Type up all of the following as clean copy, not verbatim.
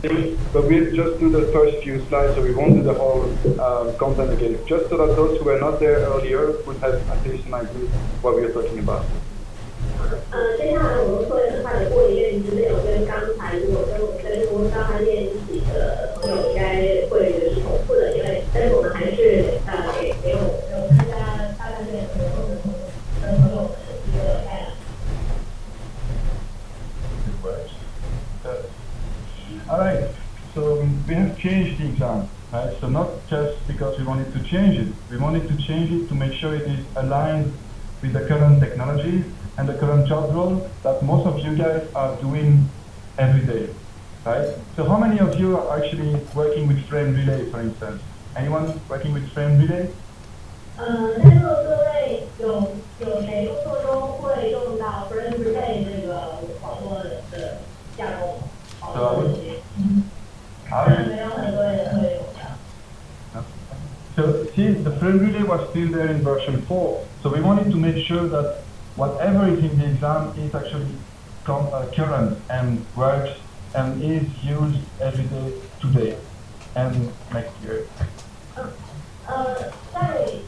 thing, but we'll just do the first few slides, so we won't do the whole content again, just so that those who were not there earlier would have at least an idea what we are talking about. 接下来我们会很快的过一遍，其实内容跟刚才如果跟我们刚才练习的朋友应该会是重复的，因为但是我们还是给我们参加大概练活动的朋友们一个概览。All right, so we have changed the exam, right? So not just because we wanted to change it, we wanted to change it to make sure it is aligned with the current technology and the current job role that most of you guys are doing every day, right? So how many of you are actually working with frame relay, for instance? Anyone working with frame relay? 在座各位有谁工作中会用到 frame relay 这个网络的架构？So see, the frame relay was still there in version 4. So we wanted to make sure that whatever is in the exam is actually current and works and is used every day today and next year.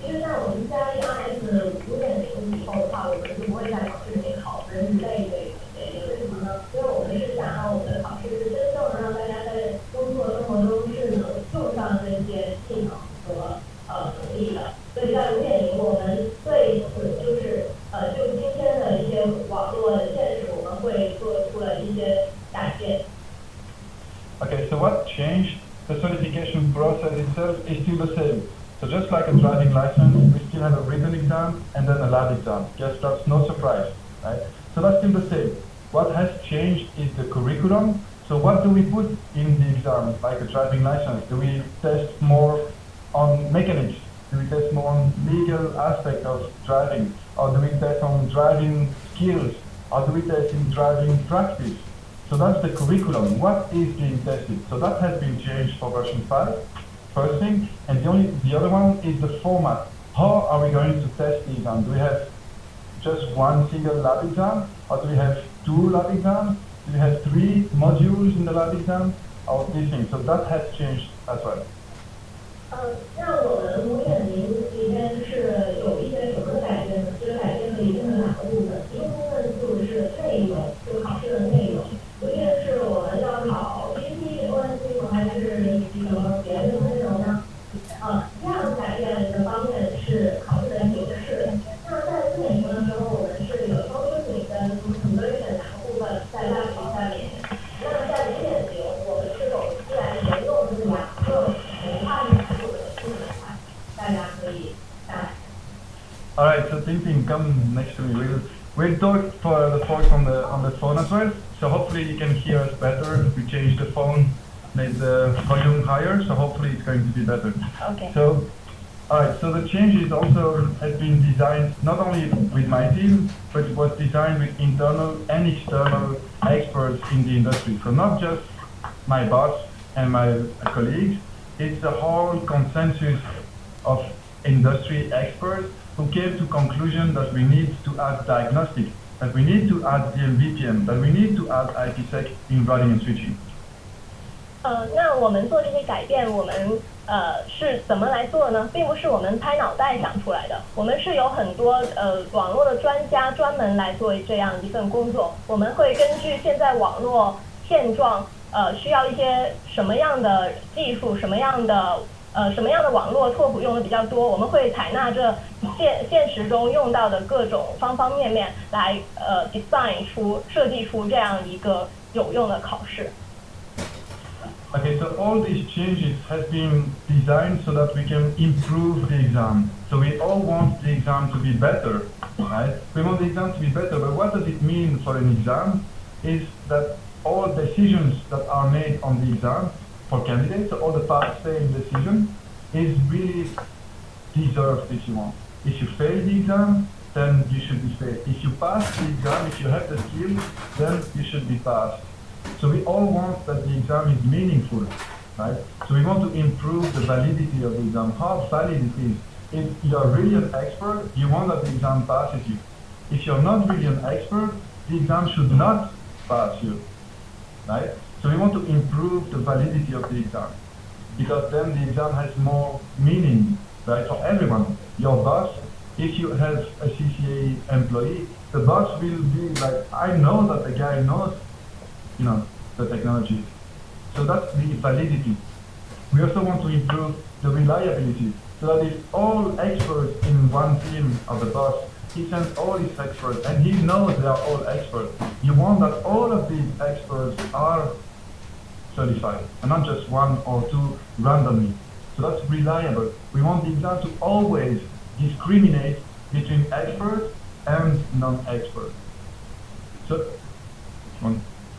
因为在我们加 ERS 5.0以后的话，我们就不会再考试里面考分类的为什么呢？因为我们是想让我们的考试是真正的让大家在工作生活中是能用上这些技能和能力的。所以在5.0，我们对此就是就今天的一些网络现实，我们会做出了一些改变。Okay, so what changed? The certification process itself is still the same. So just like a driving license, we still have a written exam and then a lab exam. Guess that's no surprise, right? So that's still the same. What has changed is the curriculum. So what do we put in the exam, like a driving license? Do we test more on mechanics? Do we test more on legal aspect of driving? Or do we test on driving skills? Or do we test in driving practice? So that's the curriculum. What is being tested? So that has been changed for version 5. First thing, and the other one is the format. How are we going to test the exam? Do we have just one single lab exam, or do we have 2 lab exams? Do we have 3 modules in the lab exam? Or these things. So that has changed as well. 那我们5.0里面是有一些什么改变呢？这个改变可以分成2个部分，一个部分就是内容，就是考试的内容。究竟是我们要考 PPT 问题还是什么别的内容呢？第二个改变的方面是考试的形式。那在4.0的时候，我们是有抽跟 conversion 2个部分在大学下面。那在5.0，我们是有依然沿用这2个按数的数字块，大家可以带。All right, so Tintin, come next to me. We'll talk for the folks on the phone as well. So hopefully you can hear us better. We changed the phone, made the volume higher, so hopefully it's going to be better. Okay. So, all right. So the changes also has been designed not only with my team, but it was designed with internal and external experts in the industry. So not just my boss and my colleagues. It's a whole consensus of industry experts who came to conclusion that we need to add diagnostics, that we need to add DMVPM, that we need to add IPsec in routing and switching. 那我们做这些改变，我们是怎么来做呢？并不是我们拍脑袋想出来的，我们是有很多网络的专家专门来做这样一份工作。我们会根据现在网络现状，需要一些什么样的技术，什么样的网络拓扑用的比较多，我们会采纳这现实中用到的各种方方面面来设计出这样一个有用的考试。Okay, so all these changes has been designed so that we can improve the exam. So we all want the exam to be better, right? We want the exam to be better, but what does it mean for an exam? Is that all decisions that are made on the exam for candidates, so all the pass-fail decision, is really deserved if you want. If you fail the exam, then you should be failed. If you pass the exam, if you have the skills, then you should be passed. So we all want that the exam is meaningful, right? So we want to improve the validity of the exam, how valid it is. If you're really an expert, you want that the exam passes you. If you're not really an expert, the exam should not pass you, right? So we want to improve the validity of the exam, because then the exam has more meaning, right, for everyone. Your boss, if you have a CCIE employee, the boss will be like, I know that the guy knows, the technology. So that's the validity. We also want to improve the reliability, so that if all experts in one team of the boss, he sends all his experts, and he knows they are all experts. You want that all of these experts are certified, and not just one or two randomly. So that's reliable. We want the exam to always discriminate between experts and non-experts. So,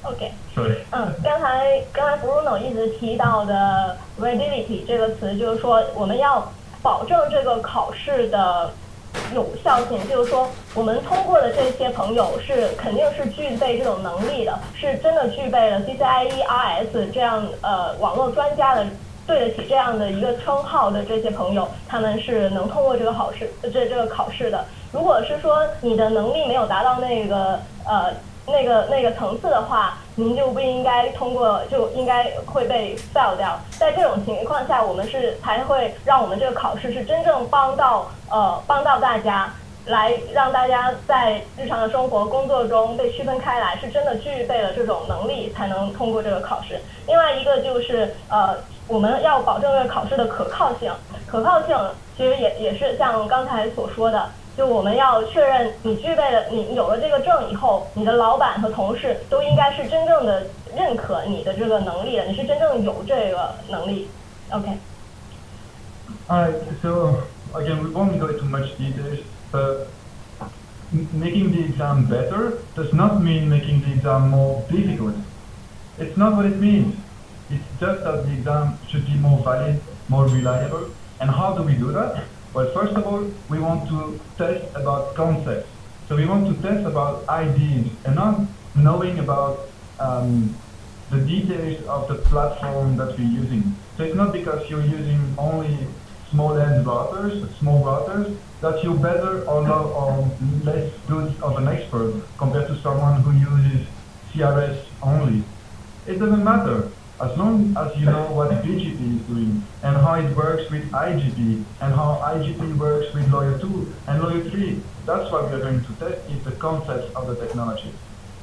OK， sorry. 刚才 Bruno 一直提到的 validity 这个词，就是说我们要保证这个考试的有效性，就是说我们通过的这些朋友是肯定是具备这种能力的，是真的具备了 CCIE RS 这样网络专家的，对得起这样的一个称号的这些朋友，他们是能通过这个考试的。如果是说你的能力没有达到那个层次的话，您就不应该通过，就应该会被 fail 掉。在这种情况下，我们才会让我们这个考试是真正帮到大家，来让大家在日常的生活工作中被区分开来，是真的具备了这种能力才能通过这个考试。另外一个就是我们要保证这个考试的可靠性其实也是像刚才所说的。就我们要确认你具备了，你有了这个证以后，你的老板和同事都应该是真正的认可你的这个能力的，你是真正有这个能力。OK。Alright, so again, we won't go into much details, but making the exam better does not mean making the exam more difficult. It's not what it means. It's just that the exam should be more valid, more reliable. And how do we do that? Well, first of all, we want to test about concepts. So we want to test about ideas and not knowing about the details of the platform that we're using. So it's not because you're using only small routers, that you're better or less good of an expert compared to someone who uses CRS only. It doesn't matter. As long as you know what BGP is doing and how it works with IGP and how IGP works with Layer 2 and Layer 3, that's what we are going to test, is the concepts of the technology.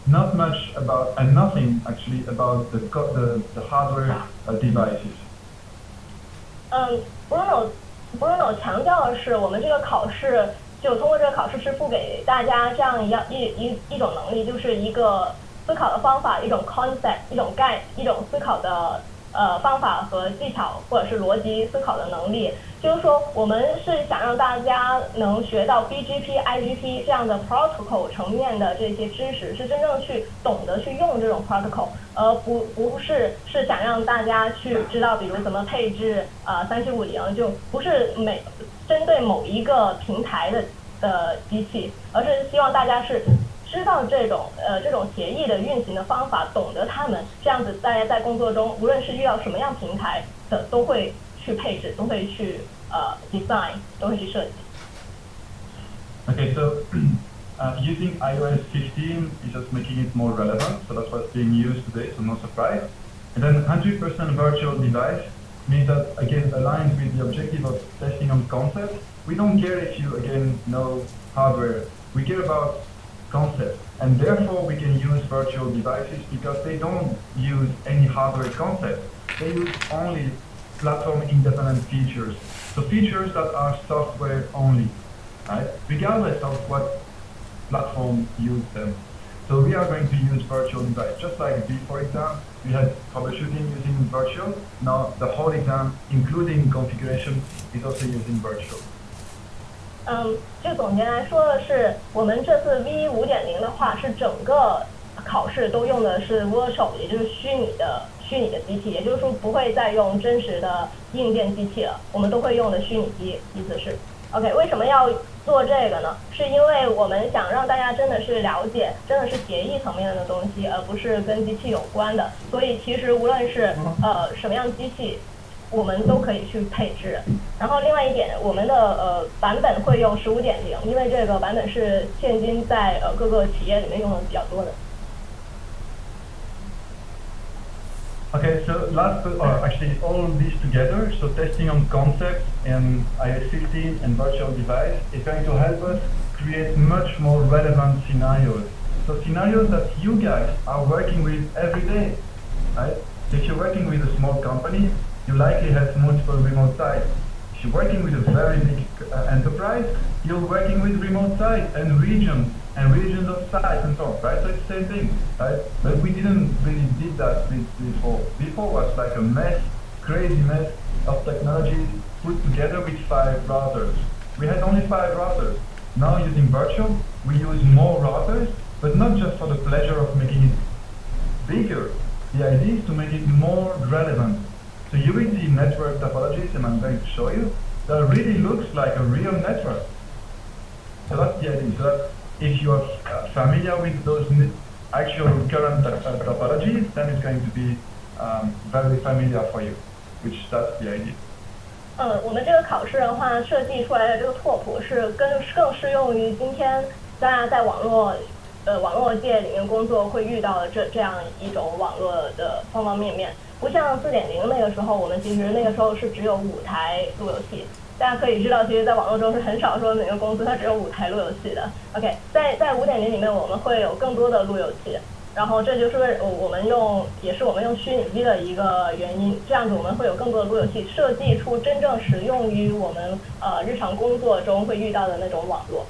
Not much about, and nothing actually about the hardware devices. Bruno 强调的是，我们这个考试就通过这个考试是赋给大家这样一种能力，就是一个思考的方法，一种 concept， 一种思考的方法和技巧，或者是逻辑思考的能力。就是说，我们是想让大家能学到 BGP、IGP 这样的 protocol 层面的这些知识，是真正懂得去用这种 protocol， 而不是想让大家去知道，比如怎么配置3750，就不是针对某一个平台的机器，而是希望大家是知道这种协议的运行的方法，懂得它们，这样子大家在工作中，无论是遇到什么样平台的，都会去配置，都会去design， 都会去设计。Okay, so using iOS 15 is just making it more relevant, so that's what's being used today, so no surprise. And then 100% virtual device means that, again, aligns with the objective of testing on concept. We don't care if you, again, know hardware. We care about concept, and therefore we can use virtual devices because they don't use any hardware concept. They use only platform independent features. So features that are software only, right? Regardless of what platform use them. So we are going to use virtual device. Just like before exam, we had troubleshooting using virtual. Now the whole exam, including configuration, is also using virtual. 就总结来说的是，我们这次 V5.0 的话，是整个考试都用的是 virtual， 也就是虚拟的机器，也就是说不会再用真实的硬件机器了，我们都会用的虚拟机，意思是 OK。为什么要做这个呢？是因为我们想让大家真的是了解，真的是协议层面的东西，而不是跟机器有关的。所以其实无论是什么样机器，我们都可以去配置。然后另外一点，我们的版本会用 15.0， 因为这个版本是现今在各个企业里面用的比较多的。Okay, so actually all these together, so testing on concepts and iOS 15 and virtual device is going to help us create much more relevant scenarios. So scenarios that you guys are working with every day, right? If you're working with a small company, you likely have multiple remote sites. If you're working with a very big enterprise, you're working with remote sites and regions of sites and so on, right? So it's the same thing, right? But we didn't really did that before. Before was like a mess, crazy mess of technologies put together with 5 routers. We had only 5 routers. Now using virtual, we use more routers, but not just for the pleasure of making it bigger. The idea is to make it more relevant. So you will see network topologies, and I'm going to show you, that really looks like a real network. So that's the idea. So that if you are familiar with those actual current topologies, then it's going to be very familiar for you, which that's the idea. 我们这个考试的话，设计出来的这个拓扑是更适用于今天大家在网络界里面工作会遇到的这样一种网络的方方面面。不像4.0那个时候，我们其实那个时候是只有5台路由器。大家可以知道，其实，在网络中是很少说每个公司它只有5台路由器的。OK， 在5.0里面，我们会有更多的路由器。然后这就是我们用虚拟机的一个原因，这样子我们会有更多的路由器，设计出真正使用于我们日常工作中会遇到的那种网络。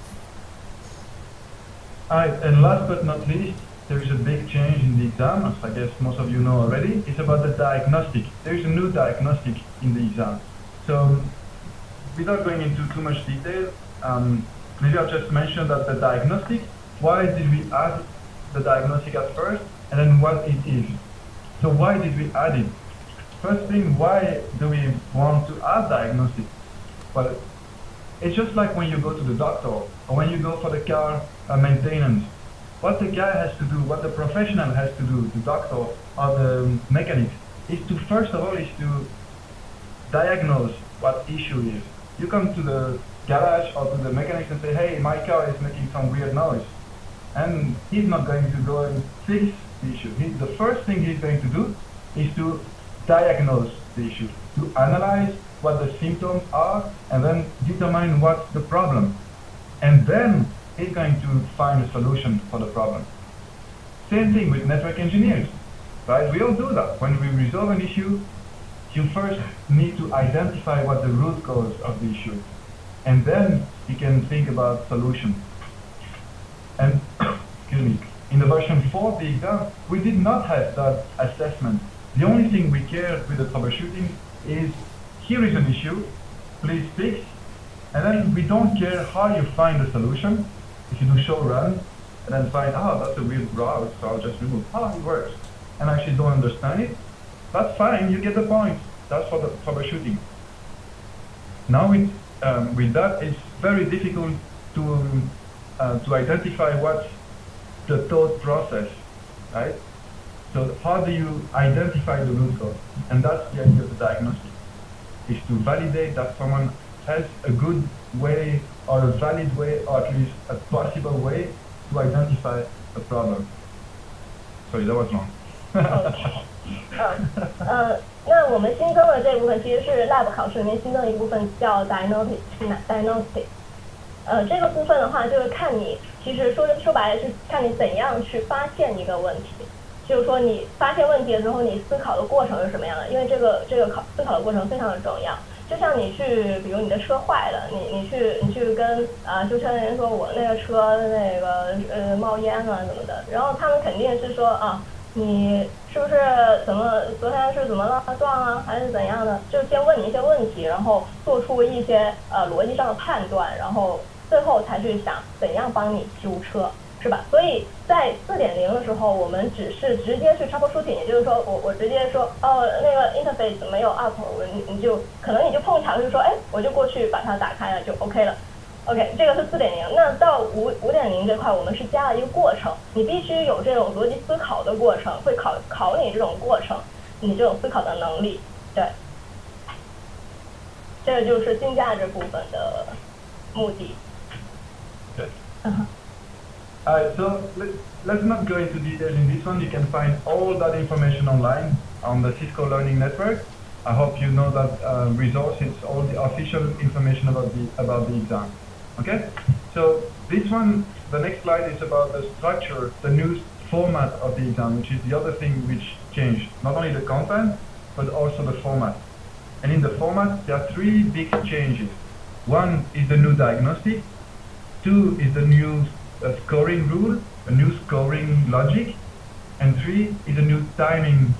Alright, and last but not least, there is a big change in the exam, as I guess most of you know already. It's about the diagnostic. There is a new diagnostic in the exam. So, without going into too much detail, maybe I'll just mention that the diagnostic, why did we add the diagnostic at first, and then what it is. So why did we add it? First thing, why do we want to add diagnostic? Well, it's just like when you go to the doctor, or when you go for the car maintenance. What the guy has to do, what the professional has to do, the doctor or the mechanic, is to first of all is to diagnose what issue is. You come to the garage or to the mechanic and say, hey, my car is making some weird noise. And he's not going to go and fix the issue. The first thing he's going to do is to diagnose the issue, to analyze what the symptoms are, and then determine what's the problem. And then he's going to find a solution for the problem. Same thing with network engineers, right? We all do that. When we resolve an issue, you first need to identify what the root cause of the issue, and then you can think about solution. And excuse me, in the version 4 of the exam, we did not have that assessment. The only thing we cared with the troubleshooting is, here is an issue, please fix, and then we don't care how you find the solution. If you do show run, and then find, that's a weird route, so I'll just remove, it works, and actually don't understand it, that's fine, you get the point. That's for the troubleshooting. Now with that, it's very difficult to identify what's the thought process, right? So how do you identify the root cause? And that's the idea of the diagnostic, is to validate that someone has a good way or a valid way, or at least a possible way to identify a problem. Sorry, that was wrong. 那我们新增的这部分其实是 lab 考试里面新增的一部分，叫 diagnostic。这个部分的话，就是看你，其实说白了是看你怎样去发现一个问题。就是说你发现问题的时候，你思考的过程是什么样的？因为这个思考的过程非常的重要。就像你去，比如你的车坏了，你去跟修车的人说，我那个车那个冒烟啊什么的，然后他们肯定是说你是不是昨天是怎么了撞啊，还是怎样的？就先问你一些问题，然后做出一些逻辑上的判断，然后最后才去想怎样帮你修车，是吧？所以在4.0的时候，我们只是直接去 troubleshooting， 也就是说我直接说那个 interface 没有 up， 你就可能你就碰巧就说我就过去把它打开了就 OK 了。OK， 这个是4.0。那到5.0这块，我们是加了一个过程，你必须有这种逻辑思考的过程，会考你这种过程，你这种思考的能力。对，这个就是新价值部分的目的。Good. Alright, so let's not go into details in this one. You can find all that information online. on the Cisco Learning Network. I hope you know that results is all the official information about the exam. Okay, so this one, the next slide is about the structure, the new format of the exam, which is the other thing which changed. Not only the content, but also the format. And in the format, there are three big changes. One is the new diagnostic. Two is the new scoring rule, a new scoring logic. And three is a new timing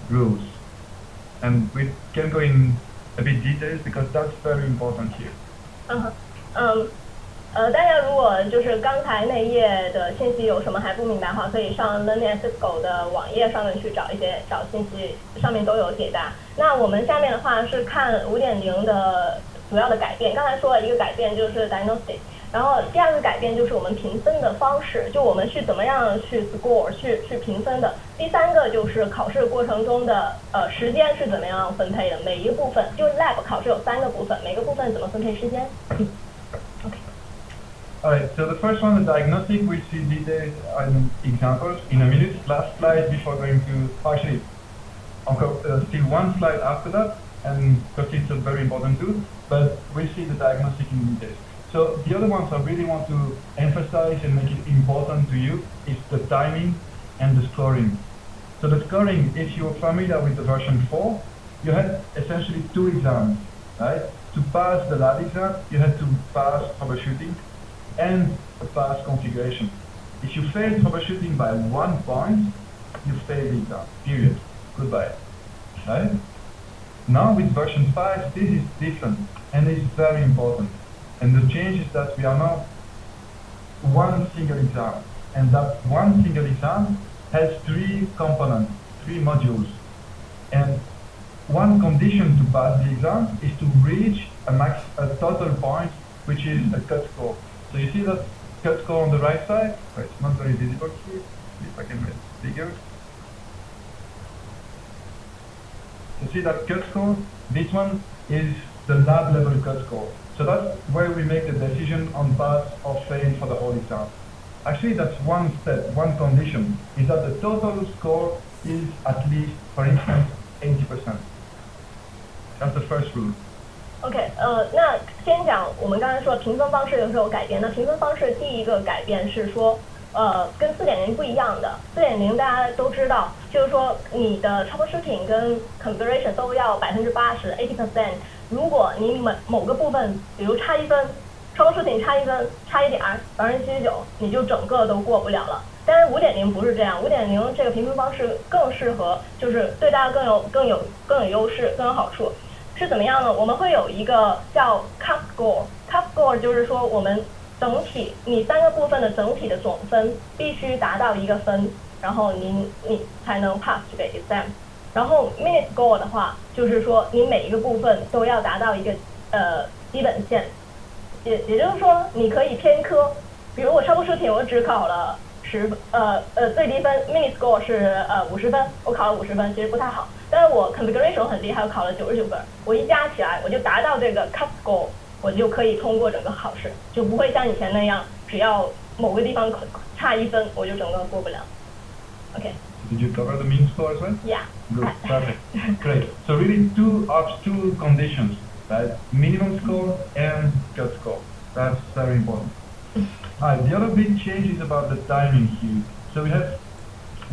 rules. And we can go in a bit details because that's very important here. 大家如果就是刚才那页的信息有什么还不明白的话，可以上 Learning at Cisco 的网页上面去找信息，上面都有解答。那我们下面的话是看5.0的主要的改变。刚才说了一个改变就是 diagnostic， 然后第二个改变就是我们评分的方式，就我们是怎么样去 score 去评分的。第三个就是考试过程中的时间是怎么样分配的，每一个部分就 lab 考试有3个部分，每个部分怎么分配时间。OK。Alright, so the first one, the diagnostic, we'll see details and examples in a minute. Last slide before going to, actually, still one slide after that, and because it's very important too, but we'll see the diagnostic in details. So the other ones I really want to emphasize and make it important to you is the timing and the scoring. So the scoring, if you're familiar with the version 4, you had essentially 2 exams, right? To pass the lab exam, you had to pass troubleshooting and pass configuration. If you fail troubleshooting by 1 point, you fail the exam, period. Goodbye. Right? Now with version 5, this is different and it's very important. And the change is that we are now one single exam. And that one single exam has 3 components, 3 modules. And one condition to pass the exam is to reach a total point, which is a cut score. So you see that cut score on the right side? Well, it's not very visible here. If I can make it bigger. You see that cut score? This one is the lab level cut score. So that's where we make the decision on pass or fail for the whole exam. Actually, that's one step, one condition, is that the total score is at least, for instance, 80%. That's the first rule. OK， 那先讲我们刚才说评分方式有时候改变。那评分方式第一个改变是说，跟 4.0 不一样的。4.0 大家都知道，就是说你的 troubleshooting 跟 configuration 都要80%， 80%。如果你某个部分，比如差1分 ，troubleshooting 差1分，差1点，79%，你就整个都过不了了。但是 5.0 不是这样 ，5.0 这个评分方式更适合，就是对大家更有优势，更有好处。是怎么样呢？我们会有一个叫 cup score，cup score 就是说我们整体你3个部分的整体的总分必须达到1个分，然后你才能 pass 这个 exam。然后 minute score 的话，就是说你每一个部分都要达到一个基本线，也就是说你可以偏科，比如我troubleshooting我只考了最低分 minute score 是50分，我考了50分，其实不太好。但是我 configuration 很厉害，我考了99分，我一加起来我就达到这个 cup score， 我就可以通过整个考试，就不会像以前那样，只要某个地方差1分，我就整个过不了。OK。Did you cover the mean score as well? Yeah. Good, perfect, great. So really 2 conditions, right? Minimum score and cut score. That's very important. Alright, the other big change is about the timing here. So we have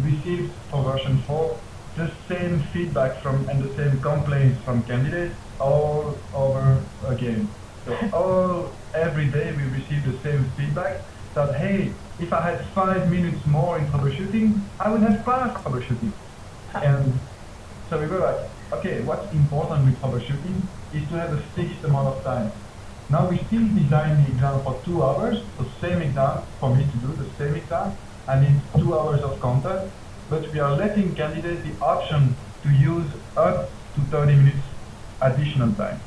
received for version 4 the same feedback and the same complaints from candidates all over again. So every day we receive the same feedback that, hey, if I had 5 minutes more in troubleshooting, I would have passed troubleshooting. And so we were like, okay, what's important with troubleshooting is to have a fixed amount of time. Now we still design the exam for 2 hours, the same exam, for me to do the same exam, I need 2 hours of content, but we are letting candidates the option to use up to 30 minutes additional time.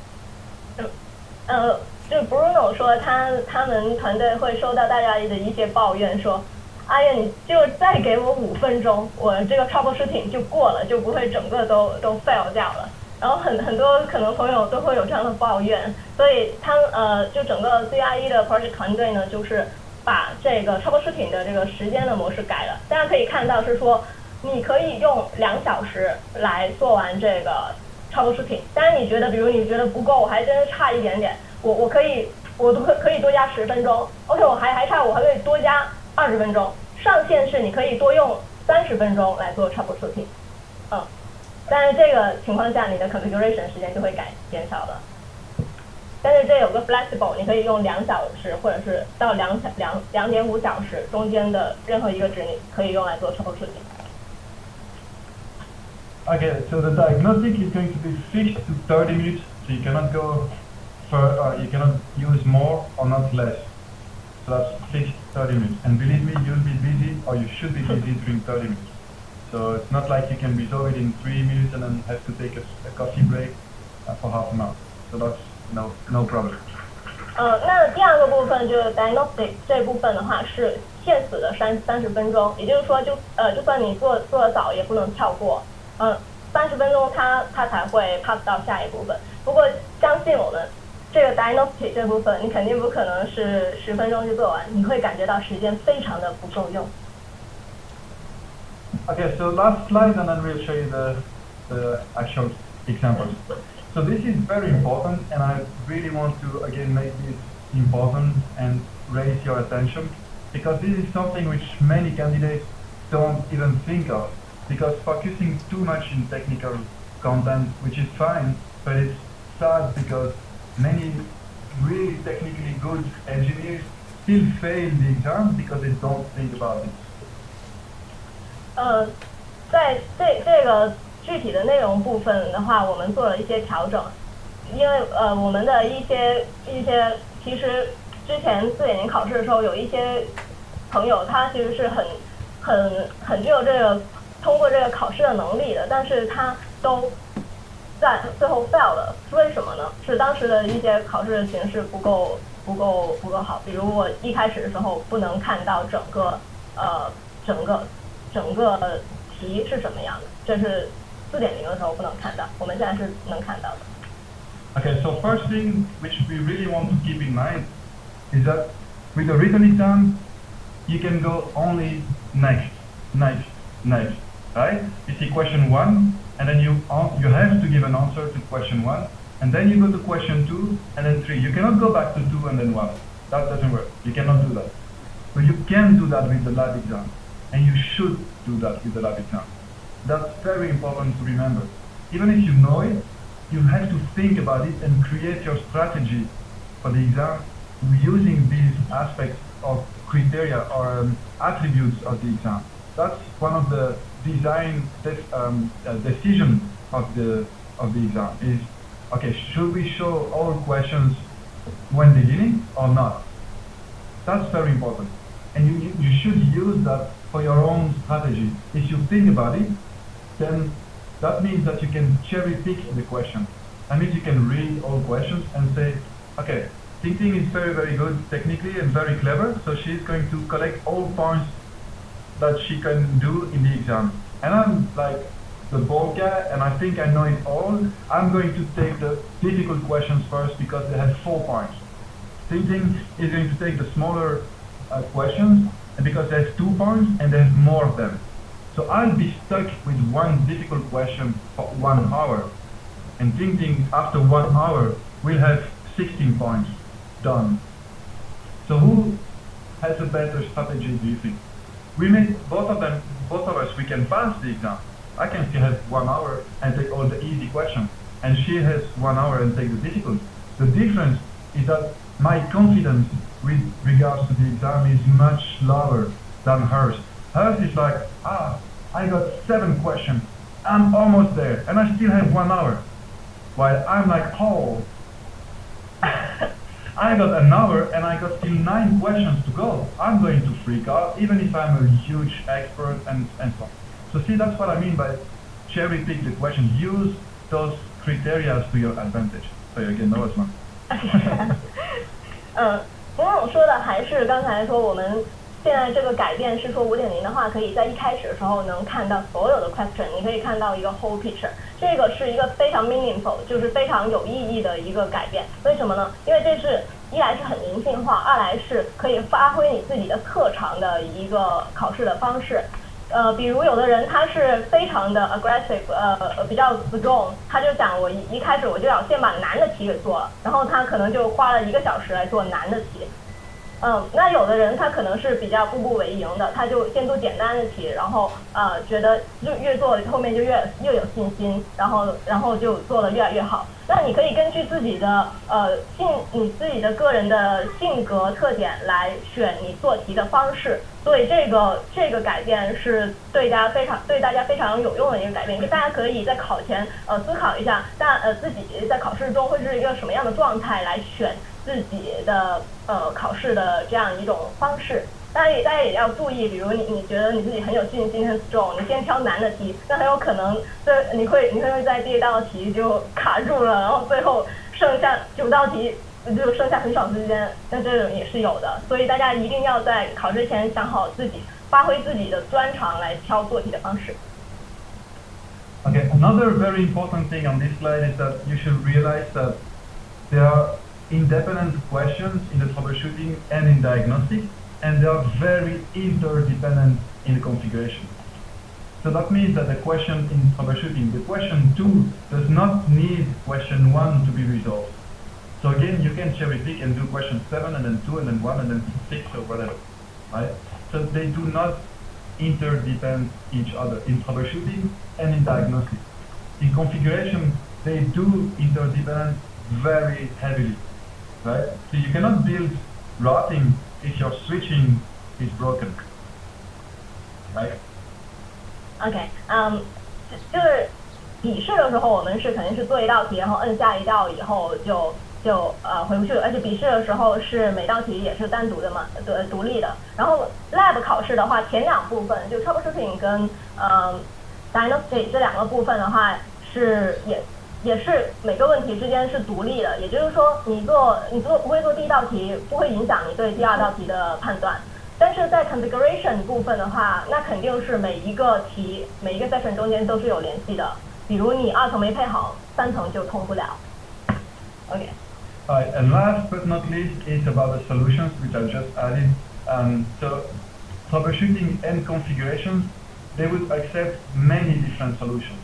就 Bruno 说他们团队会收到大家的一些抱怨，说，哎呀，你就再给我5分钟，我这个 troubleshooting 就过了，就不会整个都 fail 掉了。然后很多可能朋友都会有这样的抱怨，所以就整个 CCIE 的 project 团队呢，就是把这个 troubleshooting 的这个时间的模式改了。大家可以看到是说，你可以用2小时来做完这个troubleshooting。当然你觉得，比如你觉得不够，我还真是差一点点，我可以多加10分钟。OK， 我还差，我还可以多加20分钟。上限是你可以多用30分钟来做 troubleshooting。但是这个情况下，你的 configuration 时间就会减少了。但是这有个 flexible， 你可以用2小时或者是到2.5小时中间的任何一个值，你可以用来做 troubleshooting。Okay, so the diagnostic is going to be fixed to 30 minutes, so you cannot go you cannot use more or not less. So that's fixed 30 minutes. And believe me, you'll be busy, or you should be busy during 30 minutes. So it's not like you can resolve it in 3 minutes and then have to take a coffee break for half an hour. So that's no problem. 那第2个部分就是 diagnostic 这部分的话是限死的30分钟，也就是说就算你做得早也不能跳过，30分钟它才会 pass 到下一部分。不过相信我们，这个 diagnostic 这部分你肯定不可能是10分钟就做完，你会感觉到时间非常的不够用。Okay, so last slide and then we'll show you the actual examples. So this is very important and I really want to again make this important and raise your attention because this is something which many candidates don't even think of because focusing too much in technical content, which is fine, but it's sad because many really technically good engineers still fail the exam because they don't think about it. 在这个具体的内容部分的话，我们做了一些调整，因为我们的一些其实之前4.0考试的时候，有一些朋友他其实是很具有这个通过这个考试的能力的，但是他都在最后 fail 了，是为什么呢？是当时的一些考试的形式不够好，比如我一开始的时候不能看到整个题是什么样的，这是4.0的时候不能看到，我们现在是能看到的。Okay, so first thing which we really want to keep in mind is that with the written exam, you can go only next, right? You see question 1, and then you have to give an answer to question 1, and then you go to question 2, and then 3. You cannot go back to 2 and then 1. That doesn't work. You cannot do that. But you can do that with the lab exam, and you should do that with the lab exam. That's very important to remember. Even if you know it, you have to think about it and create your strategy for the exam using these aspects of criteria or attributes of the exam. That's one of the design decision of the exam is, okay, should we show all questions when beginning or not? That's very important. And you should use that for your own strategy. If you think about it, then that means that you can cherry pick the question. That means you can read all questions and say, okay, Ting Ting is very, very good technically and very clever, so she's going to collect all points that she can do in the exam. And I'm like the bold guy and I think I know it all. I'm going to take the difficult questions first because they have 4 points. Ting Ting is going to take the smaller questions and because they have 2 points and they have more of them. So I'll be stuck with one difficult question for 1 hour. And Ting Ting, after 1 hour, will have 16 points done. So who has a better strategy, do you think? We made both of us, we can pass the exam. I can still have 1 hour and take all the easy questions. And she has 1 hour and take the difficult. The difference is that my confidence with regards to the exam is much lower than hers. Hers is like, I got 7 questions, I'm almost there, and I still have 1 hour. While I'm like, I got an hour and I got still 9 questions to go. I'm going to freak out, even if I'm a huge expert and so on. So see, that's what I mean by cherry pick the questions. Use those criteria to your advantage. So again, that was one. 冯总说的还是刚才说我们现在这个改变是说5.0的话，可以在一开始的时候能看到所有的 question， 你可以看到一个 whole picture， 这个是一个非常 meaningful， 就是非常有意义的一个改变。为什么呢？因为这是一来是很人性化，二来是可以发挥你自己的特长的一个考试的方式。比如有的人他是非常的 aggressive，比较 strong，他就想我一开始我就要先把难的题给做了，然后他可能就花了1个小时来做难的题。那有的人他可能是比较步步为营的，他就先做简单的题，然后觉得就越做后面就越有信心，然后就做得越来越好。那你可以根据自己的你自己的个人的性格特点来选你做题的方式，所以这个改变是对大家非常有用的一个改变，就大家可以在考前思考一下，自己在考试中会是一个什么样的状态来选自己的考试的这样一种方式。大家也要注意，比如你觉得你自己很有信心很 strong， 你先挑难的题，那很有可能你会在第一道题就卡住了，然后最后剩下9道题就剩下很少时间，那这种也是有的。所以大家一定要在考试前想好自己发挥自己的专长来挑做题的方式。Okay, another very important thing on this slide is that you should realize that there are independent questions in the troubleshooting and in diagnostic, and they are very interdependent in the configuration. So that means that the question in troubleshooting, the question 2 does not need question 1 to be resolved. So again, you can cherry pick and do question 7 and then 2 and then 1 and then 6 or whatever, right? So they do not interdepend each other in troubleshooting and in diagnostic. In configuration, they do interdepend very heavily, right? So you cannot build routing if your switching is broken, right? OK， 就是笔试的时候，我们是肯定是做一道题，然后摁下一道以后就回不去了，而且笔试的时候是每道题也是单独的嘛，独立的。然后 lab 考试的话，前2部分就 troubleshooting 跟diagnostic 这2个部分的话也是每个问题之间是独立的，也就是说你不会做第一道题，不会影响你对第2道题的判断。但是在 configuration 部分的话，那肯定是每一个题每一个 section 中间都是有联系的。比如你2层没配好，3层就通不了。OK。Alright, and last but not least is about the solutions which I just added. So troubleshooting and configuration, they would accept many different solutions.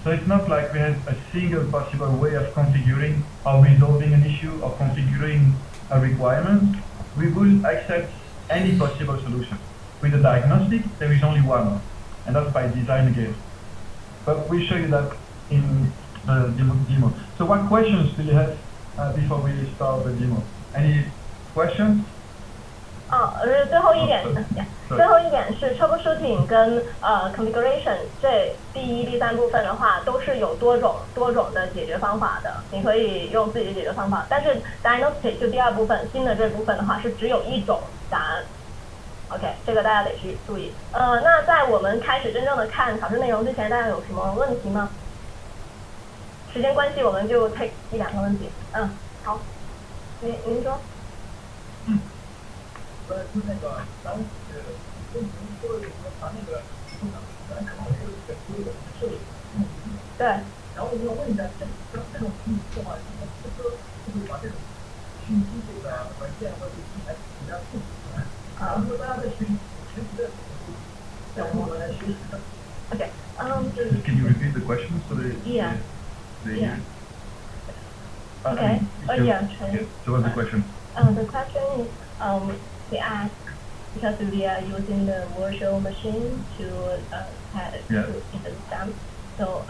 So it's not like we have a single possible way of configuring or resolving an issue or configuring a requirement. We will accept any possible solution. With the diagnostic, there is only one, and that's by design again. But we'll show you that in the demo. So what questions do you have before we start the demo? Any questions? 最后一点是 troubleshooting 跟configuration 这第1、第3部分的话，都是有多种的解决方法的，你可以用自己的解决方法。但是 diagnostic 就第2部分新的这部分的话，是只有一种答案。OK， 这个大家得去注意。那在我们开始真正的看考试内容之前，大家有什么问题吗？时间关系，我们就 take 1、2个问题。好，您说。就那个咱们跟您说的咱那个咱考试的所有的设备，对。然后我要问一下，这种题的话，是不是把这种信息这个文件或者题材给它复制出来？然后大家在学习的时候，让我们来学习的。Okay. Can you repeat the question? So yeah. Okay. So what's the question? The question is, we ask because we are using the virtual machine to in the exam. So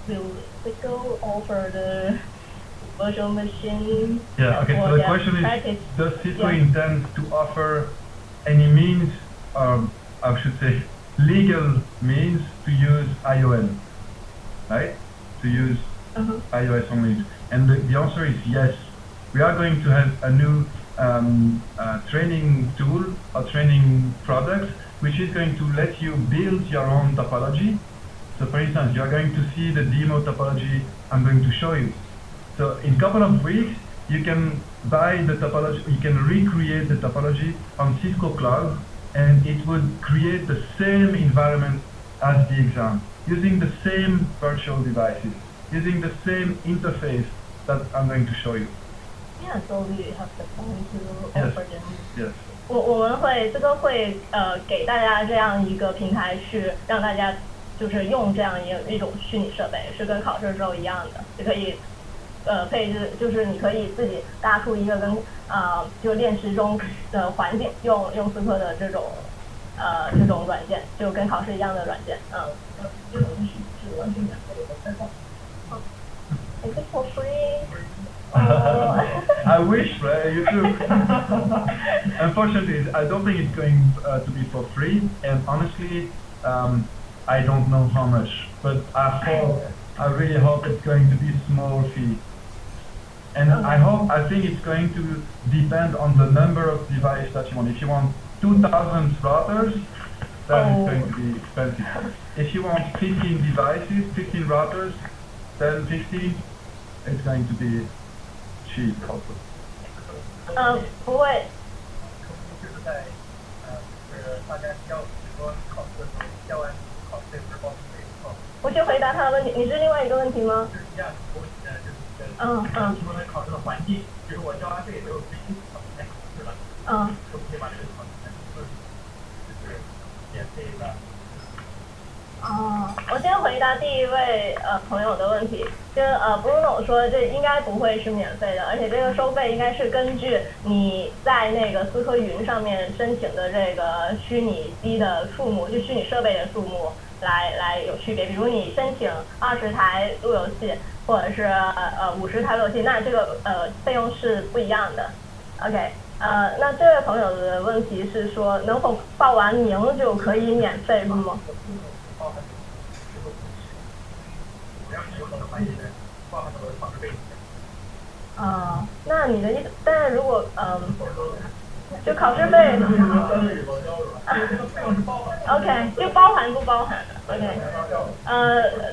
will Cisco offer the virtual machine? Yeah. Okay. So the question is, does Cisco intend to offer any means, I should say, legal means to use IOL, right? To use iOS only. And the answer is yes. We are going to have a new training tool or training product which is going to let you build your own topology. So for instance, you are going to see the demo topology I'm going to show you. So in a couple of weeks, you can buy the topology, you can recreate the topology on Cisco Cloud, and it would create the same environment as the exam, using the same virtual devices, using the same interface that I'm going to show you. Yeah, so we have the plan to Yes. offer them. Yes. 我们会这个会给大家这样一个平台，去让大家就是用这样一种虚拟设备，是跟考试的时候一样的，就可以配置，就是你可以自己搭出一个跟就练习中的环境，用思科的这种软件，就跟考试一样的软件，这种东西是完全免费的开放。Is it for free? I wish, right? You too. Unfortunately, I don't think it's going to be for free, and honestly, I don't know how much. But I really hope it's going to be small fee. And I think it's going to depend on the number of devices that you want. If you want 2,000 routers, then it's going to be expensive. If you want 15 devices, 15 routers, then 15, it's going to be cheap also. 不会。就是在就是大家交，比如说考试的时候交完考试是报备以后。我先回答他的问题，你是另外一个问题吗？就是第二个问题呢，就是说考试的环境，就是我交完费之后直接考来考试了，可不可以把这个考试就是免费的？我先回答第一位朋友的问题，Bruno 说这应该不会是免费的，而且这个收费应该是根据你在那个思科云上面申请的这个虚拟机的数目，就虚拟设备的数目来有区别。比如你申请20台路由器，或者是50台路由器，那这个费用是不一样的。OK， 那这位朋友的问题是说，能否报完名就可以免费是吗？那你的意思，但是如果就考试费，OK， 就包含不包含的 ，OK，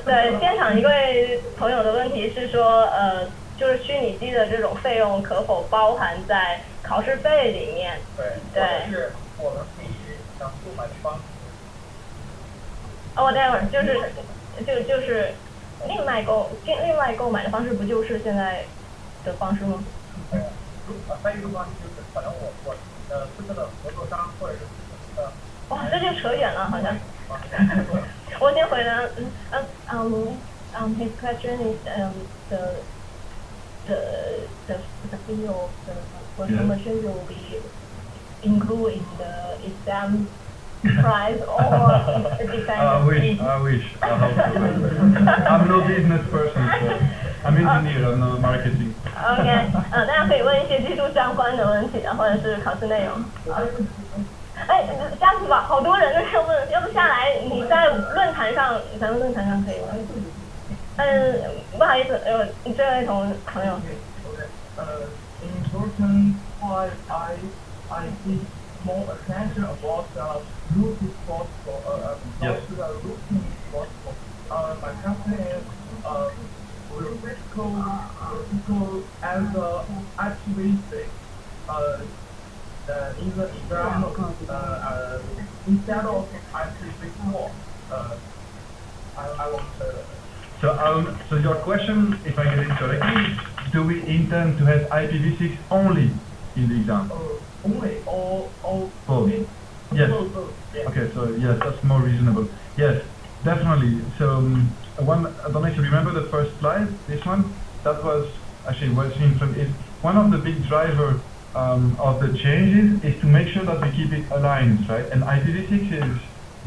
对，现场一位朋友的问题是说，就是虚拟机的这种费用可否包含在考试费里面？对。是我们可以想购买的方式。待会儿就是另外购买的方式，不就是现在的方式吗？还有一个方式就是可能我思科的合作商或者是哇，这就扯远了，好像。我先回答his question is the fee of the virtual machine will be included in the exam price or depends. I wish. I hope so. I'm no business person, so I'm engineer, I'm not marketing. OK， 大家可以问一些技术相关的问题，或者是考试内容。这样子吧，好多人在这问，要不下来你在论坛上，咱们论坛上可以问。不好意思，这位朋友。In part, I see more attention about routine sports Yes. Routine sports. My company is physical as activity. In the exam, instead of activity 4, I want So your question, if I get it correctly, do we intend to have IPv6 only in the exam? Only or Both. Yes. Okay, so yes, that's more reasonable. Yes, definitely. So I don't know if you remember the first slide, this one, that was actually what's in front. Is one of the big driver of the changes is to make sure that we keep it aligned, right? And IPv6 is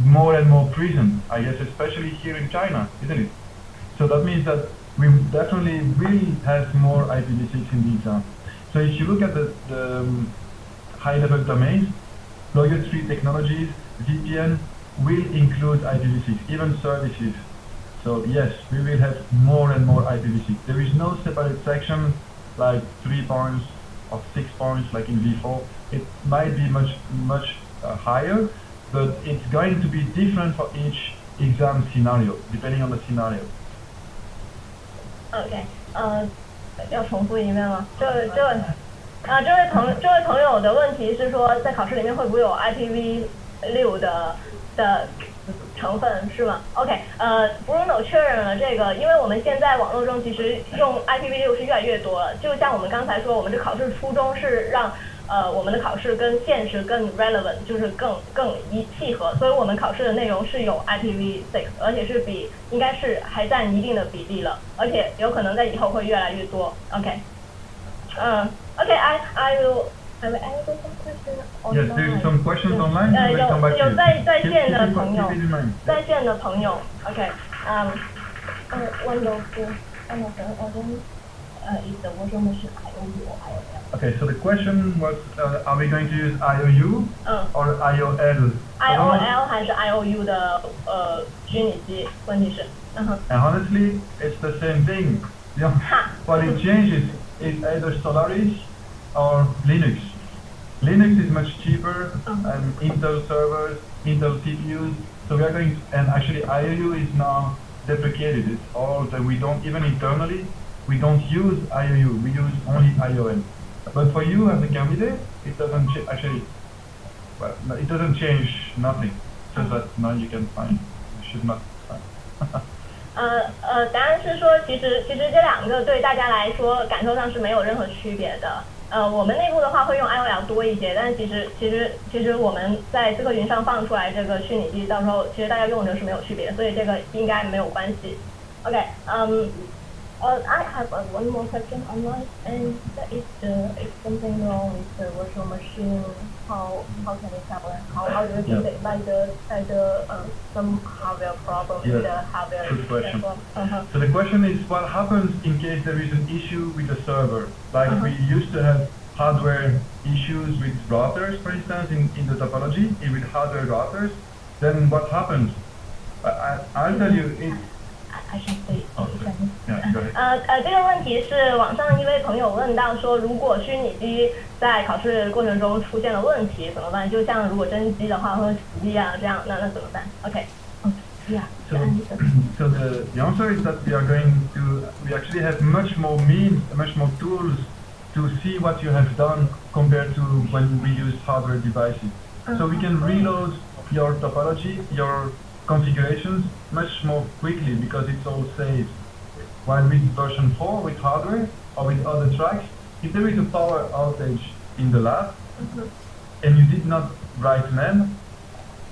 more and more present, I guess, especially here in China, isn't it? So that means that we definitely will have more IPv6 in the exam. So if you look at the high-level domains, logger-free technologies, VPN will include IPv6, even services. So yes, we will have more and more IPv6. There is no separate section like 3 points or 6 points like in V4. It might be much higher, but it's going to be different for each exam scenario, depending on the scenario. OK， 要重复一遍吗？这位朋友的问题是说，在考试里面会不会有 IPv6 的成分是吗 ？OK，Bruno 确认了这个，因为我们现在网络中其实用 IPv6是越来越多了。就像我们刚才说，我们这考试初衷是让我们的考试跟现实更 relevant， 就是更契合，所以我们考试的内容是有 IPv6，而且是应该是还占一定的比例了，而且有可能在以后会越来越多。OK， I will answer some questions online. Yes, there's some questions online. 有在线的朋友，OK， one of the audience is the virtual machine IOU or IOL. Okay, so the question was, are we going to use IOU or IOL? IOL 还是 IOU 的虚拟机？问题是，And honestly, it's the same thing. You know, what it changes is either Solaris or Linux. Linux is much cheaper and Intel servers, Intel CPUs. So we are going to, and actually IOU is now deprecated. It's all that we don't, even internally, we don't use IOU, we use only IOL. But for you as a candidate, it doesn't actually, well, it doesn't change nothing. Just that now you can find, you should not find. 答案是说，其实这两个对大家来说感受上是没有任何区别的。我们内部的话会用 IOL 多一些，但其实我们在这个云上放出来这个虚拟机，到时候其实大家用的是没有区别，所以这个应该没有关系。OK， I have one more question online, and that is if something wrong with the virtual machine, how can it happen? How do you think like the some hardware problem with the hardware? Good question. So the question is, what happens in case there is an issue with the server? Like we used to have hardware issues with routers, for instance, in the topology, with hardware routers. Then what happens? I'll tell you. I should say. Yeah, go ahead. 这个问题是网上一位朋友问到说，如果虚拟机在考试过程中出现了问题怎么办？就像如果真机的话或者死机啊这样，那怎么办 ？OK， yeah. So the answer is that we actually have much more means, much more tools to see what you have done compared to when we use hardware devices. So we can reload your topology, your configurations much more quickly because it's all saved. While with version 4 with hardware or with other tracks, if there is a power outage in the lab and you did not write MEM,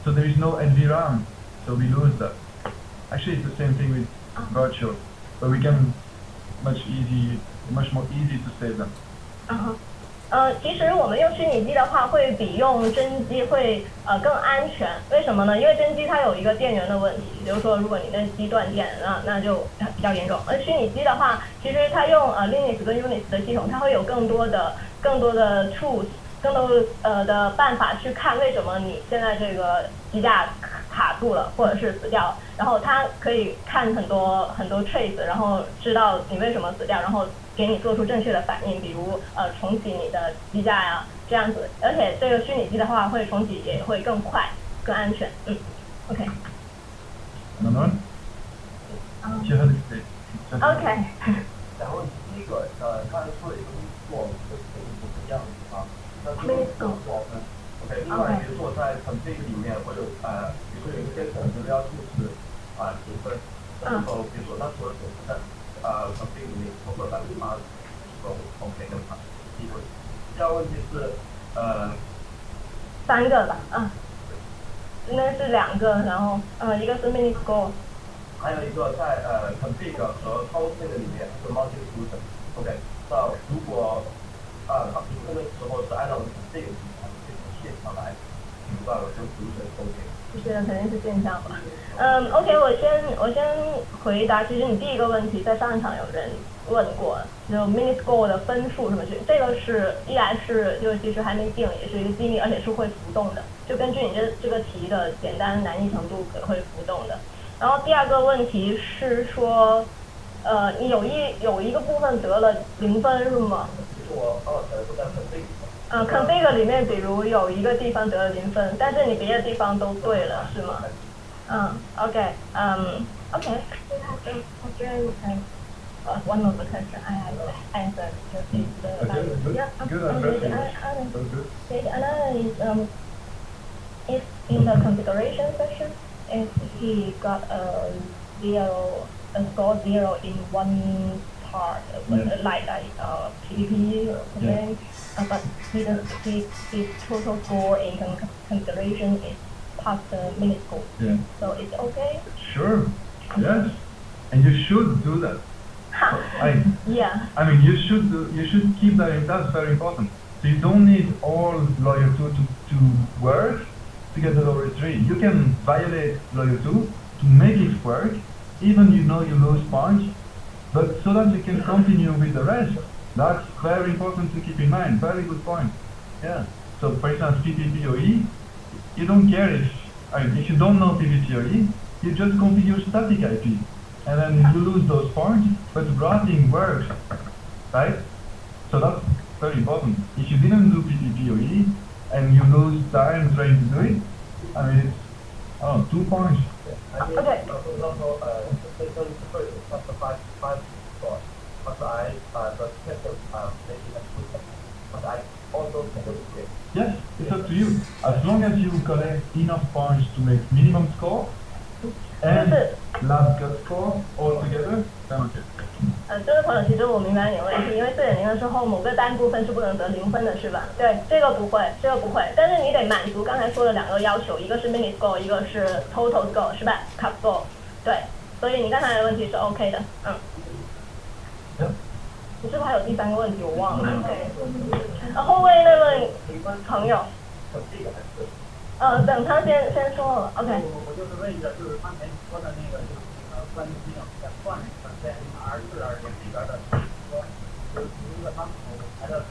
so there is no NVRAM, so we lose that. Actually, it's the same thing with virtual, but we can much more easy to save them. 其实我们用虚拟机的话，会比用真机会更安全。为什么呢？因为真机它有一个电源的问题，比如说如果你的机断电，那就比较严重。而虚拟机的话，其实它用Linux 跟 Unix 的系统，它会有更多的 tools， 更多的办法去看为什么你现在这个机架卡住了，或者是死掉了。然后它可以看很多 trace， 然后知道你为什么死掉，然后给你做出正确的反应，比如重启你的机架呀这样子。而且这个虚拟机的话，会重启也会更快、更安全。OK。Another one? OK。然后第一个刚才说了一个做就是不一样的地方，那这个做OK， 另外比如说在config 里面会有比如说有一些可能是要数值评分，那时候比如说那所有的在config 里面超过80%都 OK 跟它机会。第二个问题是3个吧，应该是2个，然后一个是 mini score。还有一个在config 和 host 那个里面是 multi solution。OK， 那如果它评分的时候是按照这个线上来评断了，就solution OK。这个肯定是线上吧。OK， 我先回答。其实你第一个问题在上一场有人问过，就 mini score 的分数什么去，这个是一来是就其实还没定，也是一个机密，而且是会浮动的，就根据你这个题的简单难易程度可能会浮动的。然后第二个问题是说，你有一个部分得了0分是吗？我都在config 里面，比如有一个地方得了0分，但是你别的地方都对了，是吗？OK， OK。One of the questions I have answered is another is in the configuration section. if he got a score 0 in one part, like PPP or something, but his total score in consideration is past the minute score. Yeah. So it's okay? Sure. Yes. And you should do that. Yeah. I mean, you should keep that in. That's very important. So you don't need all lawyer 2 to work to get the lawyer 3. You can violate lawyer 2 to make it work, even you know you lose points, but so that you can continue with the rest. That's very important to keep in mind. Very good point. Yeah. So for instance, PPPOE, you don't care if you don't know PPPOE, you just continue static IP. And then you lose those points, but routing works, right? So that's very important. If you didn't do PPPOE and you lose time trying to do it, I mean, it's 2 points. Okay. Yes, it's up to you. As long as you collect enough points to make minimum score and lab cut score all together, then okay. 这位朋友，其实我明白你的问题，因为4.0的时候某个单部分是不能得0分的，是吧？对，这个不会，但是你得满足刚才说的2个要求，一个是 minute score， 一个是 total score， 是吧 ？cup score， 对，所以你刚才的问题是 OK 的，你是不是还有第3个问题？我忘了。后卫那位朋友，等他先说了 ，OK。我就是问一下，就是刚才你说的那个，就是关于那个算在R4、2.0里边的，说就是如果他们排的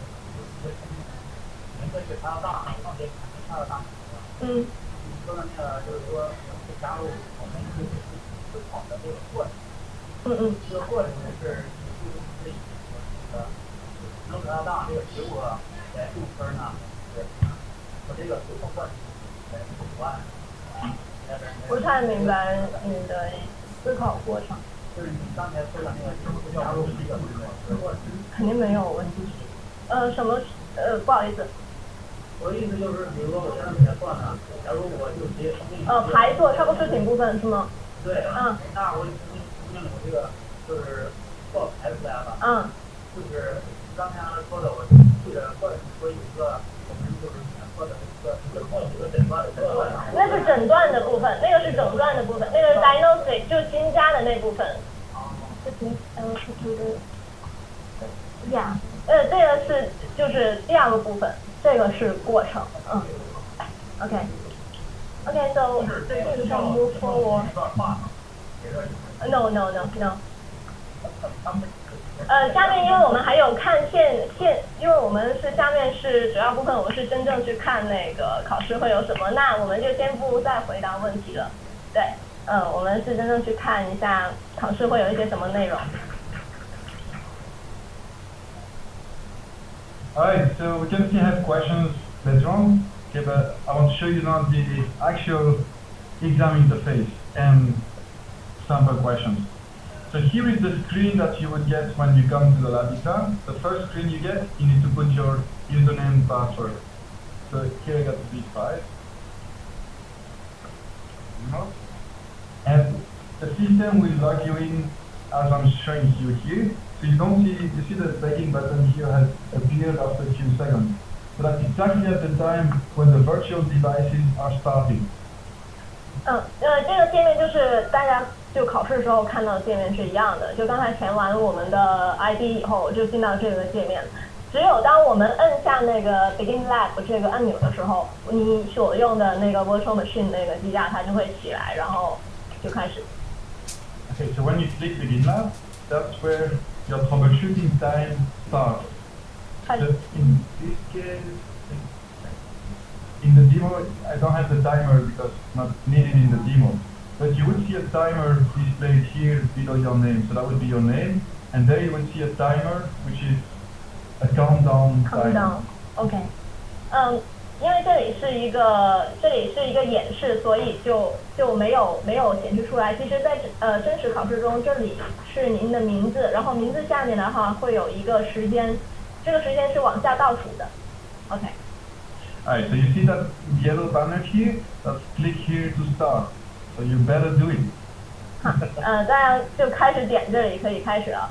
名字是差到大，放这差到大。你说的那个就是说加入我们思考的这个过程。这个过程是能得到大这个结果来入分呢？我这个思考过程来主观。不太明白你的思考过程。就是你刚才说的那个加入这个过程。肯定没有问题。什么？不好意思。我的意思就是，比如说我现在给他算了，假如我就直接排做超过事情部分是吗？对。那我这个就是做排出来了。就是刚才说的，我记得或者说有一个我们就是说的一个诊断。那是诊断的部分，那个是诊断的部分，那个 diagnostic 就新加的那部分。这个是就是第2个部分，这个是过程。OK, so we can move forward. No. 下面因为我们还有看线，因为我们是下面是主要部分，我们是真正去看那个考试会有什么，那我们就先不再回答问题了。对，我们是真正去看一下考试会有一些什么内容。Alright, so we can still have questions later on. Okay, but I want to show you now the actual exam interface and sample questions. So here is the screen that you would get when you come to the lab exam. The first screen you get, you need to put your username and password. So here I got the B5. And the system will log you in as I'm showing you here. So you see the begging button here has appeared after a few seconds. So that's exactly at the time when the virtual devices are starting. 这个界面就是大家就考试的时候看到的界面是一样的，就刚才填完我们的 ID 以后就进到这个界面。只有当我们摁下那个 Begin Lab 这个按钮的时候，你所用的那个 Virtual Machine 那个机架它就会起来，然后就开始。Okay, so when you click Begin Lab, that's where your troubleshooting time starts. So in this case, in the demo, I don't have the timer because it's not needed in the demo. But you would see a timer displayed here below your name. So that would be your name. And there you would see a timer, which is a countdown timer. Countdown, OK. 因为这里是一个演示，所以就没有显示出来。其实在真实考试中，这里是您的名字，然后名字下面的话会有一个时间，这个时间是往下倒数的。OK. Alright, so you see that yellow banner here? That's click here to start. So you better do it. 大家就开始点这里，可以开始了。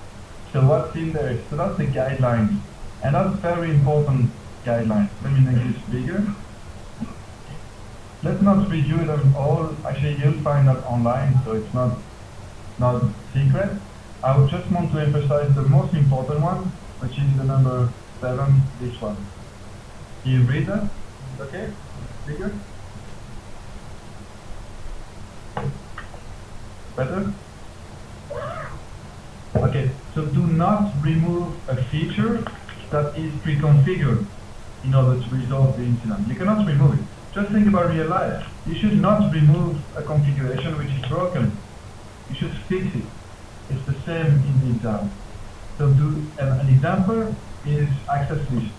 So what's in there? So that's the guidelines, and that's very important guidelines. Let me make this bigger. Let's not review them all. Actually, you'll find that online, so it's not secret. I would just want to emphasize the most important one, which is the number 7, this one. Can you read that? Okay? Bigger? Better? Okay, so do not remove a feature that is pre-configured in order to resolve the incident. You cannot remove it. Just think about real life. You should not remove a configuration which is broken. You should fix it. It's the same in the exam. So an example is access list.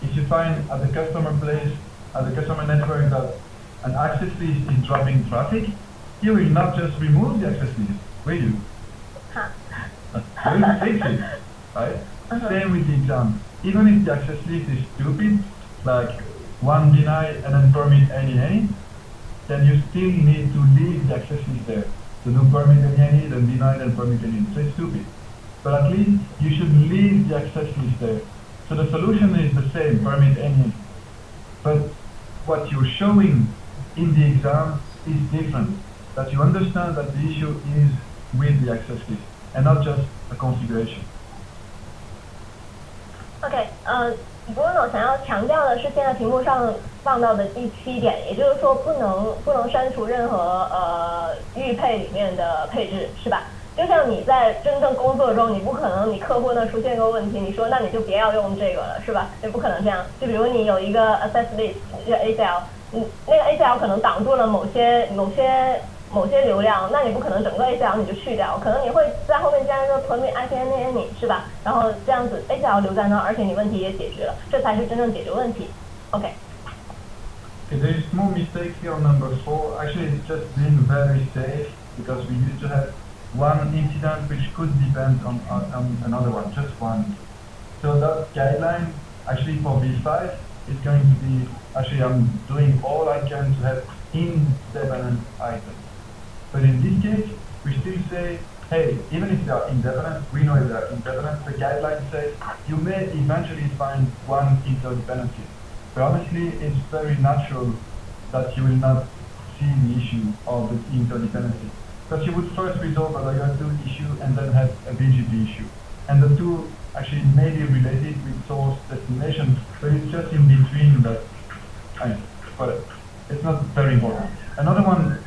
If you find at the customer place, at the customer network that an access list is dropping traffic, you will not just remove the access list, will you? You will fix it, right? Same with the exam. Even if the access list is stupid, like one deny and then permit any, then you still need to leave the access list there. So do permit any, then deny, then permit any. So it's stupid. But at least you should leave the access list there. So the solution is the same, permit any. But what you're showing in the exam is different. That you understand that the issue is with the access list and not just a configuration. OK， Bruno 想要强调的是现在题目上放到的第7点，也就是说不能删除任何预配里面的配置，是吧？就像你在真正工作中，你不可能你客户那出现个问题，你说那你就别要用这个了，是吧？也不可能这样。就比如你有一个 access list， 就 ACL， 那个 ACL 可能挡住了某些流量，那你不可能整个 ACL 你就去掉，可能你会在后面加一个 permit any， 是吧？然后这样子 ACL 留在那，而且你问题也解决了，这才是真正解决问题。OK。 Okay, there is more mistakes here on number 4. Actually, it's just being very safe because we used to have one incident which could depend on another one, just one. So that guideline, actually for V5, is going to be, actually I'm doing all I can to have independent items. But in this case, we still say, hey, even if they are independent, we know if they are independent, the guideline says you may eventually find one interdependency. But honestly, it's very natural that you will not see the issue of the interdependency. Because you would first resolve a layer 2 issue and then have a BGP issue. And the two actually may be related with source destination, but it's just in between that. But it's not very important. Another one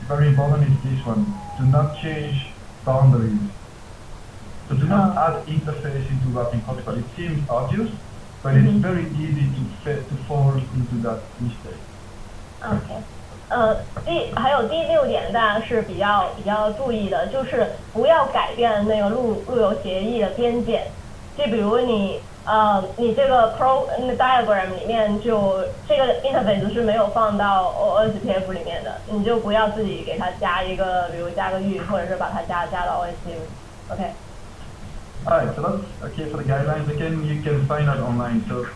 very important is this one. Do not change boundaries. So do not add interface into wrapping protocol. It seems obvious, but it's very easy to fall into that mistake. OK， 还有第6点，大家是比较注意的，就是不要改变那个路由协议的边界。就比如你这个 diagram 里面就这个 interface 是没有放到 OSPF 里面的，你就不要自己给它加一个，比如加个域，或者是把它加到 OSPF。OK。 Alright, so that's okay for the guidelines. Again, you can find that online. So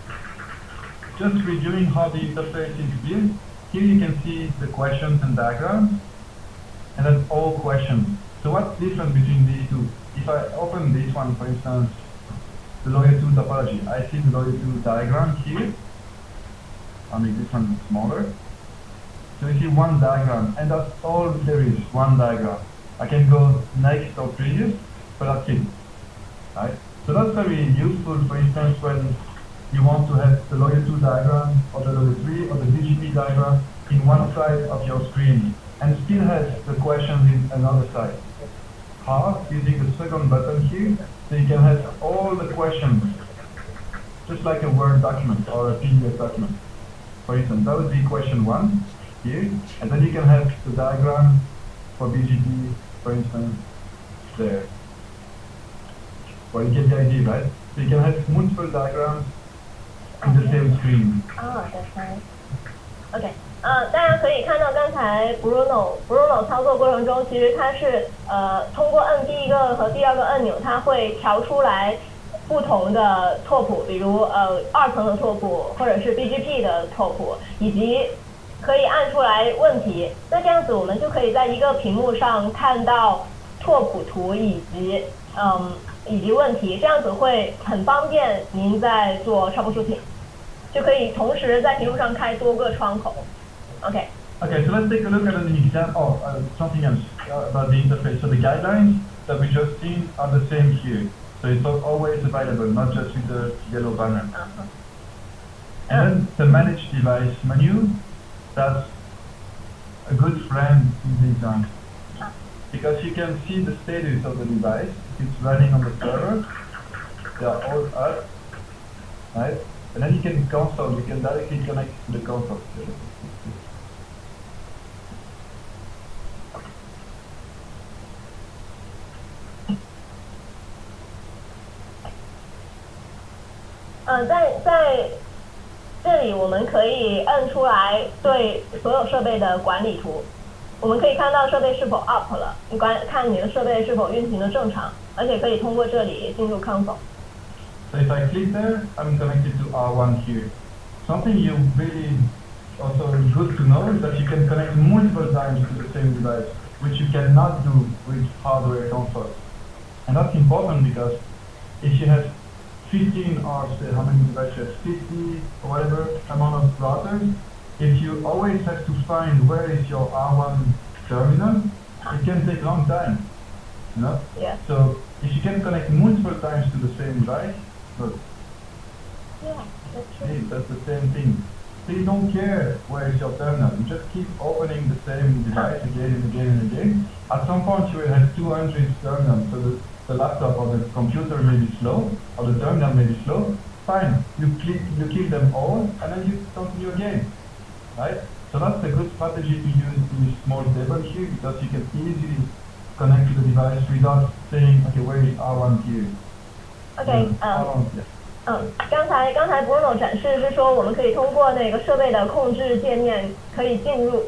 just reviewing how the interface is built. Here you can see the questions and diagrams, and then all questions. So what's different between these two? If I open this one, for instance, the layer 2 topology, I see the layer 2 diagram here. I'll make this one smaller. So you see one diagram, and that's all there is, one diagram. I can go next or previous, but that's it. Right? So that's very useful, for instance, when you want to have the layer 2 diagram or the layer 3 or the BGP diagram in one side of your screen and still has the questions in another side. How? Using the second button here, so you can have all the questions, just like a Word document or a PDF document. For instance, that would be question 1 here, and then you can have the diagram for BGP, for instance, there. Well, you get the idea, right? So you can have multiple diagrams in the same screen. That's right. OK， 大家可以看到刚才 Bruno 操作过程中，其实它是通过按第一个和第二个按钮，它会调出来不同的拓扑，比如2层的拓扑，或者是 BGP 的拓扑，以及可以按出来问题，那这样子我们就可以在一个屏幕上看到拓扑图以及问题，这样子会很方便您在做 troubleshooting， 就可以同时在屏幕上开多个窗口。OK。Okay, so let's take a look at an example. Something else about the interface. So the guidelines that we just seen are the same here. So it's always available, not just with the yellow banner. And then the manage device menu, that's a good friend in the exam. Because you can see the status of the device, if it's running on the server, they are all up, right? And then you can console, you can directly connect to the console.在这里我们可以按出来对所有设备的管理图，我们可以看到设备是否 up 了，看你的设备是否运行的正常，而且可以通过这里进入 console。 So if I click there, I'm connected to R1 here. Something you really also good to know is that you can connect multiple times to the same device, which you cannot do with hardware consoles. And that's important because if you have 15 or say how many devices, 50 or whatever amount of routers, if you always have to find where is your R1 terminal, it can take a long time, you know? Yeah. So if you can connect multiple times to the same device, good. Yeah, that's true. See, that's the same thing. So you don't care where is your terminal, you just keep opening the same device again and again and again. At some point you will have 200 terminals, so the laptop or the computer may be slow, or the terminal may be slow, fine, you kill them all, and then you continue again, right? So that's a good strategy to use in a small table here, because you can easily connect to the device without saying, okay, where is R1 here? Okay, yeah. 刚才 Bruno 展示是说，我们可以通过那个设备的控制界面，可以进入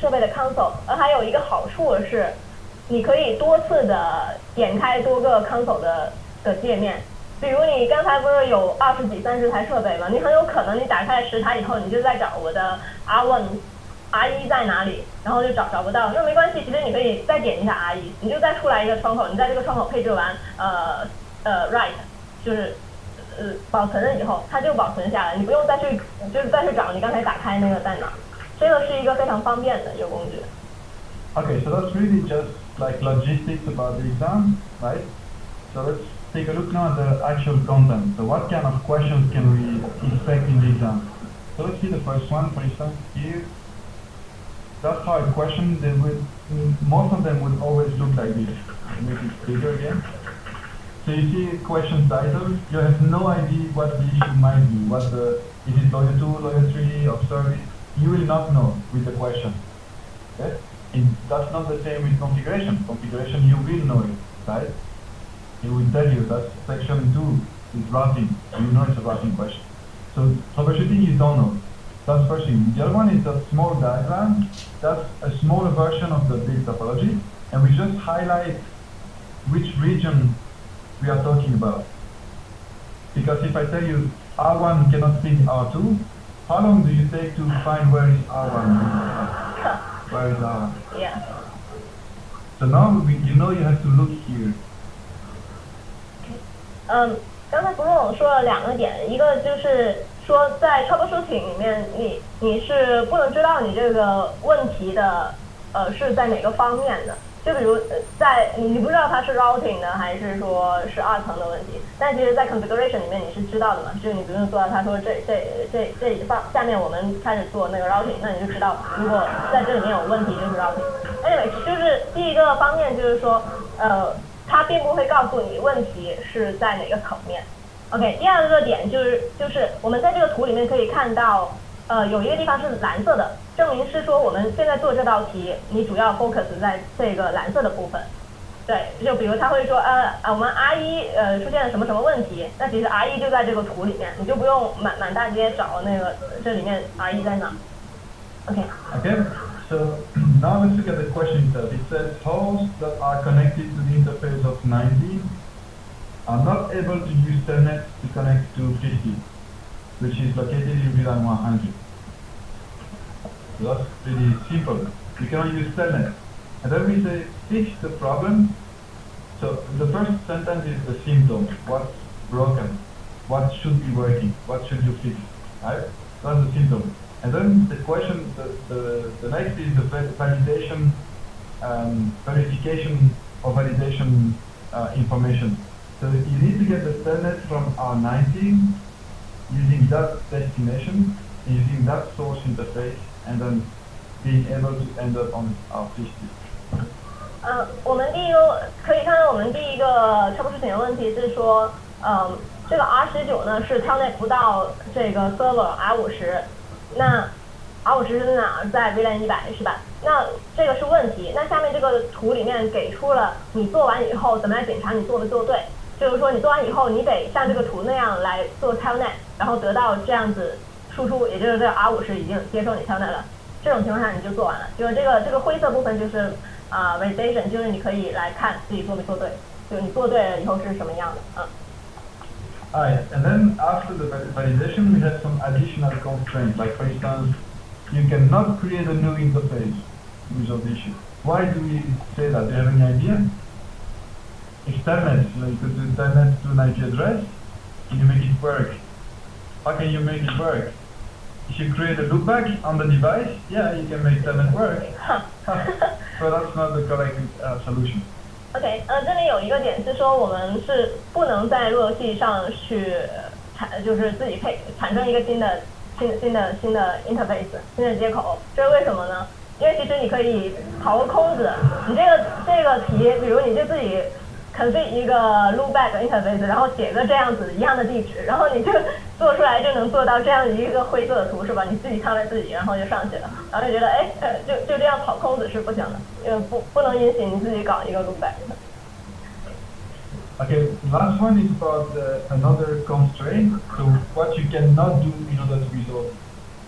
设备的 console， 而还有一个好处是，你可以多次的点开多个 console 的界面。比如你刚才不是有20几30台设备吗？你很有可能你打开10台以后，你就在找我的 R1 在哪里，然后就找不到，那没关系，其实你可以再点一下 R1， 你就再出来一个窗口，你在这个窗口配置完write， 就是保存了以后，它就保存下来，你不用再去找你刚才打开那个在哪。这个是一个非常方便的一个工具。Okay, so that's really just like logistics about the exam, right? So let's take a look now at the actual content. So what kind of questions can we expect in the exam? So let's see the first one, for instance, here. That's how a question, most of them would always look like this. Make it bigger again. So you see question title, you have no idea what the issue might be, is it lawyer 2, lawyer 3, or service? You will not know with the question. Okay? And that's not the same with configuration. Configuration, you will know it, right? It will tell you that section 2 is routing, and you know it's a routing question. So troubleshooting, you don't know. That's first thing. The other one is that small diagram. That's a smaller version of the big topology, and we just highlight which region we are talking about. Because if I tell you R1 cannot sync R2, how long do you take to find where is R1? Where is R1? Yeah. So now you know you have to look here. 刚才Bruno说了2个点，一个就是说在 troubleshooting 里面，你是不能知道你这个问题的是在哪个方面的。就比如你不知道它是 routing 的还是说是2层的问题，但其实在 configuration 里面你是知道的嘛，就是你比如说他说这下面我们开始做那个 routing， 那你就知道如果在这里面有问题就是 routing。Anyway， 就是第一个方面就是说它并不会告诉你问题是在哪个层面。OK， 第二个点就是我们在这个图里面可以看到有一个地方是蓝色的，证明是说我们现在做这道题，你主要 focus 在这个蓝色的部分。对，就比如他会说我们 R1 出现了什么什么问题，那其实 R1 就在这个图里面，你就不用满大街找那个这里面 R1 在哪。OK. Okay, so now let's look at the question itself. It says hosts that are connected to the interface of 90 are not able to use Telnet to connect to 50, which is located in VLAN 100. So that's pretty simple. You cannot use telnet. And then we say fix the problem. So the first sentence is the symptom. What's broken? What should be working? What should you fix? Right? That's the symptom. And then the question, the next is the validation, verification or validation information. So you need to get the telnet from R19 using that destination, using that source interface, and then being able to end up on R50. 我们第一个可以看到，我们第一个troubleshooting的问题是说，这个 R19呢是 telnet 不到这个 server R50，那 R50是在哪儿？在 VLAN 100是吧？那这个是问题。那下面这个图里面给出了你做完以后怎么来检查你做没做对，就是说你做完以后你得像这个图那样来做 telnet， 然后得到这样子输出，也就是这个 R50已经接受你 telnet 了，这种情况下你就做完了。就是这个灰色部分就是validation， 就是你可以来看自己做没做对，就是你做对了以后是什么样的。Alright, and then after the validation, we have some additional constraints. Like for instance, you cannot create a new interface to resolve the issue. Why do we say that? Do you have any idea? It's telnet. You could do telnet to an IP address, and you make it work. How can you make it work? If you create a loopback on the device, yeah, you can make telnet work. So that's not the correct solution. OK， 这里有一个点是说，我们是不能在路由器上去就是自己产生一个新的 interface， 新的接口，这是为什么呢？因为其实你可以刨个空子，你这个题，比如你就自己config 一个 loopback interface， 然后写个这样子一样的地址，然后你就做出来就能做到这样一个灰色的图是吧？你自己看了自己，然后就上去了，然后就觉得就这样跑空子是不行的，因为不能允许你自己搞一个 loopback。Okay, last one is about another constraint. So what you cannot do in order to resolve.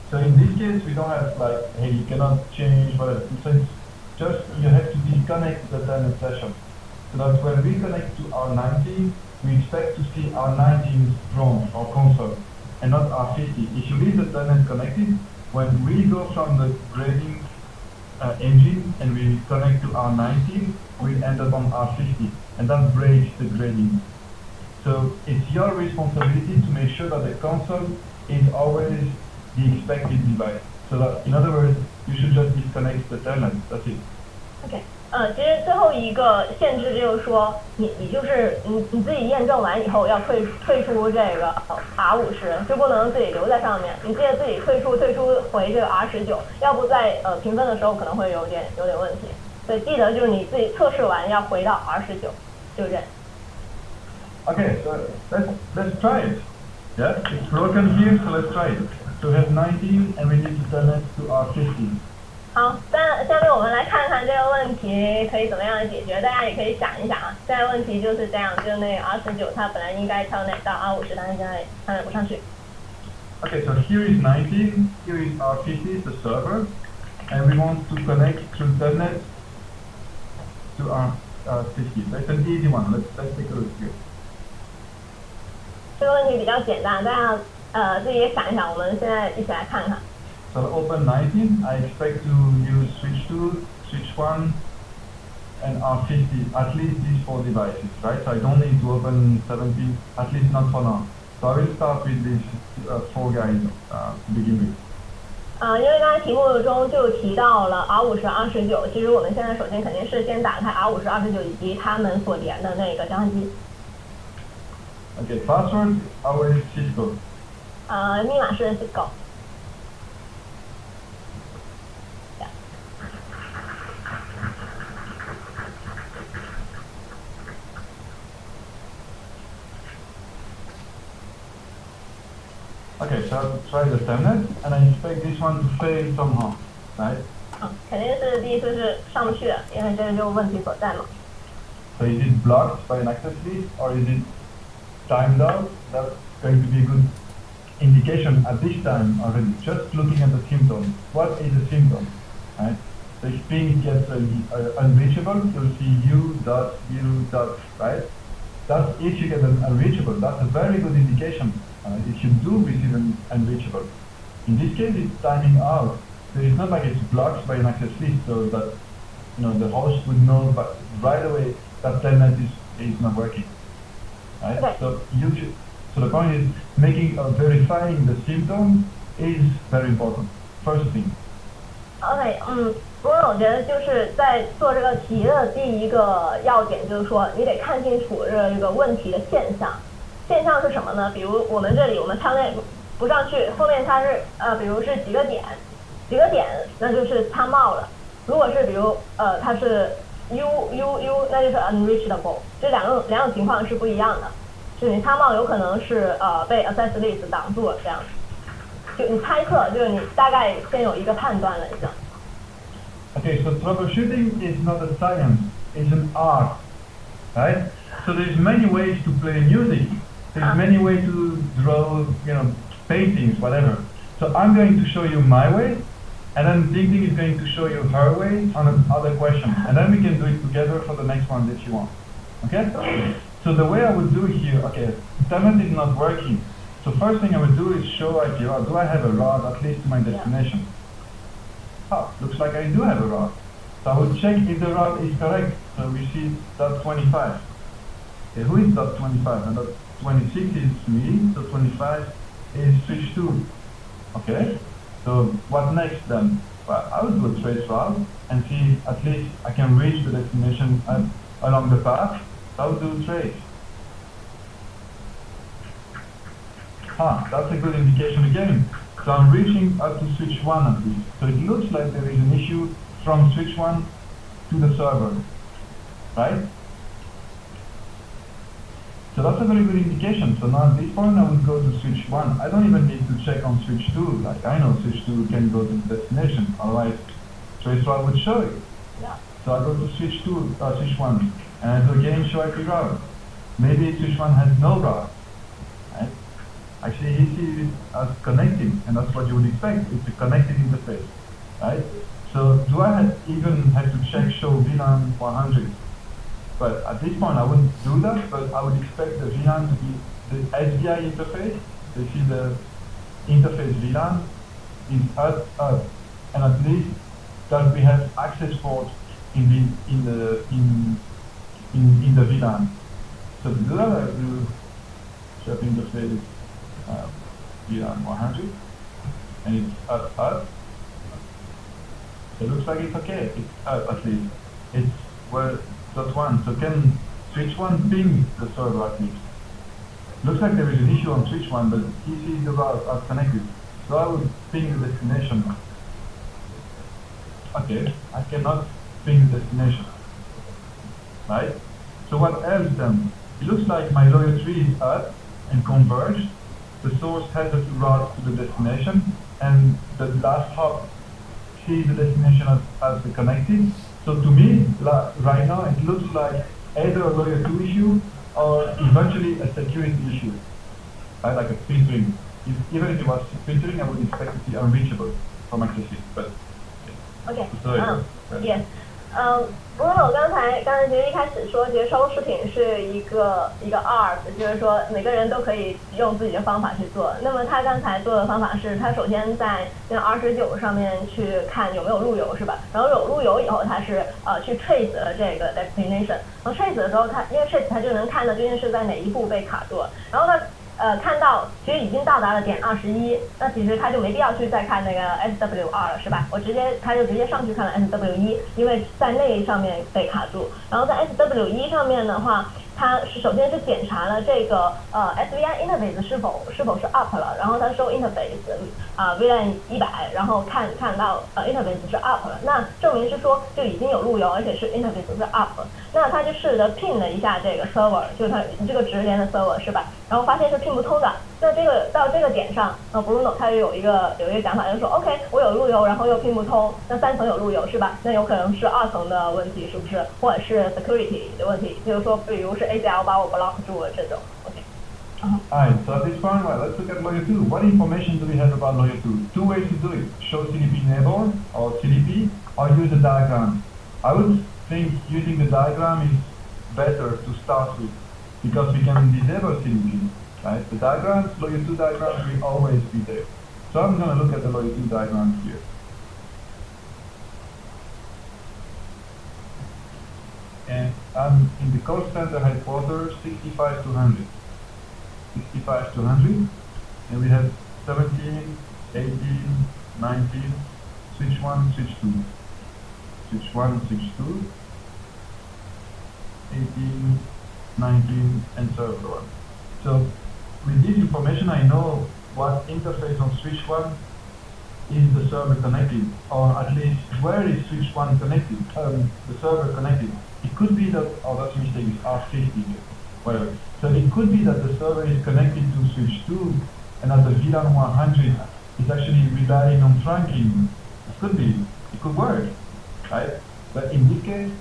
So in this case, we don't have like, hey, you cannot change whatever. So it's just you have to disconnect the telnet session. So that when we connect to R19, we expect to see R19's prompt or console, and not R50. If you leave the telnet connected, when we go from the grading engine and we connect to R19, we end up on R50, and that breaks the grading. So it's your responsibility to make sure that the console is always the expected device. So that, in other words, you should just disconnect the telnet. That's it. Okay. 其实最后一个限制就是说，你就是你自己验证完以后要退出这个 R50， 就不能自己留在上面，你记得自己退出回这个 R19， 要不在评分的时候可能会有点问题，所以记得就是你自己测试完要回到 R19， 就这样。Okay, so let's try it. Yeah, it's broken here, so let's try it. So we have 19 and we need to turn it to R50. 好，下面我们来看看这个问题可以怎么样解决，大家也可以想一想啊。现在问题就是这样，就是那个 R19它本来应该telnet到 R50，但是现在telnet不上去。Okay, so here is 19, here is R50, the server, and we want to connect through telnet to R50. So it's an easy one. Let's take a look here. 这个问题比较简单，大家自己也想一想，我们现在一起来看看。So open 19, I expect to use switch 2, switch 1, and R50, at least these 4 devices, right? So I don't need to open 17, at least not for now. So I will start with these 4 guys to begin with. 因为刚才题目中就提到了 R50、R19，其实我们现在首先肯定是先打开 R50、R19以及他们所连的那个交换机。Okay, password always Cisco. 密码是 Cisco。Okay, so I'll try the telnet, and I expect this one to fail somehow, right? 肯定是第一次是上不去的，因为这个就是问题所在嘛。So is it blocked by an access list, or is it timed out? That's going to be a good indication at this time already. Just looking at the symptom. What is the symptom, right? So if ping gets unreachable, you'll see u dot, right? That's if you get an unreachable. That's a very good indication. If you do receive an unreachable. In this case, it's timing out. it's not like it's blocked by an access list, so that the host would know but right away that telnet is not working. Right? Okay. So the point is verifying the symptom is very important. First thing. OK，Bruno 我觉得就是在做这个题的第一个要点，就是说你得看清楚这个问题的现象。现象是什么呢？比如我们这里我们仓内不上去，后面它是比如是几个点，那就是仓冒了。如果是比如它是 U，那就是 unreachable， 这两种情况是不一样的。就是你仓冒有可能是被 access list 挡住了这样子。就你猜测，就是你大概先有一个判断了已经。Okay, so troubleshooting is not a science, it's an art, right? So there's many ways to play music, there's many ways to draw, paintings, whatever. So I'm going to show you my way, and then Ding is going to show you her way on another question, and then we can do it together for the next one that you want. Okay? So the way I would do it here, okay, internet is not working. So first thing I would do is show do I have a route at least to my destination? Looks like I do have a route. So I would check if the route is correct. So we see dot 25. Okay, who is dot 25? And dot 26 is me, so 25 is switch 2. Okay, so what next then? Well, I would do a trace route and see at least I can reach the destination along the path. So I would do trace. That's a good indication again. So I'm reaching up to switch 1 at least. So it looks like there is an issue from switch 1 to the server, right? So that's a very good indication. So now at this point I would go to switch 1. I don't even need to check on switch 2. Like I know switch 2 can go to the destination. Otherwise, trace route would show it. Yeah. So I go to switch 1, and I do again show IP route. Maybe switch 1 has no route. Right? Actually, he sees it as connecting, and that's what you would expect. It's a connected interface, right? So do I even have to check show VLAN 100? But at this point, I wouldn't do that, but I would expect the VLAN to be the SVI interface. So you see the interface VLAN is up, and at least that we have access port in the VLAN. So to do that, I do shop interface VLAN 100, and it's up. So it looks like it's okay. It's up at least. It's .1. So can switch 1 ping the server at least? Looks like there is an issue on switch 1, but he sees the route as connected. So I would ping the destination. Okay, I cannot ping the destination. Right? So what else then? It looks like my layer 3 is up and converged. The source has a route to the destination, and the last hop sees the destination as connected. So to me, right now, it looks like either a layer 2 issue or eventually a security issue, right? Like a filtering. Even if it was filtering, I would expect to see unreachable from access list, but OK， yes. Bruno 刚才其实一开始说，其实收视频是一个 art， 就是说每个人都可以用自己的方法去做。那么他刚才做的方法是，他首先在那个 R19 上面去看有没有路由，是吧？然后有路由以后，他是去 trace 了这个 destination。然后 trace 的时候，因为 trace 他就能看到究竟是在哪一步被卡住了。然后他看到其实已经到达了点21，那其实他就没必要去再看那个 SW2 了，是吧？他就直接上去看了 SW1， 因为在那上面被卡住。然后在 SW1 上面的话，它是首先是检查了这个SVI interface 是否是 up 了，然后它收 interface VLAN 100，然后看到interface 是 up 了，那证明是说就已经有路由，而且是 interface 是 up 了。那他就试着 ping 了一下这个 server， 就是它这个直连的 server 是吧？然后发现是 ping 不通的。那这个到这个点上，Bruno 他有一个讲法，就是说 OK， 我有路由，然后又 ping 不通，那3层有路由是吧？那有可能是2层的问题，是不是？或者是 security 的问题，就是说比如是 ACL 把我 block 住了这种。OK。Alright, so at this point, well, let's look at layer 2. What information do we have about layer 2? Two ways to do it. Show CDP neighbor or CDP, or use a diagram. I would think using the diagram is better to start with, because we can disable CDP, right? The diagrams, layer 2 diagrams will always be there. So I'm going to look at the layer 2 diagrams here. and in the call center headquarters 65 to 100. 65 to 100, and we have 17, 18, 19, switch 1, switch 2. Switch 1, switch 2, 18, 19, and server 1. So with this information I know what interface on switch 1 is the server connected, or at least where is switch 1 connected, the server connected. It could be that, oh that's a mistake, it's R50, whatever. So it could be that the server is connected to switch 2 and that the VLAN 100 is actually relying on trunking. It could be, it could work, right? But in this case,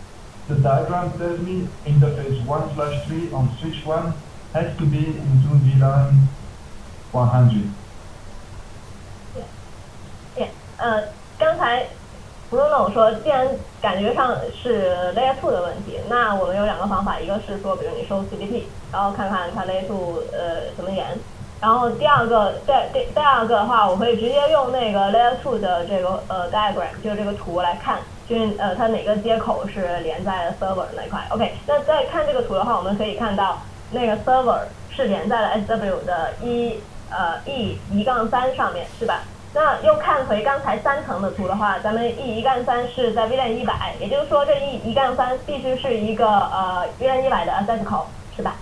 the diagram tells me interface 1/3 on switch 1 has to be into VLAN 100. 刚才 Bruno 说，既然感觉上是 Layer 2的问题，那我们有两个方法，一个是说，比如你收 CDP， 然后看看它 Layer 2怎么演。然后第二个的话，我会直接用那个 Layer 2的这个diagram， 就是这个图来看，就是它哪个接口是连在 server 那一块。OK， 那再看这个图的话，我们可以看到那个 server 是连在了 SW 的E1-3上面，是吧？那又看回刚才3层的图的话，咱们 E1-3是在 VLAN 100，也就是说这 E1-3必须是一个VLAN 100的 access call， 是吧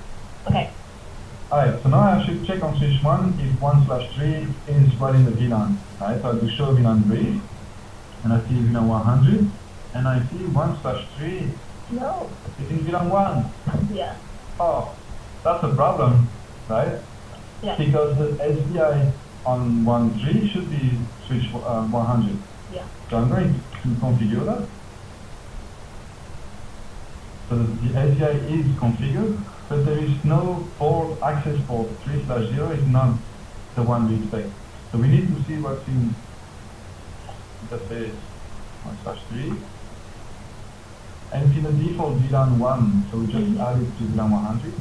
？OK。Alright, so now I should check on switch 1 if 1/3 is running the VLAN. Right, so I do show VLAN brief, and I see VLAN 100, and I see 1/3 No. is in VLAN 1. Yeah. Oh, that's a problem, right? Yeah. Because the SDI on 1/3 should be switch 100. Yeah. So I'm going to configure that. So the SDI is configured, but there is no port, access port 3/0 is not the one we expect. So we need to see what's in interface 1/3. And it's in the default VLAN 1, so we just add it to VLAN 100.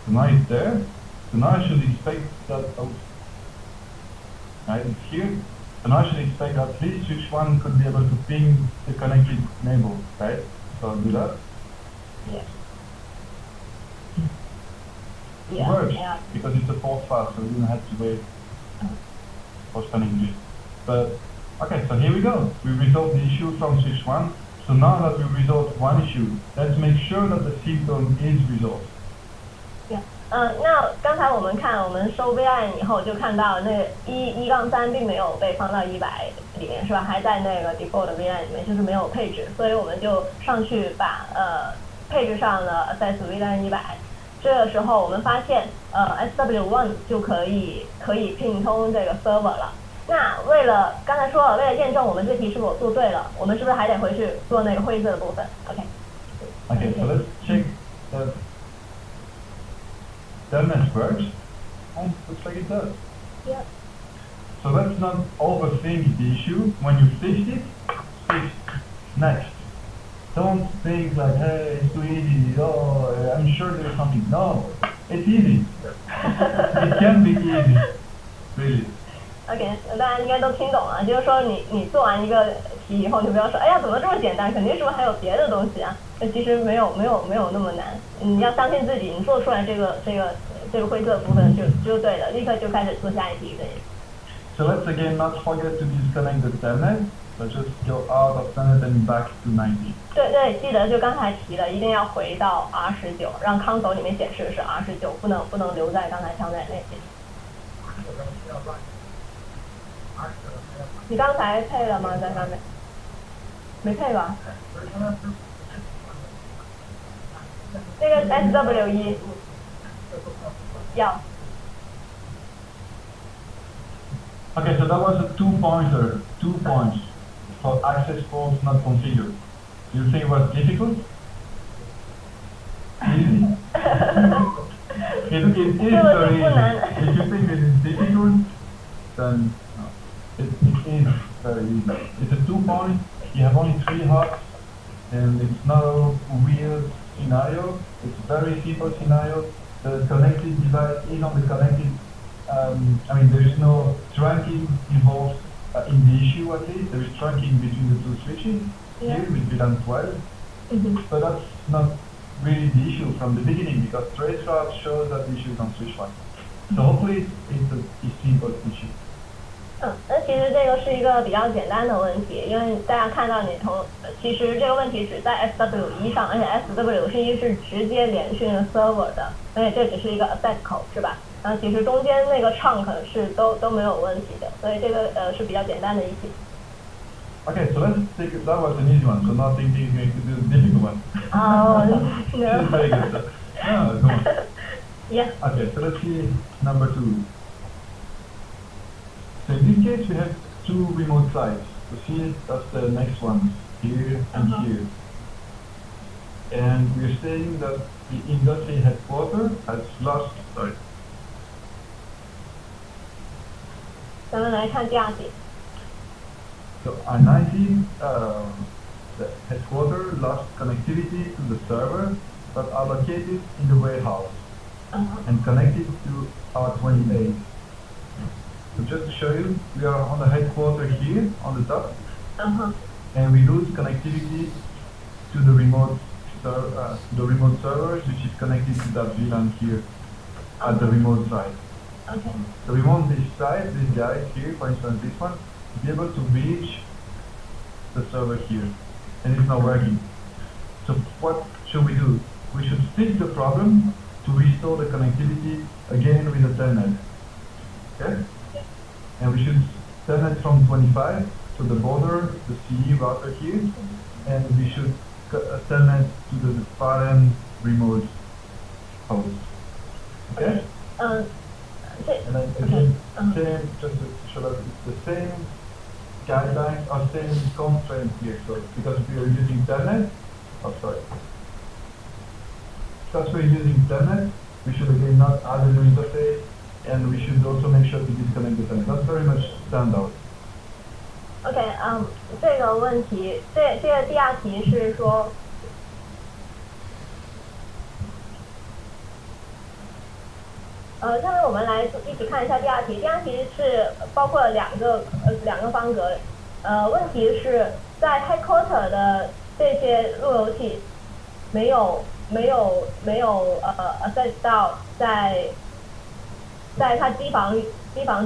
So now it's there. So now I should expect that, right, it's here. So now I should expect that at least switch 1 could be able to ping the connected enable, right? So I'll do that. Yeah. It works, Yeah. because it's a port fast, so we didn't have to wait for spanning tree. But, okay, so here we go. We resolved the issue from switch 1. So now that we've resolved one issue, let's make sure that the symptom is resolved. 那刚才我们收 VLAN 以后，就看到那1-3并没有被放到100里面，是吧？还在那个 default VLAN 里面，就是没有配置，所以我们就上去把配置上了 access VLAN 100。这个时候我们发现SW1 就可以拼通这个 server 了。那刚才说了，为了验证我们这题是否做对了，我们是不是还得回去做那个灰色的部分 ？OK。Okay, so let's check that telnet works, and looks like it does. Yeah. So let's not overthink the issue. When you fix it, fix next. Don't think like, hey, it's too easy. Oh, I'm sure there's something. No, it's easy. It can be easy, really. OK， 大家应该都听懂了，就是说你做完一个题以后，你不要说，哎呀，怎么这么简单？肯定是不是还有别的东西啊？那其实没有那么难。你要相信自己，你做出来这个灰色的部分就对了，立刻就开始做下一题。对。So let's again not forget to disconnect the telnet. So just go out of telnet and back to 90. 对，记得就刚才提的，一定要回到 R19， 让 console 里面显示的是 R19， 不能留在刚才跳在那边。你刚才配了吗？在上面？没配吧？那个 SW1 要。Okay, so that was a 2-pointer, 2 points for access ports not configured. Do you think it was difficult? Easy? It is very easy. If you think it is difficult, then no. It is very easy. It's a 2-point, you have only 3 hops, and it's not a weird scenario. It's a very simple scenario, the connected device is on the connected, there is no trunking involved in the issue at least. There is trunking between the two switches here with VLAN 12, but that's not really the issue from the beginning because traceroute shows that the issue is on switch 1. So hopefully it's a simple issue. 那其实这个是一个比较简单的问题，因为大家看到其实这个问题只在 SW1 上，而且 SW1 是直接连续那个 server 的，而且这只是一个 asset 口是吧？然后其实中间那个 chunk 是都没有问题的，所以这个是比较简单的一题。Okay, so let's take it. That was an easy one, so not thinking you're going to do the difficult one. Oh, no. Very good. No, come on. Yeah. Okay, so let's see number 2. So in this case, we have 2 remote sites. So see, that's the next one, here and here. And we're saying that the industry headquarters has lost, sorry. 咱们来看第二题。So R19, the headquarters lost connectivity to the server, but are located in the warehouse and connected to R28. So just to show you, we are on the headquarters here on the top, and we lose connectivity to the remote servers, which is connected to that VLAN here at the remote site. Okay. So we want this site, this guy here, for instance this one, to be able to reach the server here, and it's not working. So what should we do? We should fix the problem to restore the connectivity again with the telnet. Okay? And we should telnet from 25 to the border, the CE router here, and we should telnet to the foreign remote host. Okay? And then again, same, just to show that it's the same guidelines or same constraint here. So because we are using telnet, because we're using telnet, we should again not add a new interface, and we should also make sure to disconnect the telnet. That's very much standard. OK， 这个问题，这个第二题是说。下面我们来一起看一下第二题。第二题是包括了两个方格。问题是在 headquarter 的这些路由器没有access 到在它机房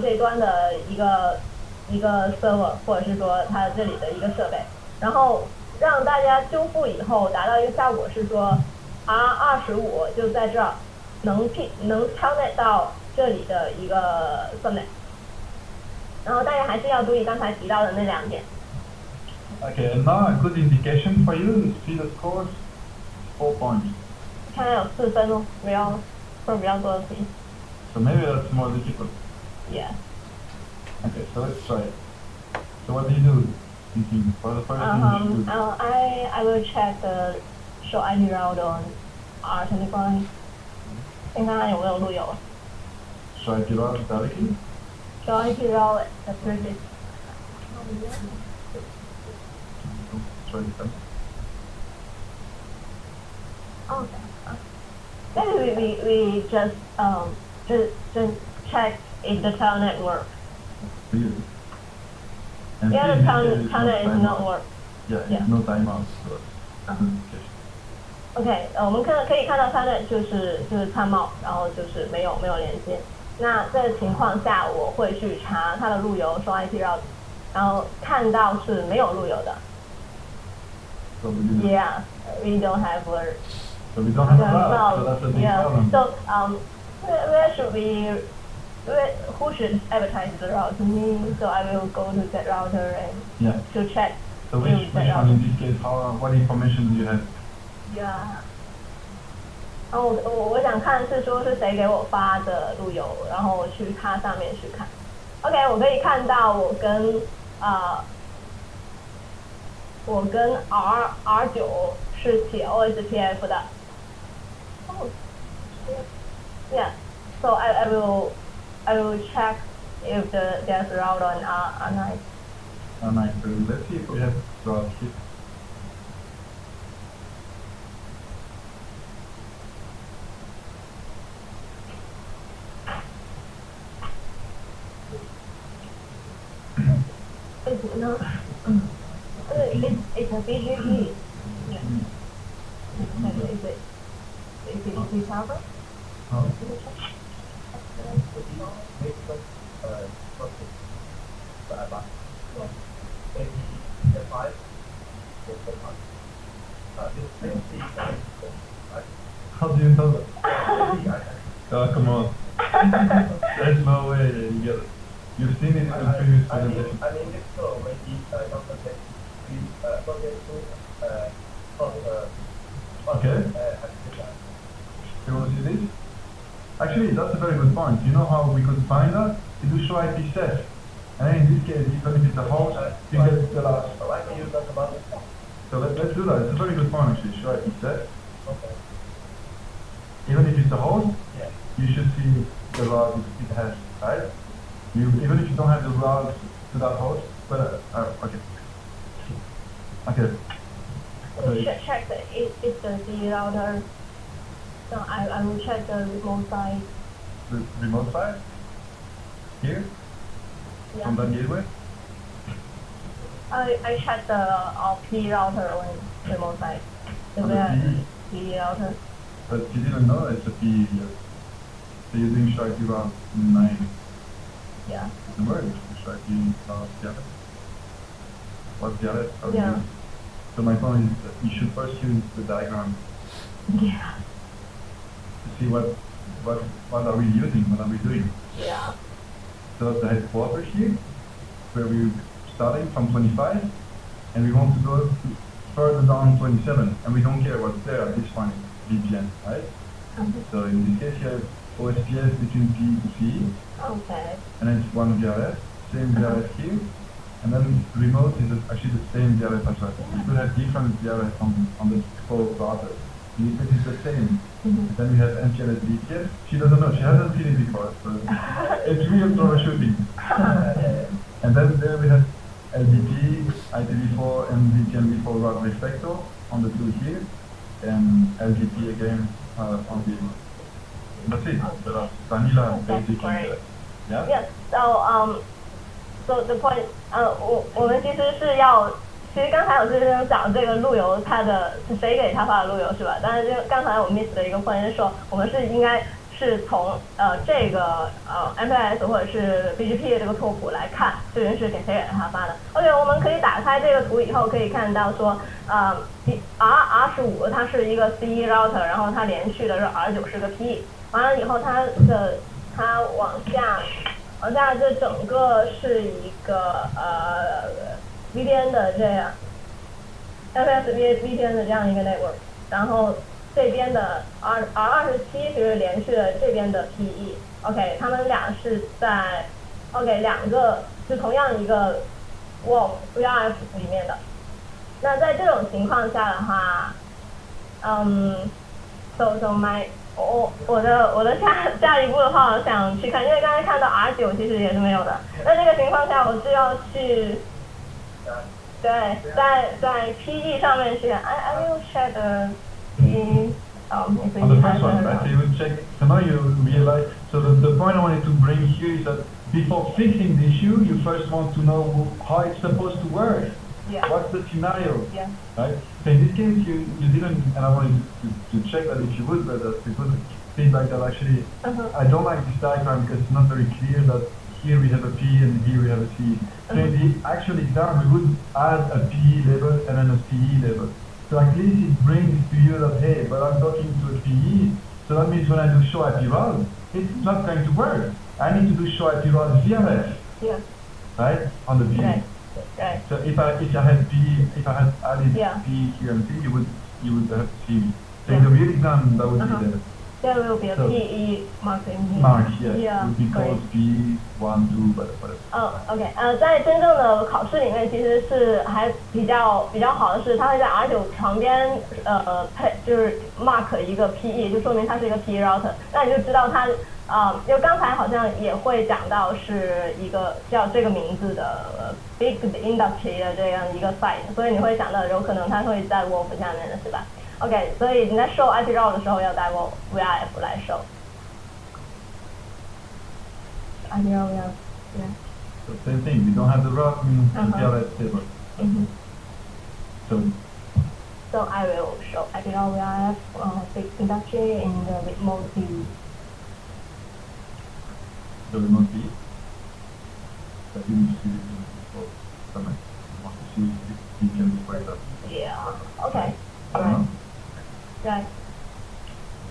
这端的一个 server， 或者是说它这里的一个设备，然后让大家修复以后达到一个效果是说 R25 就在这儿。能 telnet 到这里的一个 subnet， 然后大家还是要注意刚才提到的那2点。Okay, and now a good indication for you is see the scores, 4 points. 看来有4分哦，比较多的题。So maybe that's more difficult. Yeah. Okay, so let's try it. So what do you do? Thinking for the first thing you should do? I will check the show IP route on R25. 先看看有没有路由。Show IP route directly? Show IP route directly. Try it. Okay. Maybe we just check if the telnet works. Really? And Yeah, the telnet is not work. Yeah, no timeout. So OK， 我们可以看到它的就是参冒，然后就是没有连接。那这个情况下，我会去查它的路由，说 IP route， 然后看到是没有路由的。Yeah, we don't have a. So we don't have a route, so that's a big problem. So where should we? Who should advertise the route to me? So I will go to that router and to check. So which one in this case? What information do you have? Yeah. 然后我想看是说是谁给我发的路由，然后我去它上面去看。OK， 我可以看到我跟R9是写 OSPF 的。Yeah. So I will check if there's a route on R9. R9. So let's see if we have route here. No. It's a BGP. Yeah. Is it cover? Oh. How do you know that? Oh, come on. There's no way you get it. You've seen it in the previous presentation. Okay. You want to see this? Actually, that's a very good point. You know how we could find that? You do show IP set. And in this case, even if it's a host, you get the last. So let's do that. It's a very good point actually. Show IP set. Even if it's a host, you should see the route it has, right? Even if you don't have the route to that host, but okay. Okay. We should check if the D router. So I will check the remote side. The remote side? Here? Yeah. On that gateway? I checked the P router on remote side. The P router. But you didn't know it's a PE yet. So you're doing show IP route 9. Yeah. Doesn't work. Show IP route Dialect. What's Dialect? Yeah. So my point is that you should first use the diagram Yeah. to see what are we using, what are we doing. Yeah. So that's the headquarters here, where we're starting from 25, and we want to go further down 27, and we don't care what's there at this point, VPN, right? So in this case, you have OSPF between P to C, Okay. and then it's one VRF, same VRF here, and then remote is actually the same VRF as well. You could have different VRF on the 4 routers. In this case, it's the same. Then we have MPLS VPN. She doesn't know, she hasn't seen it before, so it's real troubleshooting. And then there we have LDP, IPv4, and VPN-v4 route reflector on the 2 here, and LDP again on the. That's it. So vanilla basic. Great. Yeah. Yes. So the point，我们其实是要，其实刚才有就是讲这个路由，它的是谁给他发的路由是吧？但是刚才我们 miss 的一个 point 是说，我们是应该是从这个MPLS 或者是 BGP 的这个拓扑来看，究竟是给谁给他发的。OK， 我们可以打开这个图以后可以看到说R15它是一个 CE router， 然后它连续的是 R9是个 PE， 完了以后它往下这整个是一个VPN 的这样 FS VPN 的这样一个 network， 然后这边的 R27就是连续了这边的 PE，OK， 他们俩是在 OK 两个是同样一个 VRF 里面的。那在这种情况下的话，so my 我的下一步的话，我想去看，因为刚才看到 R9其实也是没有的。那这个情况下，我就要去，对，在 PE 上面去 I will check the PE. On the first one, right? So you would check. So now you realize. So the point I wanted to bring here is that before fixing the issue, you first want to know how it's supposed to work. Yeah. What's the scenario? Yeah. Right? So in this case, you didn't, and I wanted to check that if you would, but because feedback that actually, I don't like this diagram because it's not very clear that here we have a P and here we have a C. So in the actual exam, we would add a P label and then a CE label. So at least it brings to you that, hey, but I'm talking to a PE, so that means when I do show IP route, it's not going to work. I need to do show IP route VRF. Yeah. Right? On the PE. Right. So if I had added P here and C, you would have C. So in the real exam, that would be there. There will be a PE mark in here. Mark, yes. Yeah. It would be called P1, 2, whatever. OK， 在真正的考试里面，其实是还比较好的是，它会在 R9旁边就是 mark 一个 PE， 就说明它是一个 PE router。那你就知道它因为刚才好像也会讲到是一个叫这个名字的big industry 的这样一个 site， 所以你会想到有可能它会在 WOF 下面的是吧？ OK， 所以你在收 IP route 的时候要带 VRF 来收。IP route 要 So same thing, we don't have the route, means the PLS stable. So I will show ideal VRF fixed industry in the remote view. The remote view. That you need to see before comment. Want to see if you can break that. Yeah. Okay. I don't know. Right.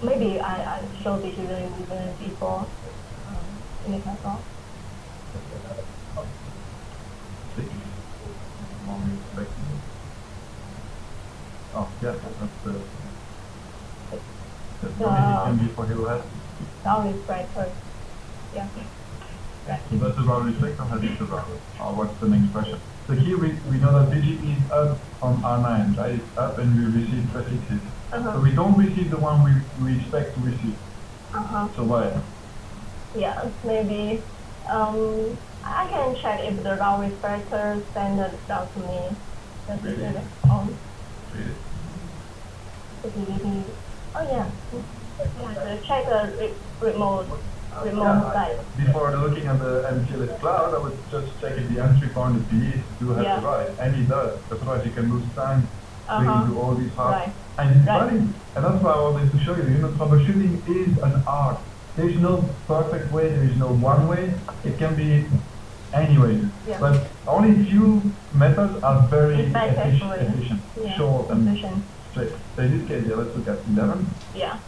Maybe I show this even before in the console. Oh, yeah, that's the can be for hillhead. Now it's brighter. Yeah. Right. So that's the route reflector, how is the route? What's the next question? So here we know that BGP is up on R9, right? It's up and we receive prefixes. So we don't receive the one we expect to receive. So why? Yeah, maybe I can check if the route reflector send the route to me. Really? Really? Oh yeah. Check the remote side. Before looking at the MPLS cloud, I would just check if the entry point of PE do have the right, and it does. Otherwise, you can lose time going through all these paths. Right. And it's funny, and that's why I wanted to show you. Troubleshooting is an art. There is no perfect way. There is no one way. It can be any way. Yeah. But only few methods are very efficient, Yeah. short, and Efficient. straight. So in this case, yeah, let's look at 11. Yeah.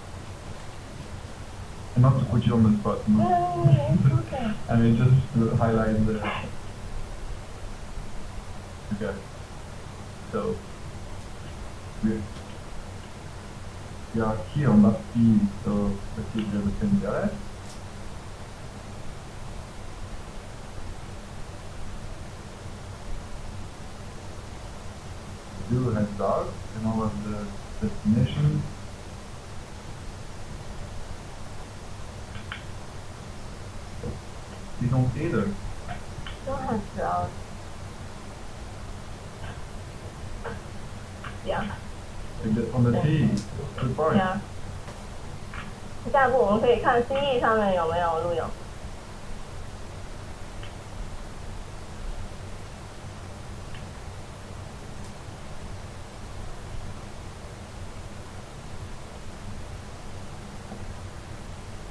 And not to put you on the spot. No. It's okay. I mean, just to highlight the... Okay. So, we are here on that feed, so let's see if we have the same data. Do heads out, and all of the destination. You don't either. Don't have route. Yeah. On the T, good point. Yeah. 下一步我们可以看 CE 上面有没有录用。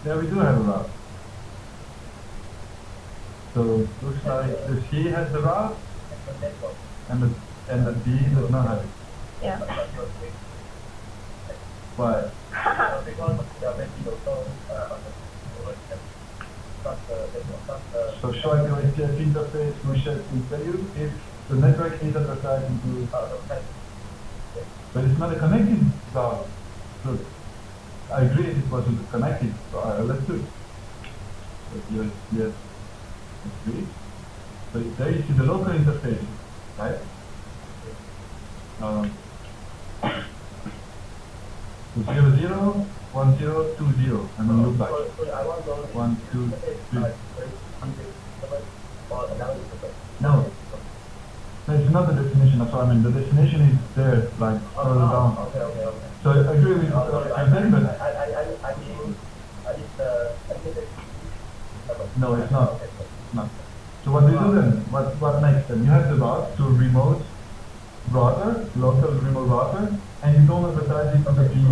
Yeah, we do have a route. So looks like the C has the route, and the D does not have it. Yeah. Why? So showing the SPF interface will tell you if the network is advertised into, but it's not a connected route. Look, I agree if it wasn't connected, so let's do it. So yes, agree. So there you see the local interface, right? So 0, 0, 1, 0, 2, 0, and then look back. 1, 2, 3. No, it's not the destination. That's what I mean. The destination is there, like further down. So I agree with then, but no, it's not. No. So what do you do then? What next then? You have the route to a remote router, local remote router, and you don't advertise it on the PE.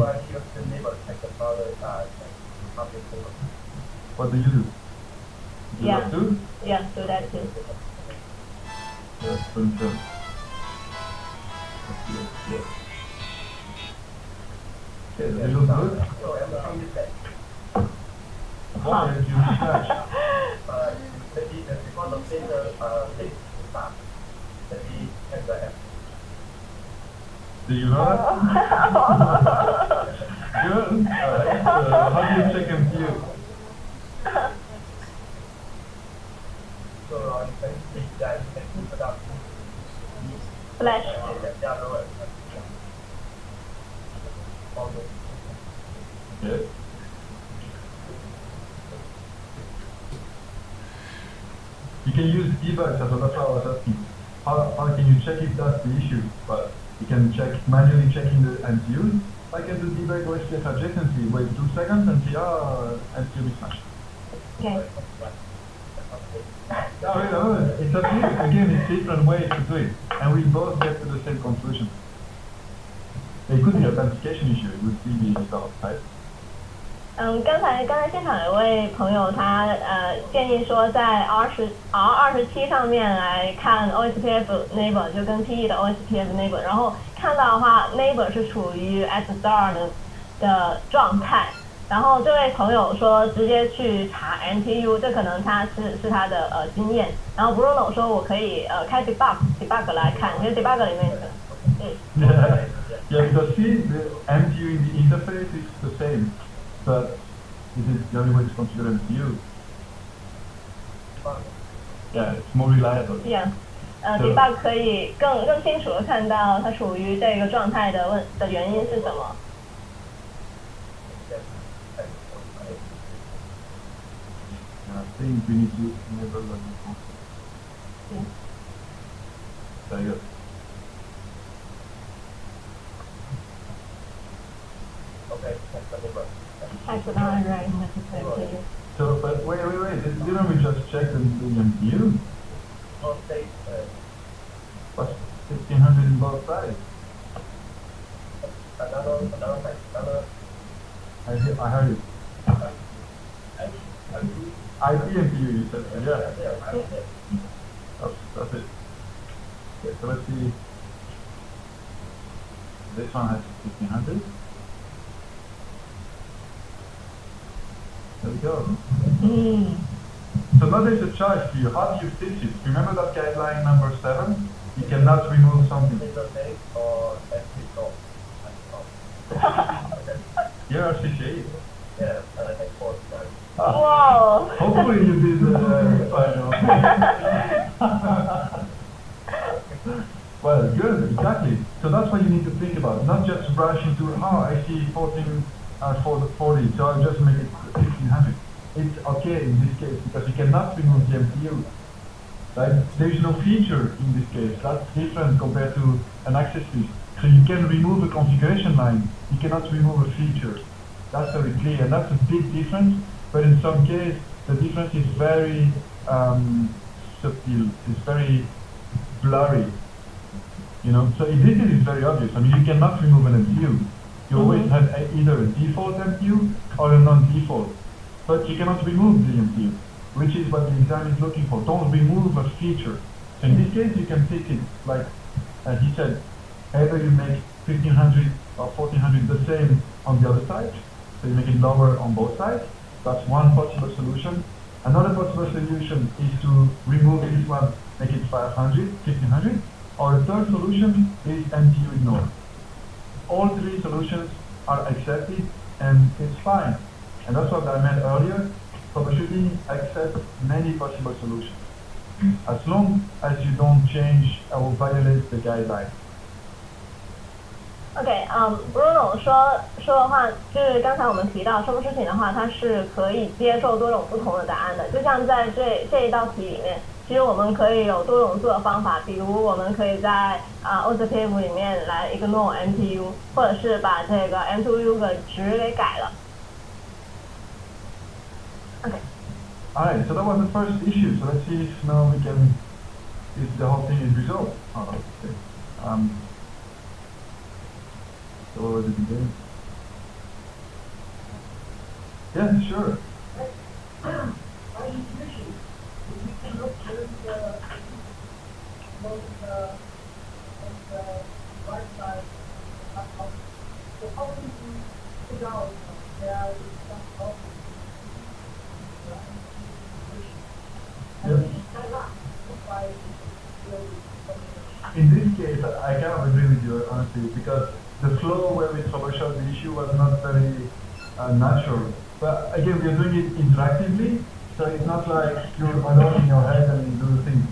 What do you do? Do that too? Yeah, do that too. Yes, confirm. Yes. Okay, does it look good? Why did you scratch? Do you know that? Good. Alright, so how do you check and view? Flash. Yes. You can use debugs, so that's why I was asking. How can you check if that's the issue? But you can check manually checking the MCUs. I can do debug OSPF adjacency, wait 2 seconds and see, MCU mismatch. Okay. No, it's up to you. Again, it's different ways to do it, and we both get to the same conclusion. It could be authentication issue with DB itself, right? 刚才现场有位朋友他建议说在 R27上面来看 OSPF neighbor 就跟 PE 的 OSPF neighbor， 然后看到的话 neighbor 是处于 XSTAR 的状态，然后这位朋友说直接去查 MTU， 这可能他是他的经验，然后 Bruno 说我可以开 debug 来看，因为 debug 里面Yeah, because see, the MTU in the interface is the same, but this is the only way to configure MTU. Yeah, it's more reliable. Yeah. debug 可以更清楚的看到它处于这个状态的原因是什么。I think we need to enable the default. Yeah. Very good. Okay, that's the neighbor. XSTAR right necessary. So, but wait, didn't we just check the MTU? On stage, What's 1500 in both sides? another. I heard it. IP MTU, you said, yeah. That's it. Okay, so let's see. This one has 1500. There we go. So now there's a choice for you. How do you fix it? Remember that guideline number 7? You cannot remove something. Or FP Here are CCIE. Yeah, and I think 4 times. Wow. Hopefully you did final. Well, good, exactly. So that's what you need to think about. Not just rush into, I see 14 for the 40, so I'll just make it 1500. It's okay in this case because you cannot remove the MTU. Right? There is no feature in this case. That's different compared to an access list. So you can remove a configuration line. You cannot remove a feature. That's very clear, and that's a big difference. But in some case, the difference is very subtle. It's very blurry. You know, so in this case, it's very obvious. I mean, you cannot remove an MTU. You always have either a default MTU or a non-default. But you cannot remove the MTU, which is what the exam is looking for. Don't remove a feature. So in this case, you can take it like he said, either you make 1500 or 1400 the same on the other side, so you make it lower on both sides. That's one possible solution. Another possible solution is to remove this one, make it 500, 1500, or a third solution is MTU ignore. All three solutions are accepted and it's fine. And that's what I meant earlier. Troubleshooting accepts many possible solutions, as long as you don't change or violate the guidelines. OK，Bruno 说的话，就是刚才我们提到生物事情的话，它是可以接受多种不同的答案的。就像在这一道题里面，其实我们可以有多种做的方法，比如我们可以在OSPF 里面来 ignore MTU， 或者是把这个 MTU 的值给改了。OK。Alright, so that was the first issue. So let's see if now we can, if the whole thing is resolved. Okay. So what was it again? Yeah, sure. In this case, I cannot agree with you honestly, because the flow where we troubleshoot the issue was not very natural. But again, we are doing it interactively, so it's not like you're alone in your head and you do the thing.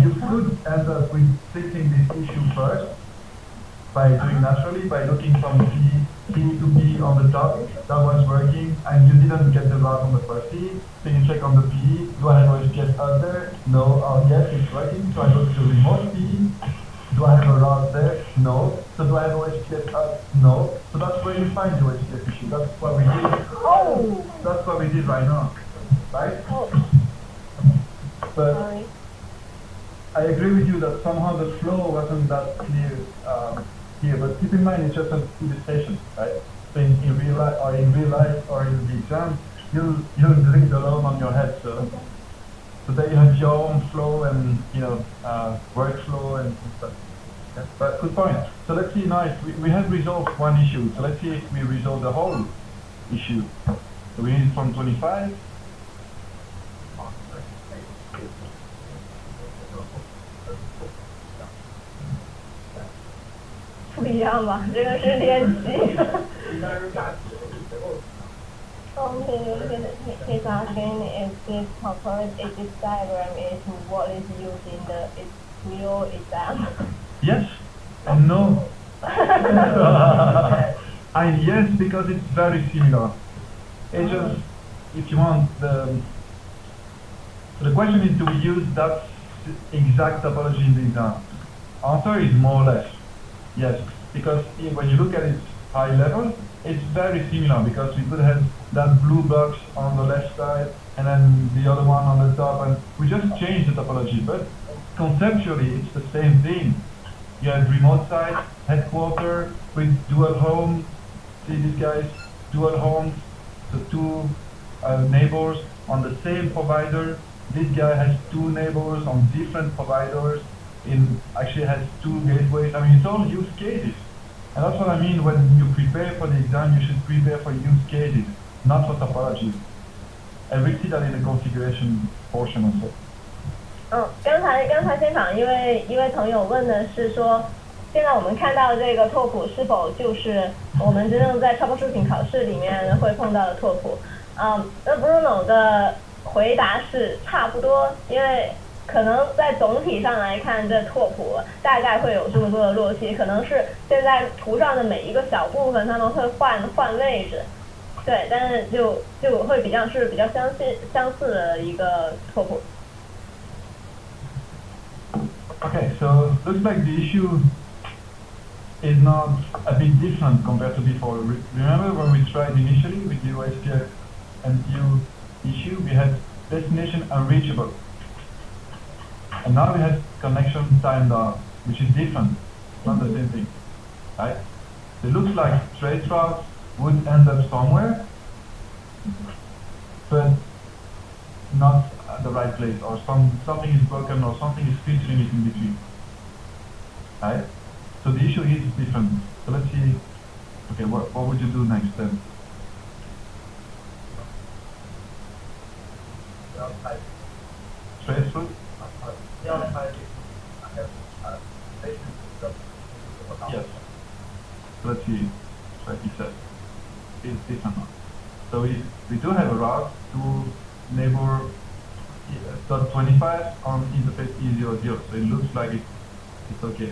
You could end up with fixing this issue first by doing naturally, by looking from P to P on the top. That was working, and you didn't get the route on the first P, so you check on the P. Do I have OSPF out there? No. Yes, it's working. So I go to the remote P. Do I have a route there? No. So do I have OSPF out? No. So that's where you find the OSPF issue. That's what we did. Oh. That's what we did right now, right? Oh. But Sorry. I agree with you that somehow the flow wasn't that clear here, but keep in mind it's just an illustration, right? So in real life or in the exam, you'll do it alone on your head. So there you have your own flow and workflow and stuff. Yeah, but good point. So let's see now if we have resolved one issue. So let's see if we resolve the whole issue. So we need from 25.不一样吧？这个是练习。He's asking if this corporate edit diagram is what is used in the real exam. Yes and no. And yes, because it's very similar. It's just, if you want, the question is, do we use that exact topology in the exam? Answer is more or less yes, because when you look at it high level, it's very similar because we could have that blue box on the left side and then the other one on the top, and we just change the topology, but conceptually it's the same thing. You have remote site, headquarter with dual home. See these guys, dual homes, the two neighbors on the same provider. This guy has two neighbors on different providers. Actually has two gateways. I mean, it's all use cases. And that's what I mean when you prepare for the exam, you should prepare for use cases, not for topologies. And we'll see that in the configuration portion also. 刚才现场一位朋友问的是说，现在我们看到这个拓扑是否就是我们真正在 troubleshooting 考试里面会碰到的拓扑？那 Bruno 的回答是差不多，因为可能在总体上来看，这拓扑大概会有这么多的落期，可能是现在图上的每一个小部分他们会换位置，对，但是就会比较相似的一个拓扑。Okay, so looks like the issue is not a bit different compared to before. Remember when we tried initially with the OSPF and EU issue, we had destination unreachable. And now we have connection timed down, which is different, not the same thing, right? It looks like trace routes would end up somewhere, but not at the right place, or something is broken, or something is filtering it in between, right? So the issue is different. So let's see, okay, what would you do next then? Trace route? Yes. So let's see, like you said, it's different now. So we do have a route to neighbor .25 on interface E00, so it looks like it's okay.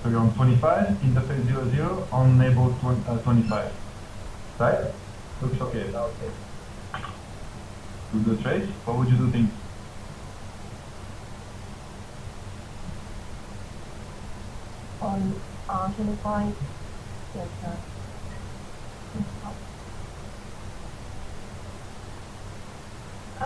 So you're on 25, interface 00 on neighbor 25, right? Looks okay. Do the trace, what would you do things? On 25, yes, sir. I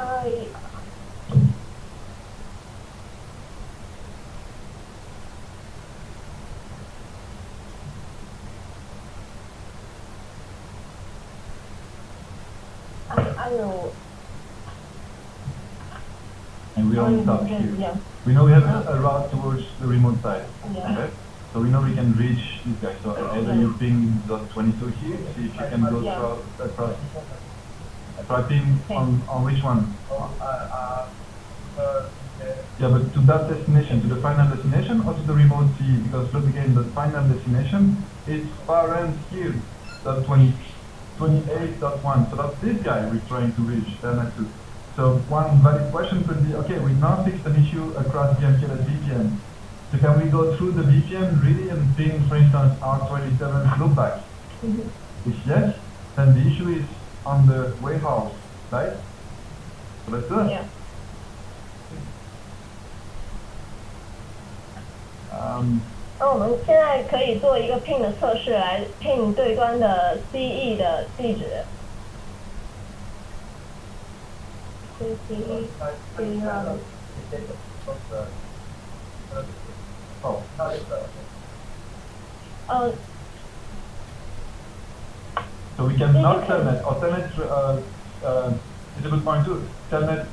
will. And we don't stop here. Yeah. We know we have a route towards the remote side. Yeah. Okay? So we know we can reach these guys. So either you ping .22 here, see if you can go across. Try ping on which one? Yeah, but to that destination, to the final destination or to the remote CE? Because look again, the final destination is far end here, .28.1. So that's this guy we're trying to reach, .2. So one valid question could be, okay, we now fixed an issue across BMPLS VPN. So can we go through the VPN really and ping, for instance, R27 loopback? If yes, then the issue is on the warehouse, right? So let's do it. Yeah. Um, 那我们现在可以做一个 ping 的测试，来 ping 对端的 CE 的地址。CCIE So we cannot telnet, or telnet is a good point too. Telnet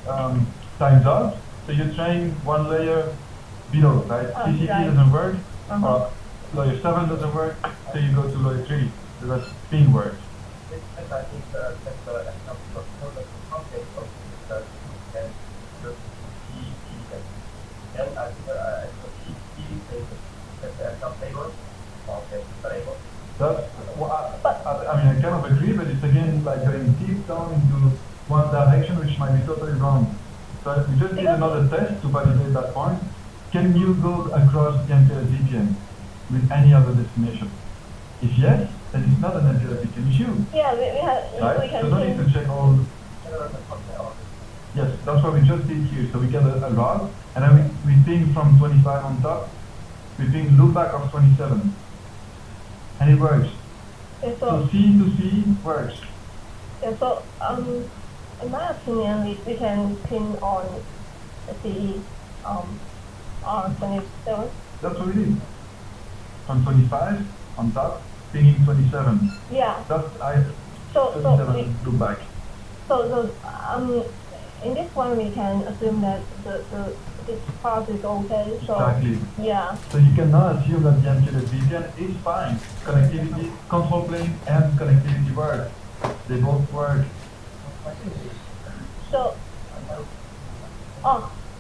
times out, so you train one layer below, right? TCP right. doesn't work, or layer 7 doesn't work, so you go to layer 3, so that's ping works. I think that's the example of the concept of the and the TP and I think the TP is the example of the label. That's, I mean, I kind of agree, but it's again like going deep down into one direction, which might be totally wrong. So we just did another test to validate that point. Can you go across the entire VPN with any other destination? If yes, then it's not an entire VPN issue. Yeah, we have. Right? We can so don't need to check all. Yes, that's what we just did here. So we get a route, and then we ping from 25 on top. We ping loopback of 27. And it works. Yeah, so C to C works. Yeah, so in my opinion, we can pin on CE on 27. That's what we did. From 25 on top, pinging 27. Yeah. That's 27 loopback. So in this one we can assume that this part is okay. So exactly. Yeah. So you cannot assume that the MQTT VPN is fine. Connectivity, control plane, and connectivity work. They both work. So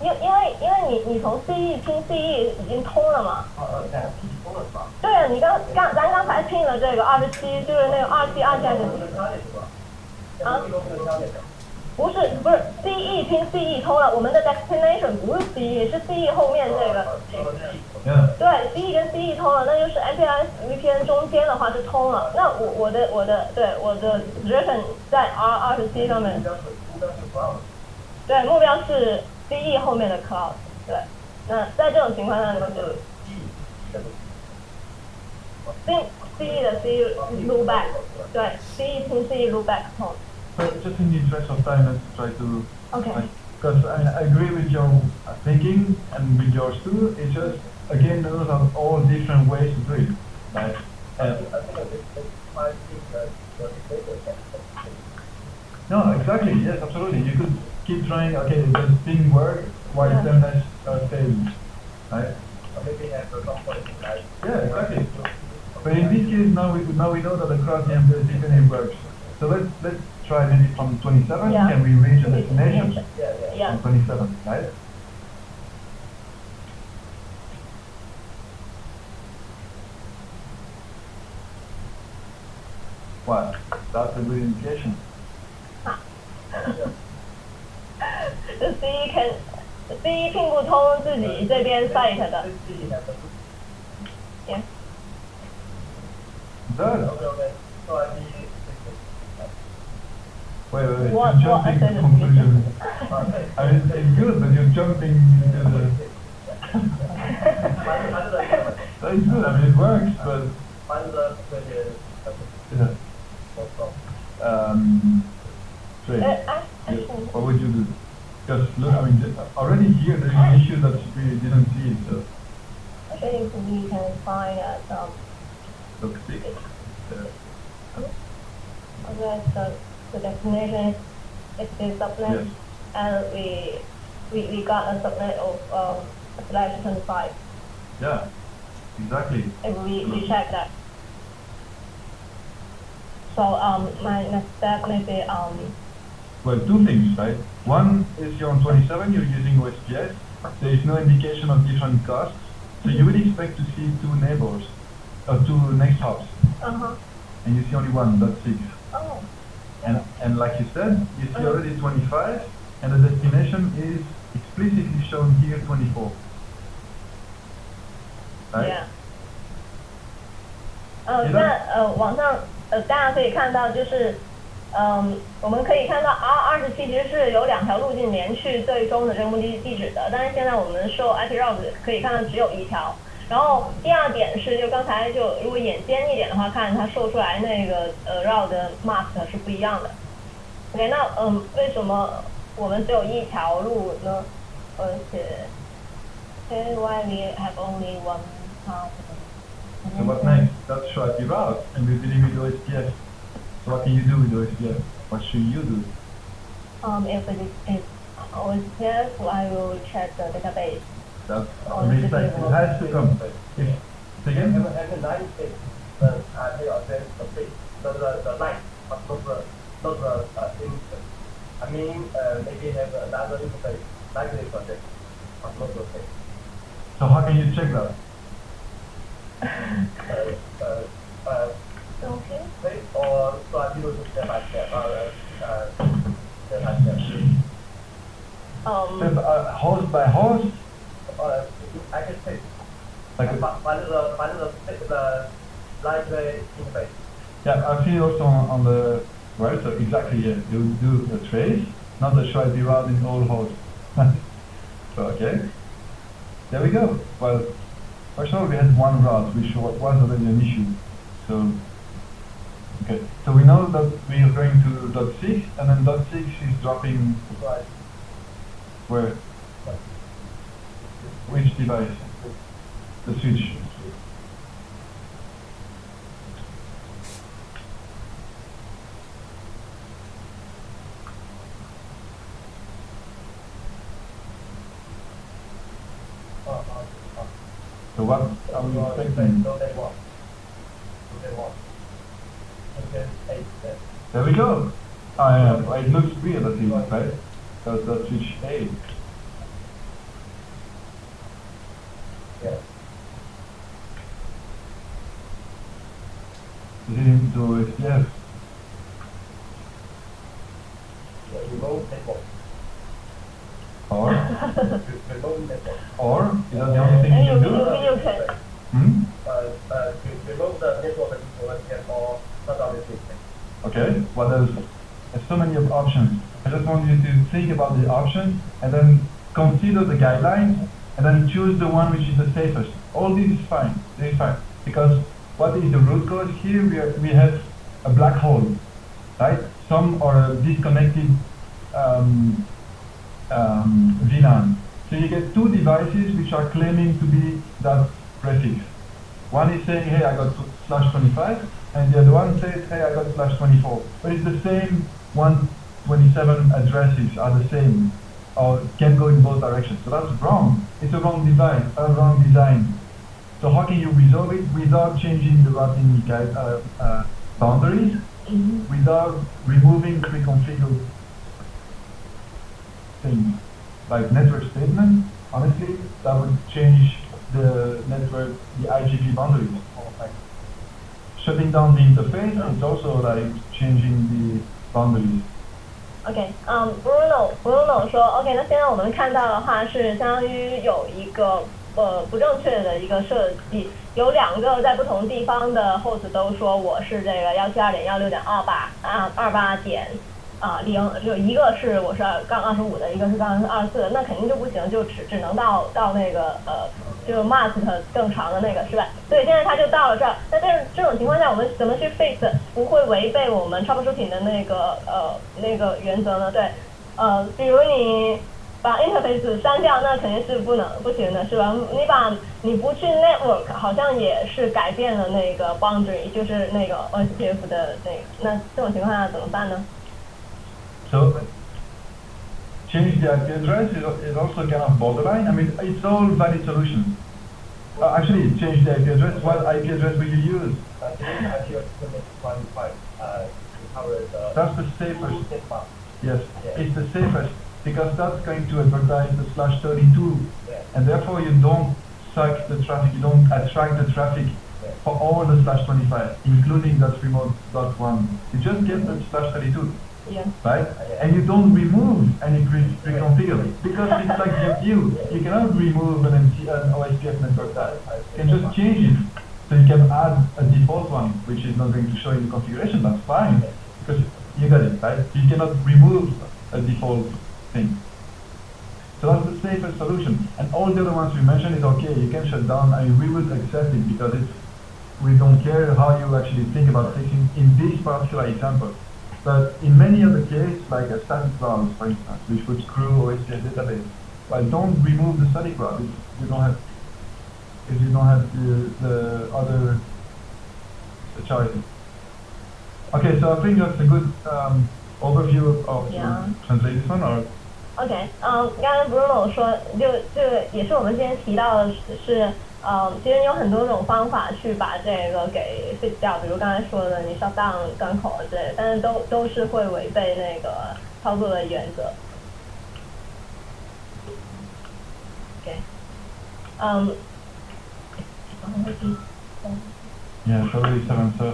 因为你从 CE 拼 CE 已经通了嘛？对啊，你咱刚才拼了这个27，就是那个27按下去。啊？不是 CE 拼 CE 通了，我们的 destination 不是 CE， 是 CE 后面这个。对 ，CE 跟 CE 通了，那就是 MPLS VPN 中间的话是通了。那我的 suggestion 在 R27上面。对，目标是 CE 后面的 cloud。对，那在这种情况下，就 CE 的 CE loopback， 对 ，CE 拼 CE loopback 通。But just in the interest of time, let's try to. Okay. Because I agree with your thinking and with yours too. It's just again those are all different ways to do it, right? No, exactly. Yes, absolutely. You could keep trying. Okay, does ping work? Why is telnet failed? Right? Yeah, exactly. But in this case, now we know that across the MPLS VPN works. So let's try maybe from 27. Yeah. Can we reach a destination? Yeah. From 27, right? What? That's a good indication. CE 拼不通自己这边 site 的。Yeah. Does. Wait, What you're jumping to conclusions. I mean, it's good, but you're jumping into the... That is good, I mean, it works, but... Trey, what would you do? Because, look, I mean, already here there's an issue that we didn't see, so... I think we can find Look, see? Okay, the destination is this subnet, Yes. and we got a subnet of /25. Yeah, exactly. And we check that. So my next step may be Well, two things, right? One is you're on 27, you're using OSPF. There is no indication of different costs, so you would expect to see two neighbors, two next hops, and you see only one. That's 6. Oh. And like you said, you see already 25, and the destination is explicitly shown here 24. Right? Yeah. 那网上大家可以看到，就是我们可以看到 R27其实是有2条路径连去最终的这个目的地址的，但是现在我们受 IP route 可以看到只有1条。然后第二点是，就刚才就如果眼尖一点的话，看它受出来那个route 的 mask 是不一样的。OK， 那为什么我们只有一条路呢？而且 why we have only one path? So what next? That should be route, and we're dealing with OSPF. So what can you do with OSPF? What should you do? If it is OSPF, I will check the database. That's it has to come. If again, at the line stage, they are saying the base, the line, but not the instant. I mean, maybe have another interface like this project, but not the same. so how can you check that? Okay. Right? Or so I do it step by step, step by step. Step, host by host? I can say, Like a, what is the library interface? yeah, I've seen also on the right, so exactly, yeah, you do a trace, not a should be route in all hosts. So, okay. There we go. Well, first of all, we had one route, which was already an issue. So, okay. So we know that we are going to dot 6, and then dot 6 is dropping Right. where? Which device? The switch. So what are we expecting? There we go. It looks weird at least, right? Because that switch A. Yeah. Is it into SPF? Remote network. Or? Remote network. Or? Is that the only thing you can do? You can. Hmm? Remote the network information or not on the system. Okay, what else? There's so many options. I just want you to think about the options and then consider the guidelines and then choose the one which is the safest. All this is fine. This is fine. Because what is the root cause here? We have a black hole, right? Some are disconnected VLAN. So you get two devices which are claiming to be that prefix. One is saying, hey, I got /25, and the other one says, hey, I got /24. But it's the same 127 addresses are the same, or can go in both directions. So that's wrong. It's a wrong device, a wrong design. So how can you resolve it without changing the routing boundaries, without removing pre-configured things? Like network statement, honestly, that would change the network, the IGP boundaries. Shutting down the interface, it's also like changing the boundaries. OK， Bruno 说 OK， 那现在我们看到的话是相当于有一个不正确的一个设计，有两个在不同地方的 host 都说我是这个172.16.28点0，就一个是我是杠25的，一个是杠24的，那肯定就不行，就只能到那个就 mask 更长的那个是吧？所以现在它就到了这儿。那这种情况下，我们怎么去 fix 不会违背我们 troubleshooting 的那个原则呢？对，比如你把 interface 删掉，那肯定是不行的，是吧？你不去 network， 好像也是改变了那个 boundary， 就是那个 OSPF 的那这种情况下怎么办呢？ So, change the IP address is also kind of borderline. I mean, it's all valid solutions. Actually, change the IP address. What IP address will you use? That's the safest. Yes, it's the safest because that's going to advertise the /32, and therefore you don't suck the traffic. You don't attract the traffic for all the /25, including that remote.1. You just get the /32. Yeah. Right? And you don't remove any pre-configured because it's like you cannot remove an OSPF network type. You can just change it. So you can add a default one which is not going to show you the configuration, that's fine. Because you got it, right? You cannot remove a default thing. So that's the safest solution. And all the other ones we mentioned is okay, you can shut down, and we would accept it because we don't care how you actually think about fixing in this particular example. But in many other cases, like a static route, for instance, which would screw OSPF database, well, don't remove the static route if you don't have the other choices. Okay, so I think that's a good overview of translate this one, or OK， 刚才 Bruno 说，就这个也是我们今天提到的是，其实你有很多种方法去把这个给 fix 掉，比如刚才说的你 shut down 端口之类的，但是都是会违背那个操作的原则。OK， yeah, totally 7. So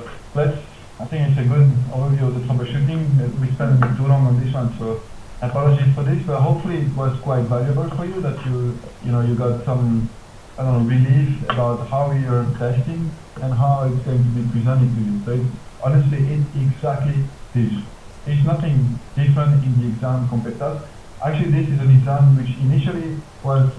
I think it's a good overview of the troubleshooting. We spent too long on this one, so apologies for this, but hopefully it was quite valuable for you that you got some, I don't know, relief about how you're testing and how it's going to be presented to you. So honestly, it's exactly this. There's nothing different in the exam compared to us. Actually, this is an exam which initially was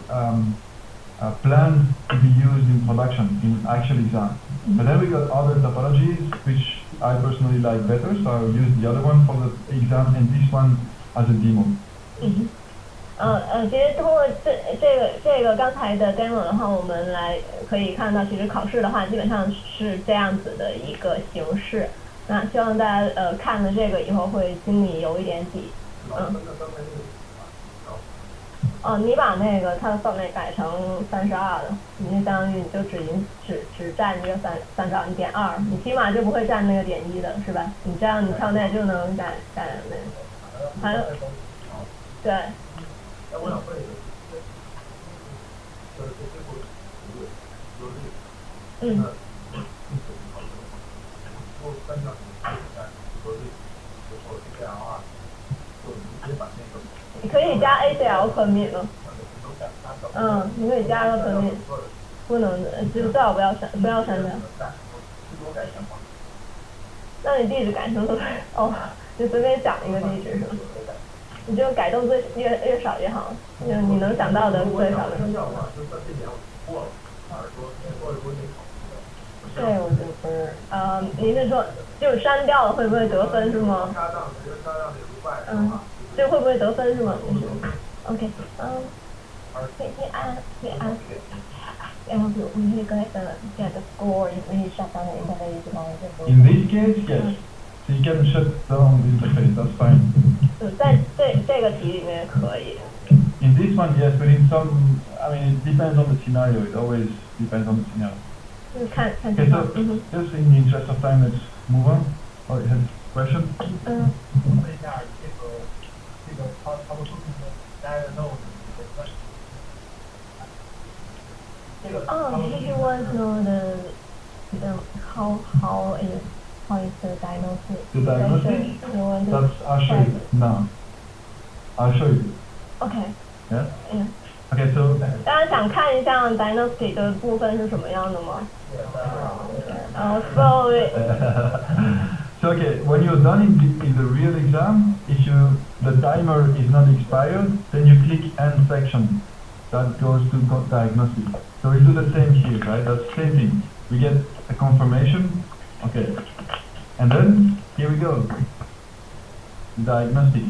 planned to be used in production, in actual exam. But then we got other topologies which I personally like better, so I'll use the other one for the exam and this one as a demo. 其实通过这个刚才的 demo 的话，我们可以看到，其实考试的话基本上是这样子的一个形式。那希望大家看了这个以后会心里有一点底。你把那个它的范围改成32了，你就相当于你就只占这个32，你点2，你起码就不会占那个点1的，是吧？你这样你跳内就能改那个。还有，对。你可以加 ACL permit 吗？你可以加个 permit， 不能就最好不要删掉。那你地址改成就随便讲一个地址是吗？你就改动越少越好，就是你能想到的最少的。这我就不是，您是说就删掉了会不会得分是吗？这会不会得分是吗？你是 OK， we get the score if we shut down the interface. In this case, yes. So you can shut down the interface, that's fine. 在这个题里面可以。In this one, yes, but in some, I mean, it depends on the scenario. It always depends on the scenario. Okay, so just in the interest of time, let's move on. Oh, you have a question? He wants to know how is the diagnosis? The diagnosis? I'll show you now. I'll show you. Okay. Yeah? Yeah. Okay, so 大家想看一下 diagnostic 的部分是什么样的吗So okay, when you're done in the real exam, if the timer is not expired, then you click end section. That goes to diagnostic. So we do the same here, right? That's the same thing. We get a confirmation. Okay. And then here we go. Diagnostic.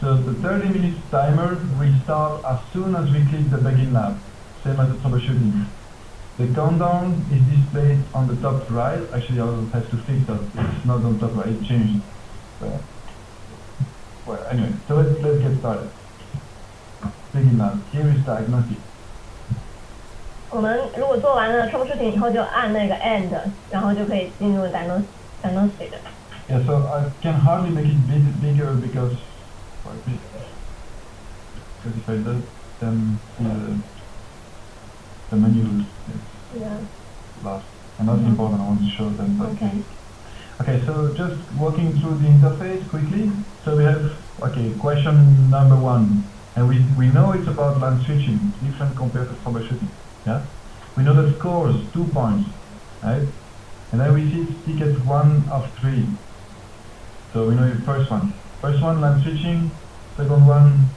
So the 30 minutes timer will start as soon as we click the begin lab, same as the troubleshooting. The countdown is displayed on the top right. Actually, I'll have to fix that. It's not on top right, it changed. Well, anyway, so let's get started. Begin lab. Here is diagnostic. 我们如果做完了 troubleshooting 以后，就按那个 end， 然后就可以进入 diagnostic。Yeah, so I can hardly make it bigger because if I do, then the menu is last. And that's important, I want to show them. Okay, so just walking through the interface quickly. So we have, question number 1. And we know it's about LAN switching, different compared to troubleshooting. Yeah? We know the scores, 2 points, right? And then we see ticket 1 of 3. So we know the first one. First one, LAN switching. Second one,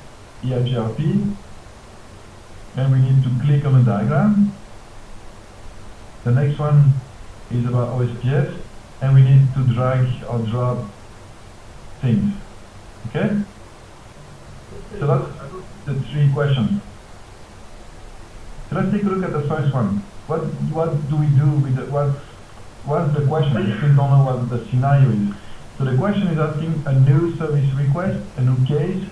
EIGRP. Then we need to click on the diagram. The next one is about OSPF. And we need to drag or drop things. Okay? So that's the 3 questions. So let's take a look at the first one. What do we do with what's the question? You still don't know what the scenario is. So the question is asking a new service request, a new case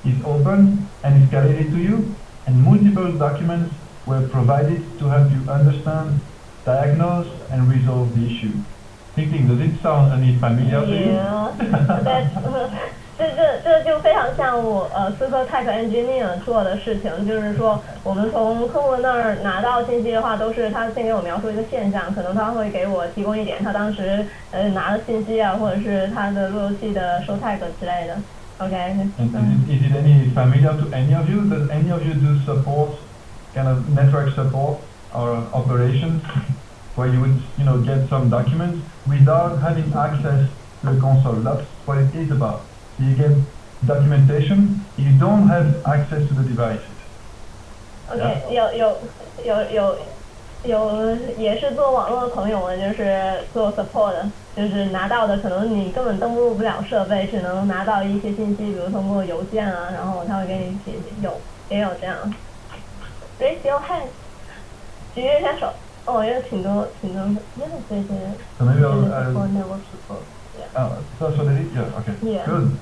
is opened and escalated to you, and multiple documents were provided to help you understand, diagnose, and resolve the issue. Thinking, does it sound any familiar to you? Yeah, 这就非常像我CCIE engineer 做的事情，就是说我们从客户那儿拿到信息的话，都是他先给我描述一个现象，可能他会给我提供一点他当时拿的信息啊，或者是他的路由器的收 tag 之类的。Okay. And is it any familiar to any of you? Does any of you do support, kind of network support or operations, where you would get some documents without having access to the console? That's what it is about. You get documentation, you don't have access to the devices. Okay, 有也是做网络的朋友们，就是做 support 的，就是拿到的可能你根本登录不了设备，只能拿到一些信息，比如通过邮件啊，然后他会给你写，也有这样。Raise your hand， 举一下手。哦，也有挺多这些。So maybe I'll network support. Yeah. So they did? Yeah. Okay. Yeah. Good.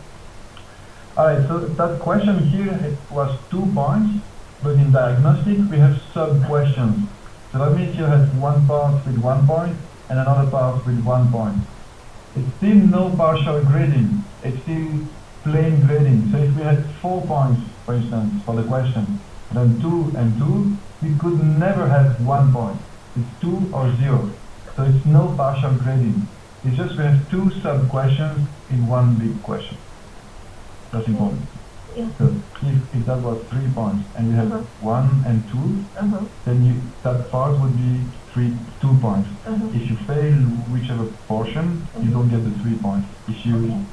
All right. So that question here was 2 points, but in diagnostic we have sub-questions. So that means you have one part with 1 point and another part with 1 point. It's still no partial grading. It's still plain grading. So if we had 4 points, for instance, for the question, then 2 and 2, we could never have 1 point. It's 2 or 0. So it's no partial grading. It's just we have 2 sub-questions in 1 big question. That's important. Yeah. So if that was 3 points and you have 1 and 2, then that part would be 2 points. If you fail whichever portion, you don't get the 3 points. If you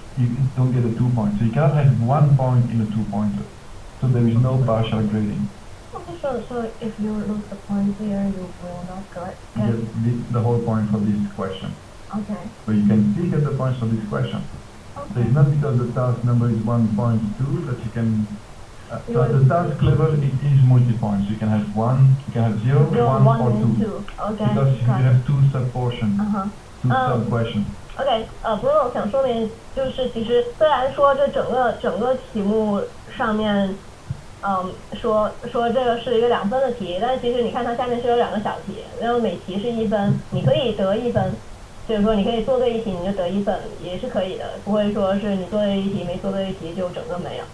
don't get the 2 points. So you cannot have 1 point in a 2-pointer. So there is no partial grading. Okay, so if you lose the point here, you will not get the whole point for this question. Okay. But you can still get the points for this question. Okay. So it's not because the task number is 1.2 that you can. So at the task level, it is multi-points. You can have 1, you can have 0, 1 or 2. Okay. Because you have 2 sub-portions, 2 sub-questions. OK， Bruno 想说明就是，其实虽然说这整个题目上面，说这个是一个2分的题，但是其实你看它下面是有2个小题，然后每题是1分，你可以得1分，就是说你可以做对一题你就得1分，也是可以的，不会说是你做对一题没做对一题就整个没有，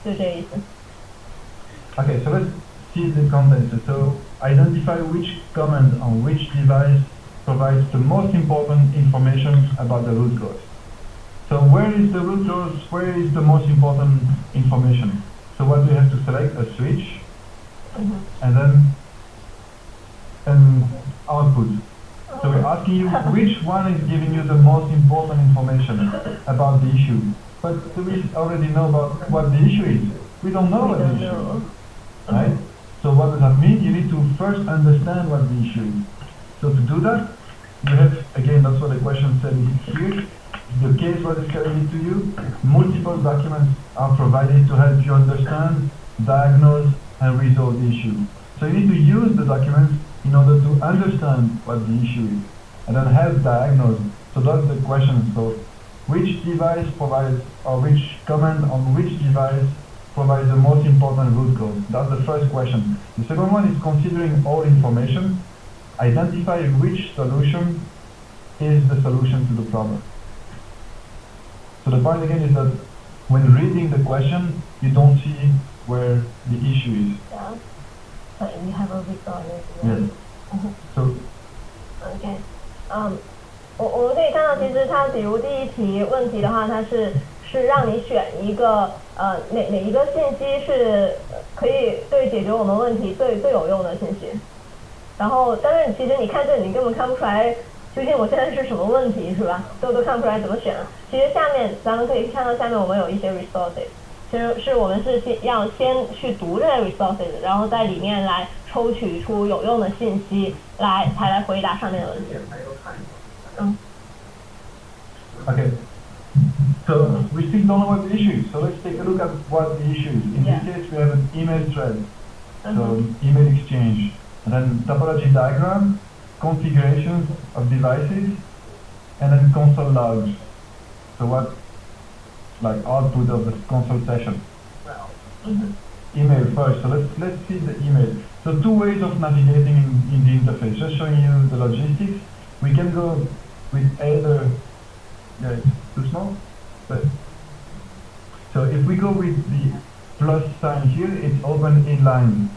就这个意思。Okay, so let's see the contents. So identify which command on which device provides the most important information about the root cause. So where is the root cause? Where is the most important information? So what we have to select? A switch, and then an output. So we're asking you which one is giving you the most important information about the issue. But do we already know about what the issue is? We don't know what the issue is, right? So what does that mean? You need to first understand what the issue is. So to do that, you have, again, that's what the question said here. The case was escalated to you. Multiple documents are provided to help you understand, diagnose, and resolve the issue. So you need to use the documents in order to understand what the issue is, and then help diagnose. So that's the question. So which device provides, or which command on which device provides the most important root cause? That's the first question. The second one is considering all information. Identify which solution is the solution to the problem. So the point again is that when reading the question, you don't see where the issue is. Yeah. But you have a result. Yes. So. Okay. 我们可以看到，其实它比如第一题问题的话，它是让你选一个哪一个信息是可以对解决我们问题最有用的信息。然后，但是其实你看这，你根本看不出来究竟我现在是什么问题，是吧？都看不出来怎么选。其实下面咱们可以看到，下面我们有一些 resources， 其实是我们是要先去读这些 resources， 然后在里面来抽取出有用的信息，才来回答上面的问题。Okay. So we still don't know what the issue is. So let's take a look at what the issue is. In this case, we have an email thread, so email exchange, and then topology diagram, configurations of devices, and then console logs. So what, like output of the console session. Email first. So let's see the email. So two ways of navigating in the interface. Just showing you the logistics. We can go with either. Yeah, it's too small. But so if we go with the plus sign here, it's open inline.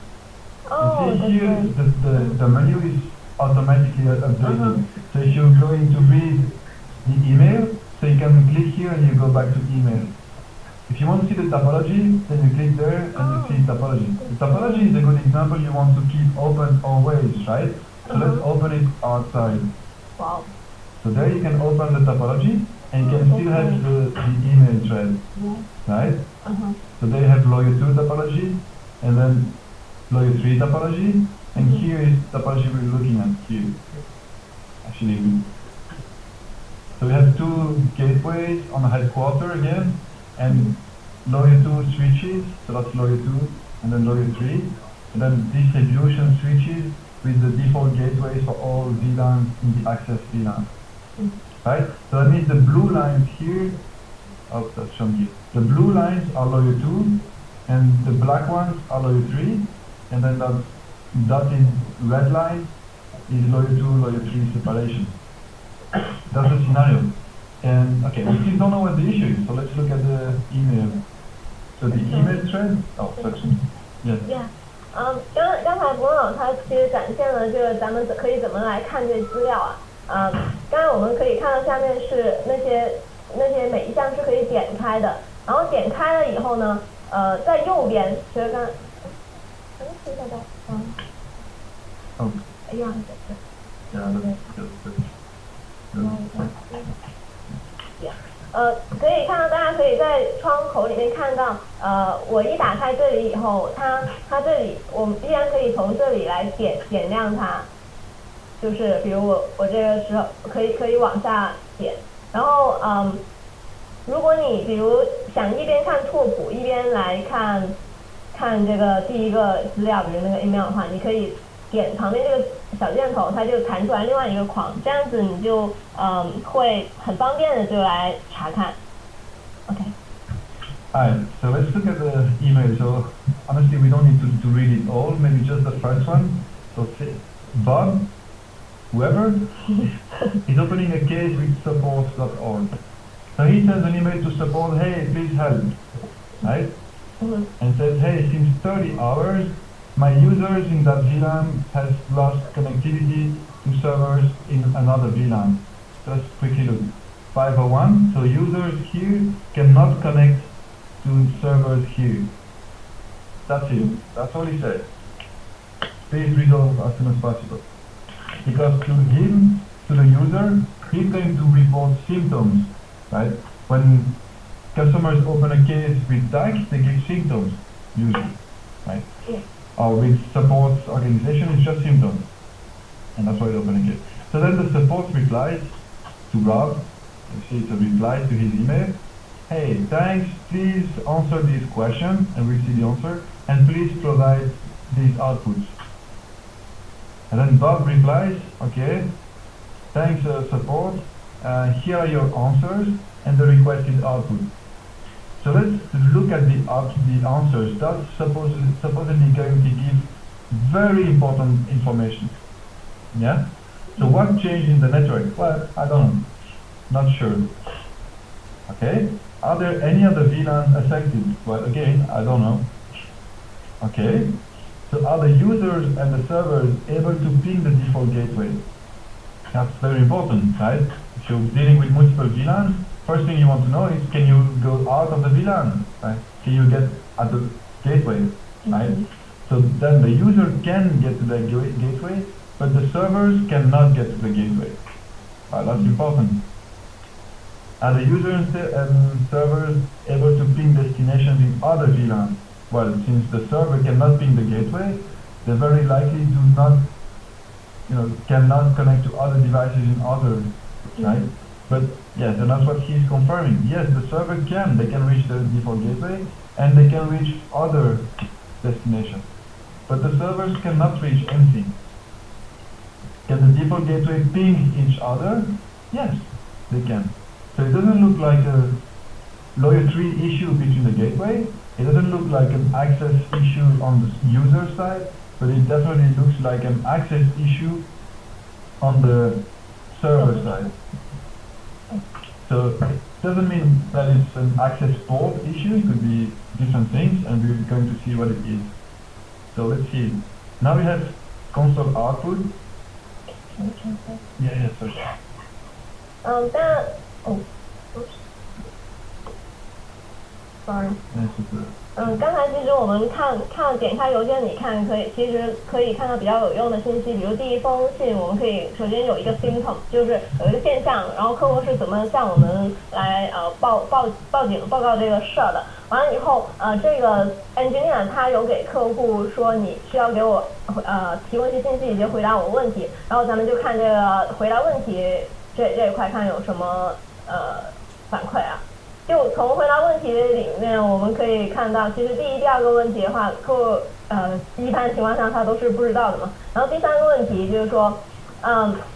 Oh, you see here the menu is automatically updated. So if you're going to read the email, so you can click here and you go back to email. If you want to see the topology, then you click there and you see topology. The topology is a good example you want to keep open always, right? So let's open it outside. Wow. So there you can open the topology and you can still have the email thread, right? So there you have layer 2 topology and then layer 3 topology, and here is topology we're looking at here. Actually, so we have two gateways on the headquarter again, and layer 2 switches, so that's layer 2, and then layer 3, and then distribution switches with the default gateways for all VLANs in the access VLAN. Right? So that means the blue lines here, oh, that's chunky. The blue lines are layer 2, and the black ones are layer 3, and then that dotted red line is layer 2, layer 3 separation. That's the scenario. And okay, we still don't know what the issue is, so let's look at the email. So the email thread, oh, section, yes. Yeah. 刚才博老他其实展现了这个咱们可以怎么来看这资料啊。刚才我们可以看到下面是那些每一项是可以点开的，然后点开了以后呢，在右边，其实刚，哦，哎呀，可以看到，大家可以在窗口里面看到，我一打开这里以后，它这里我们依然可以从这里来点亮它，就是比如我这个时候可以往下点，然后如果你比如想一边看拓扑一边来看这个第一个资料，比如那个 email 的话，你可以点旁边这个小箭头，它就弹出来另外一个框，这样子你就会很方便的就来查看。Okay. Alright, so let's look at the email. So honestly, we don't need to read it all. Maybe just the first one. So Bob, whoever, is opening a case with support.org. So he sends an email to support, hey, please help, right? And says, hey, since 30 hours, my users in that VLAN has lost connectivity to servers in another VLAN. Let's quickly look. 501, so users here cannot connect to servers here. That's it. That's all he said. Please resolve as soon as possible. Because to him, to the user, he's going to report symptoms, right? When customers open a case with DAC, they give symptoms, usually, right? Or with support organization, it's just symptoms. And that's why they open a case. So then the support replies to Rob. You see it's a reply to his email. Hey, thanks, please answer this question, and we see the answer, and please provide these outputs. And then Bob replies, okay, thanks support, here are your answers and the requested output. So let's look at the answers. That's supposedly going to give very important information. Yeah? So what changed in the network? Well, I don't know. Not sure. Okay? Are there any other VLANs affected? Well, again, I don't know. Okay? So are the users and the servers able to ping the default gateway? That's very important, right? If you're dealing with multiple VLANs, first thing you want to know is, can you go out of the VLAN, right? Can you get at the gateway, right? So then the user can get to the gateway, but the servers cannot get to the gateway. Right, that's important. Are the users and servers able to ping destinations in other VLANs? Well, since the server cannot ping the gateway, they very likely do not, cannot connect to other devices in other, right? But yes, and that's what he's confirming. Yes, the server they can reach the default gateway, and they can reach other destinations. But the servers cannot reach anything. Can the default gateway ping each other? Yes, they can. So it doesn't look like a layer 3 issue between the gateway. It doesn't look like an access issue on the user side, but it definitely looks like an access issue on the server side. So it doesn't mean that it's an access port issue. It could be different things, and we're going to see what it is. So let's see. Now we have console output. Yeah, sorry. Sorry. 刚才其实我们点开邮件，你看其实可以看到比较有用的信息，比如第一封信，我们可以首先有一个 symptom， 就是有一个现象，然后客户是怎么向我们来报警报告这个事儿的。完了以后这个 engineer 他有给客户说你需要给我提供一些信息以及回答我问题，然后咱们就看这个回答问题这一块看有什么反馈啊。就从回答问题里面，我们可以看到，其实第一、第二个问题的话，客户一般情况下他都是不知道的嘛。然后第三个问题就是说，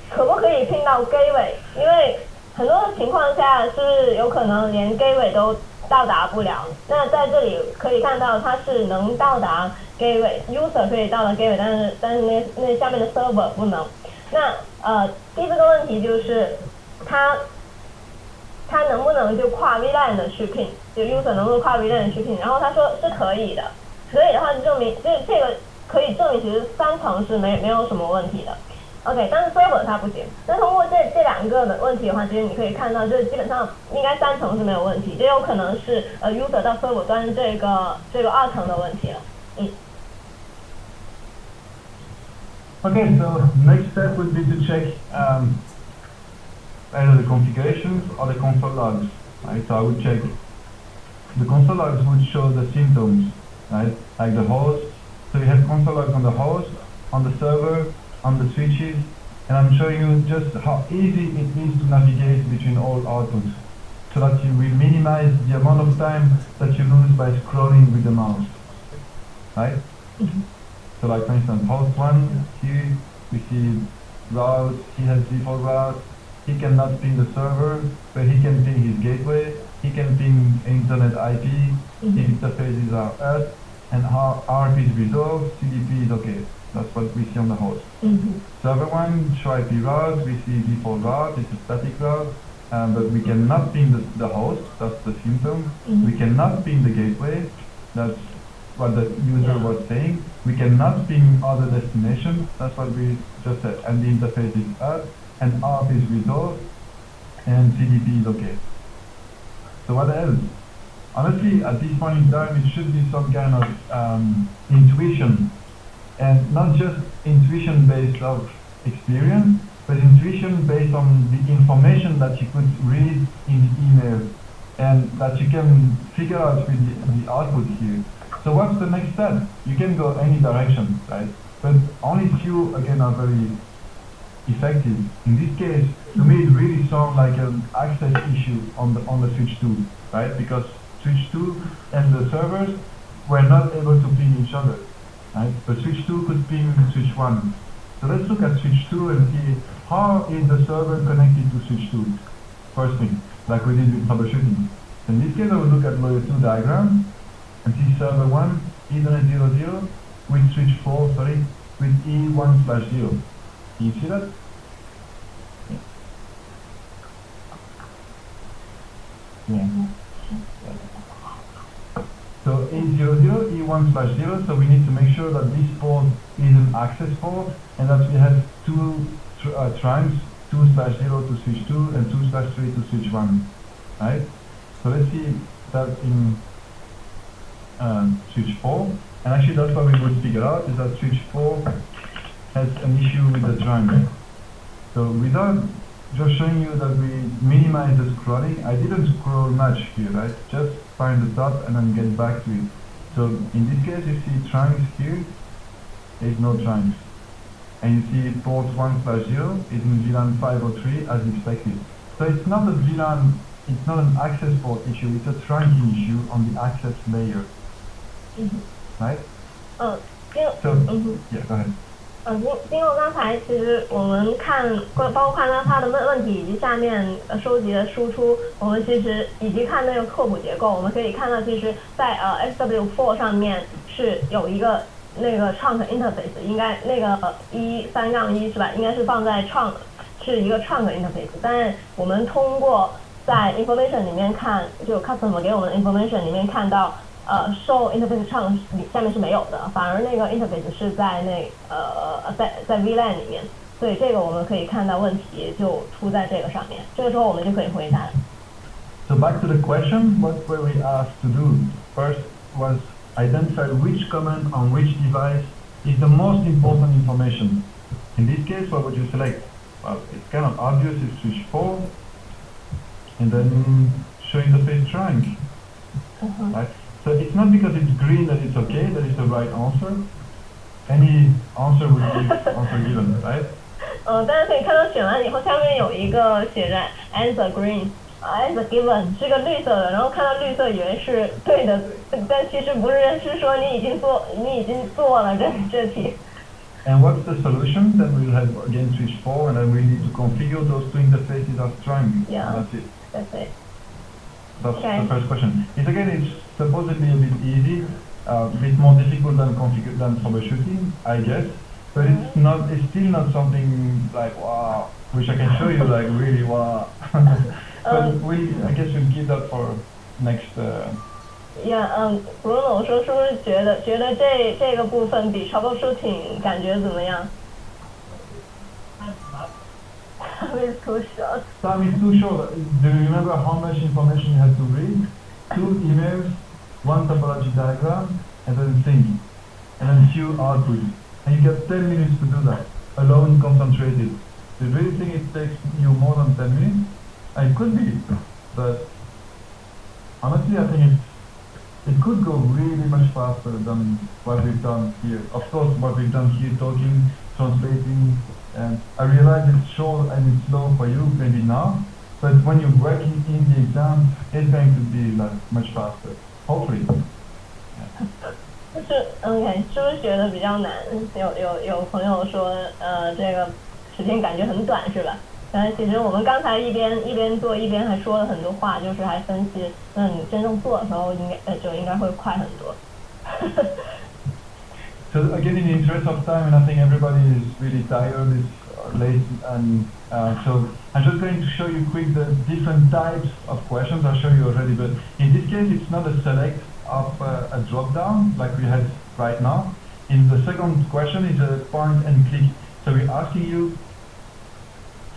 可不可以拼到 gateway？ 因为很多情况下是有可能连 gateway 都到达不了。那在这里可以看到，它是能到达 gateway，user 可以到达 gateway， 但是那下面的 server 不能。那第四个问题就是它能不能就跨 VLAN 的去 ping， 就 user 能不能跨 VLAN 去 ping， 然后他说是可以的，可以的话就证明这个可以证明其实3层是没有什么问题的。OK， 但是 server 它不行。那通过这两个的问题的话，其实你可以看到，这基本上应该3层是没有问题，也有可能是user 到 server 端这个2层的问题了。Okay, so next step would be to check either the configurations or the console logs, right? So I would check the console logs would show the symptoms, right? Like the host. So you have console logs on the host, on the server, on the switches, and I'm showing you just how easy it is to navigate between all outputs, so that you will minimize the amount of time that you lose by scrolling with the mouse, right? So like for instance, host 1, here we see route, he has default route. He cannot ping the server, but he can ping his gateway, he can ping internet IP, the interfaces are up, and RP is resolved, CDP is okay. That's what we see on the host. Server 1, show IP route, we see default route, it's a static route, but we cannot ping the host, that's the symptom. We cannot ping the gateway, that's what the user was saying. We cannot ping other destinations, that's what we just said, and the interface is up, and RP is resolved, and CDP is okay. So what else? Honestly, at this point in time, it should be some kind of intuition, and not just intuition based of experience, but intuition based on the information that you could read in the email, and that you can figure out with the output here. So what's the next step? You can go any direction, right? But only few, again, are very effective. In this case, to me it really sounds like an access issue on the switch 2, right? Because switch 2 and the servers were not able to ping each other, right? But switch 2 could ping switch 1. So let's look at switch 2 and see how is the server connected to switch 2. First thing, like we did with troubleshooting. In this case, I will look at layer 2 diagram and see server 1, Ethernet 00, with switch 4, with E1/0. Can you see that? Yeah. So E00, E1/0, so we need to make sure that this port is an access port and that we have two trunks, 2/0 to switch 2 and 2/3 to switch 1, right? So let's see that in switch 4, and actually that's what we would figure out, is that switch 4 has an issue with the trunk. So without just showing you that we minimize the scrolling, I didn't scroll much here, right? Just find the top and then get back to it. So in this case, you see trunks here, there is no trunks. And you see port 1/0 is in VLAN 503 as expected. So it's not a VLAN, it's not an access port issue, it's a trunking issue on the access layer. Right? So, yeah, go ahead. 经过刚才，其实我们包括看到它的问题以及下面收集的输出，我们其实以及看那个拓扑结构，我们可以看到，其实在SW4 上面是有一个那个 trunk interface， 应该那个3-1是吧？应该是放在 trunk， 是一个 trunk interface， 但是我们通过在 information 里面看，就 customer 给我们的 information 里面看到。show interface trunk 下面是没有的，反而那个 interface 是在在 VLAN 里面，所以这个我们可以看到问题就出在这个上面，这个时候我们就可以回答。So back to the question, what were we asked to do? First was identify which command on which device is the most important information. In this case, what would you select? Well, it's kind of obvious, it's switch 4, and then show interface trunk. Right? So it's not because it's green that it's okay, that is the right answer. Any answer would be answer given, right? 大家可以看到选完以后，下面有一个写着 answer green，answer given 是个绿色的，然后看到绿色以为是对的，但其实不是，是说你已经做了这题。And what's the solution? Then we'll have again switch 4, and then we need to configure those two interfaces as trunk. Yeah, that's it. That's it. That's okay. The first question. It's supposedly a bit easy, a bit more difficult than troubleshooting, I guess. But it's still not something like wow, which I can show you like really wow. But I guess we'll keep that for next. Bruno 说是不是觉得这个部分比 troubleshooting 感觉怎么样？Time is too short. Time is too short. Do you remember how much information you had to read? 2 emails, 1 topology diagram, and then sync, and then few outputs. And you get 10 minutes to do that, alone, concentrated. Do you really think it takes you more than 10 minutes? It could be, but honestly, I think it could go really much faster than what we've done here. Of course, what we've done here, talking, translating, and I realize it's short and it's slow for you maybe now, but when you're working in the exam, it's going to be like much faster. Hopefully. OK， 是不是觉得比较难？有朋友说，这个时间感觉很短，是吧？但是其实我们刚才一边做一边还说了很多话，就是还分析，那你真正做的时候应该会快很多。So again, in the interest of time, and I think everybody is really tired, it's late, and so I'm just going to show you quick the different types of questions. I'll show you already, but in this case, it's not a select of a drop-down like we had right now. In the second question, is a point and click. So we're asking you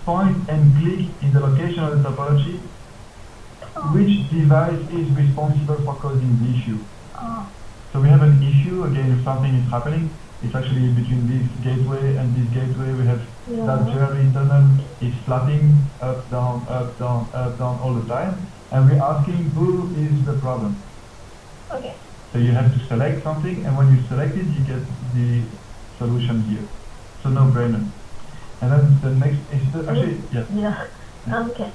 point and click in the location of the topology. Which device is responsible for causing the issue? So we have an issue, again, something is happening. It's actually between this gateway and this gateway. We have that Jerry tunnel is flapping up, down, up, down, up, down all the time. And we're asking who is the problem. Okay. So you have to select something, and when you select it, you get the solution here. So no brainer. And then the next is actually, yes. OK，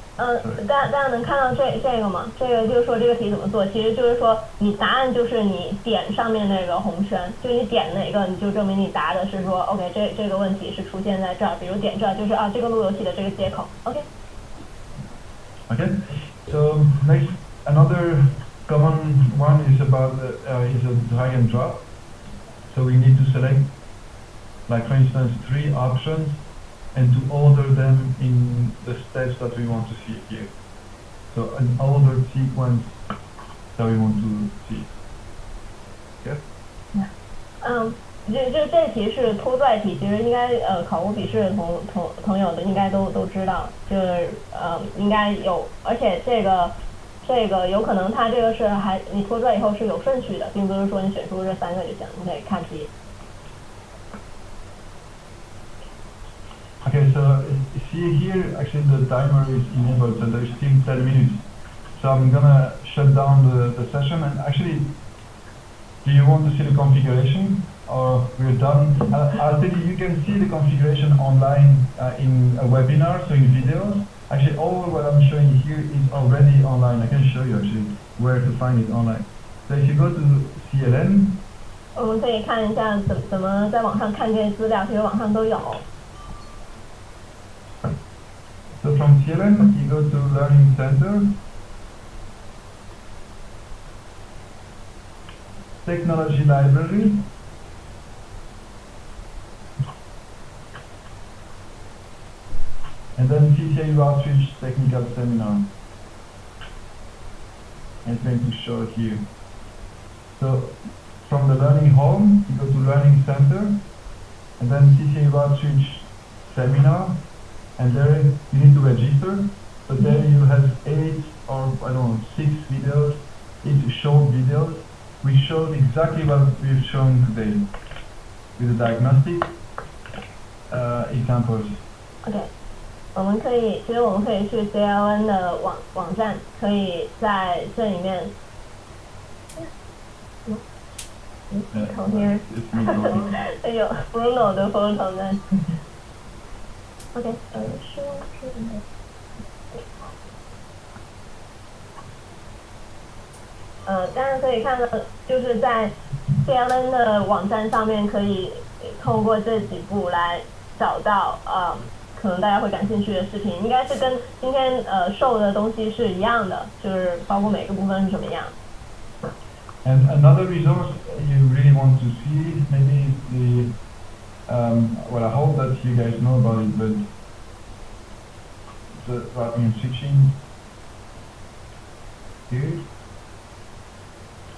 大家能看到这个吗？这个就是说这个题怎么做，其实就是说你答案就是你点上面那个红圈，就你点哪个你就证明你答的是说 OK 这个问题是出现在这儿，比如点这儿就是这个路由器的这个接口 OK。 Okay, so next another common one is about is a drag and drop. So we need to select, like for instance, 3 options and to order them in the steps that we want to see here. So an ordered sequence that we want to see. Yes? Yeah. 这题是拖拽题，其实应该考过笔试的朋友的应该都知道，就是应该有，而且这个有可能它这个是你拖拽以后是有顺序的，并不是说你选出这3个就行，你可以看题。Okay, so see here, actually the timer is enabled, so there's still 10 minutes. So I'm gonna shut down the session, and actually, do you want to see the configuration? Or we're done? I'll tell you, you can see the configuration online in a webinar, so in videos. Actually, all what I'm showing here is already online. I can show you actually where to find it online. So if you go to CLN, 我们可以看一下怎么在网上看这些资料，其实网上都有。so from CLN you go to Learning Center, Technology Library, and then CCIE Outreach Technical Seminar. I'm going to show here. So from the Learning Home, you go to Learning Center, and then CCIE Outreach Seminar, and there you need to register. So there you have 8 or I don't know 6 videos, 8 short videos. We showed exactly what we've shown today with the diagnostic examples. OK， 其实我们可以去 CLN 的网站，可以在这里面。从 here， 有 Bruno 的 photo 在。OK， 大家可以看到，就是在 CLN 的网站上面，可以通过这几步来找到可能大家会感兴趣的视频，应该是跟今天授的东西是一样的，就是包括每个部分是什么样。And another resource you really want to see maybe is the well, I hope that you guys know about it, but the routing and switching here.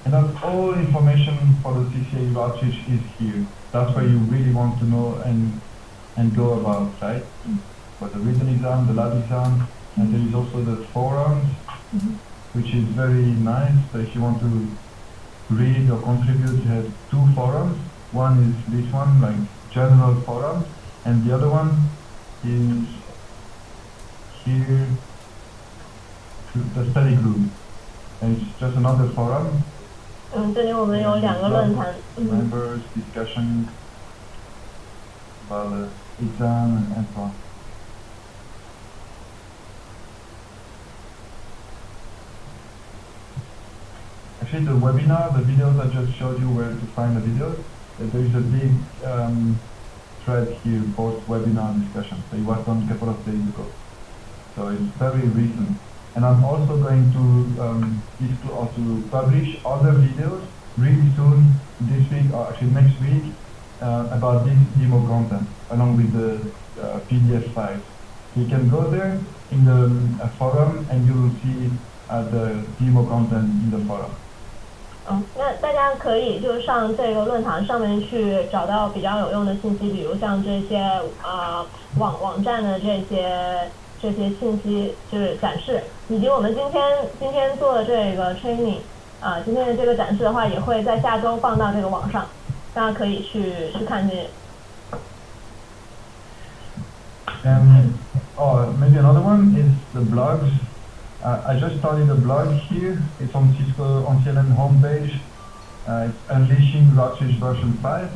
And that's all information for the CCIE outreach is here. That's where you really want to know and go about, right? For the written exam, the lab exam, and there is also the forums, which is very nice. So if you want to read or contribute, you have 2 forums. One is this one, like general forum, and the other one is here, the study group. And it's just another forum. 这里我们有2个论坛。Members discussion about the exam and so on. Actually, the webinar, the videos I just showed you where to find the videos. There is a big thread here, post-webinar discussion. So it was done a couple of days ago. So it's very recent. And I'm also going to publish other videos really soon, this week or actually next week, about this demo content along with the PDF files. So you can go there in the forum and you will see the demo content in the forum. 那大家可以就上这个论坛上面去找到比较有用的信息，比如像这些网站的这些信息就是展示，以及我们今天做的这个 training 今天的这个展示的话，也会在下周放到这个网上，大家可以去看这些。Maybe another one is the blogs. I just started a blog here. It's on Cisco on CLN homepage. It's Unleashing Rockfish version 5.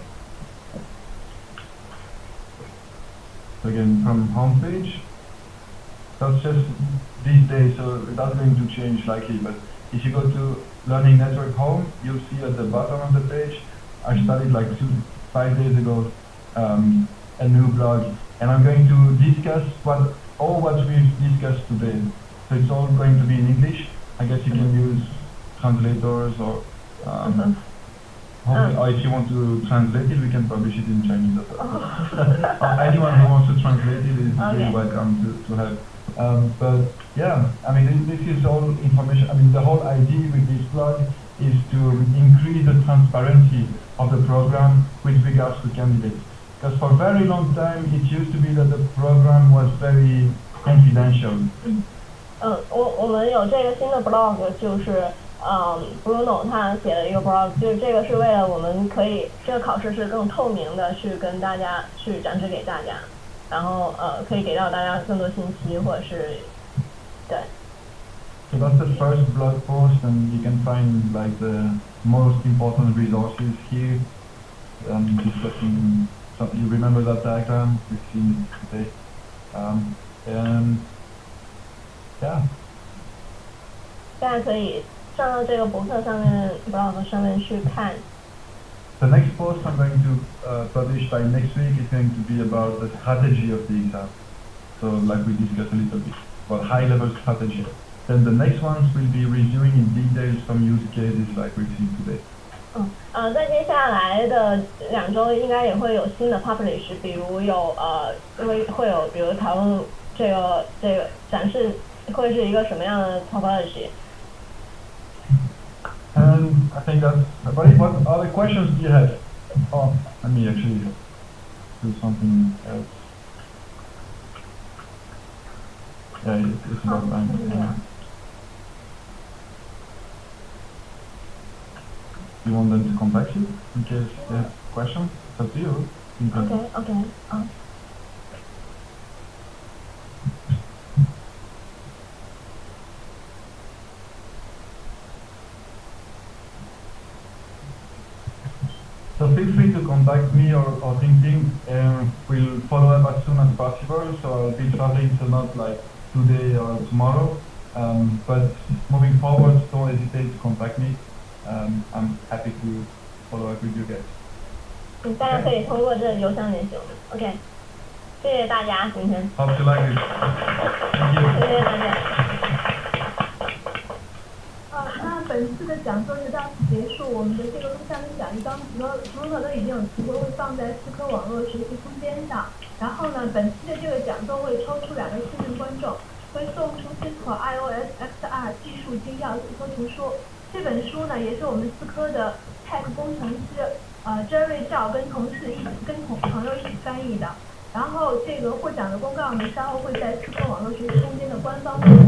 So again, from homepage. That's just these days, so that's going to change likely. But if you go to Learning Network Home, you'll see at the bottom of the page, I started like 5 days ago a new blog, and I'm going to discuss what we've discussed today. So it's all going to be in English. I guess you can use translators or or if you want to translate it, we can publish it in Chinese as well. Anyone who wants to translate it is really welcome to help. But yeah, I mean, this is all information. I mean, the whole idea with this blog is to increase the transparency of the program with regards to candidates. Because for a very long time, it used to be that the program was very confidential. 我们有这个新的 blog， 就是Bruno 他写了一个 blog， 就是这个是为了我们可以这个考试是更透明的去跟大家去展示给大家，然后可以给到大家更多信息，或者是对。So that's the first blog post, and you can find like the most important resources here. Discussing. You remember that diagram we've seen today, and Yeah. 大家可以上到这个博客上面 blog 上面去看。The next post I'm going to publish by next week is going to be about the strategy of the exam. So like we discussed a little bit about high-level strategy. Then the next ones will be reviewing in detail some use cases like we've seen today. 在接下来的2周应该也会有新的 publish， 比如有会有比如讨论这个展示会是一个什么样的 topology。And I think that's about it. What other questions do you have? Oh, let me actually do something else. Yeah, it's about time. Yeah. You want them to contact you in case they have questions? It's up to you. Okay. So feel free to contact me or Ting. We'll follow up as soon as possible. So I'll be traveling, so not like today or tomorrow. But moving forward, don't hesitate to contact me. I'm happy to follow up with you guys. 大家可以通过这邮箱联系我们。OK， 谢谢大家今天。Hope you like it. Thank you. 谢谢大家。那本次的讲座就到此结束。我们的这个录像跟讲义当除了都已经有直播会放在思科网络学习空间上。然后呢，本期的这个讲座会抽出2位幸运观众，会送出思科 iOS XR 技术精要思科图书。这本书呢，也是我们思科的 Tech 工程师Jerry 赵跟朋友一起翻译的。然后这个获奖的公告呢，稍后会在思科网络学习空间的官方微博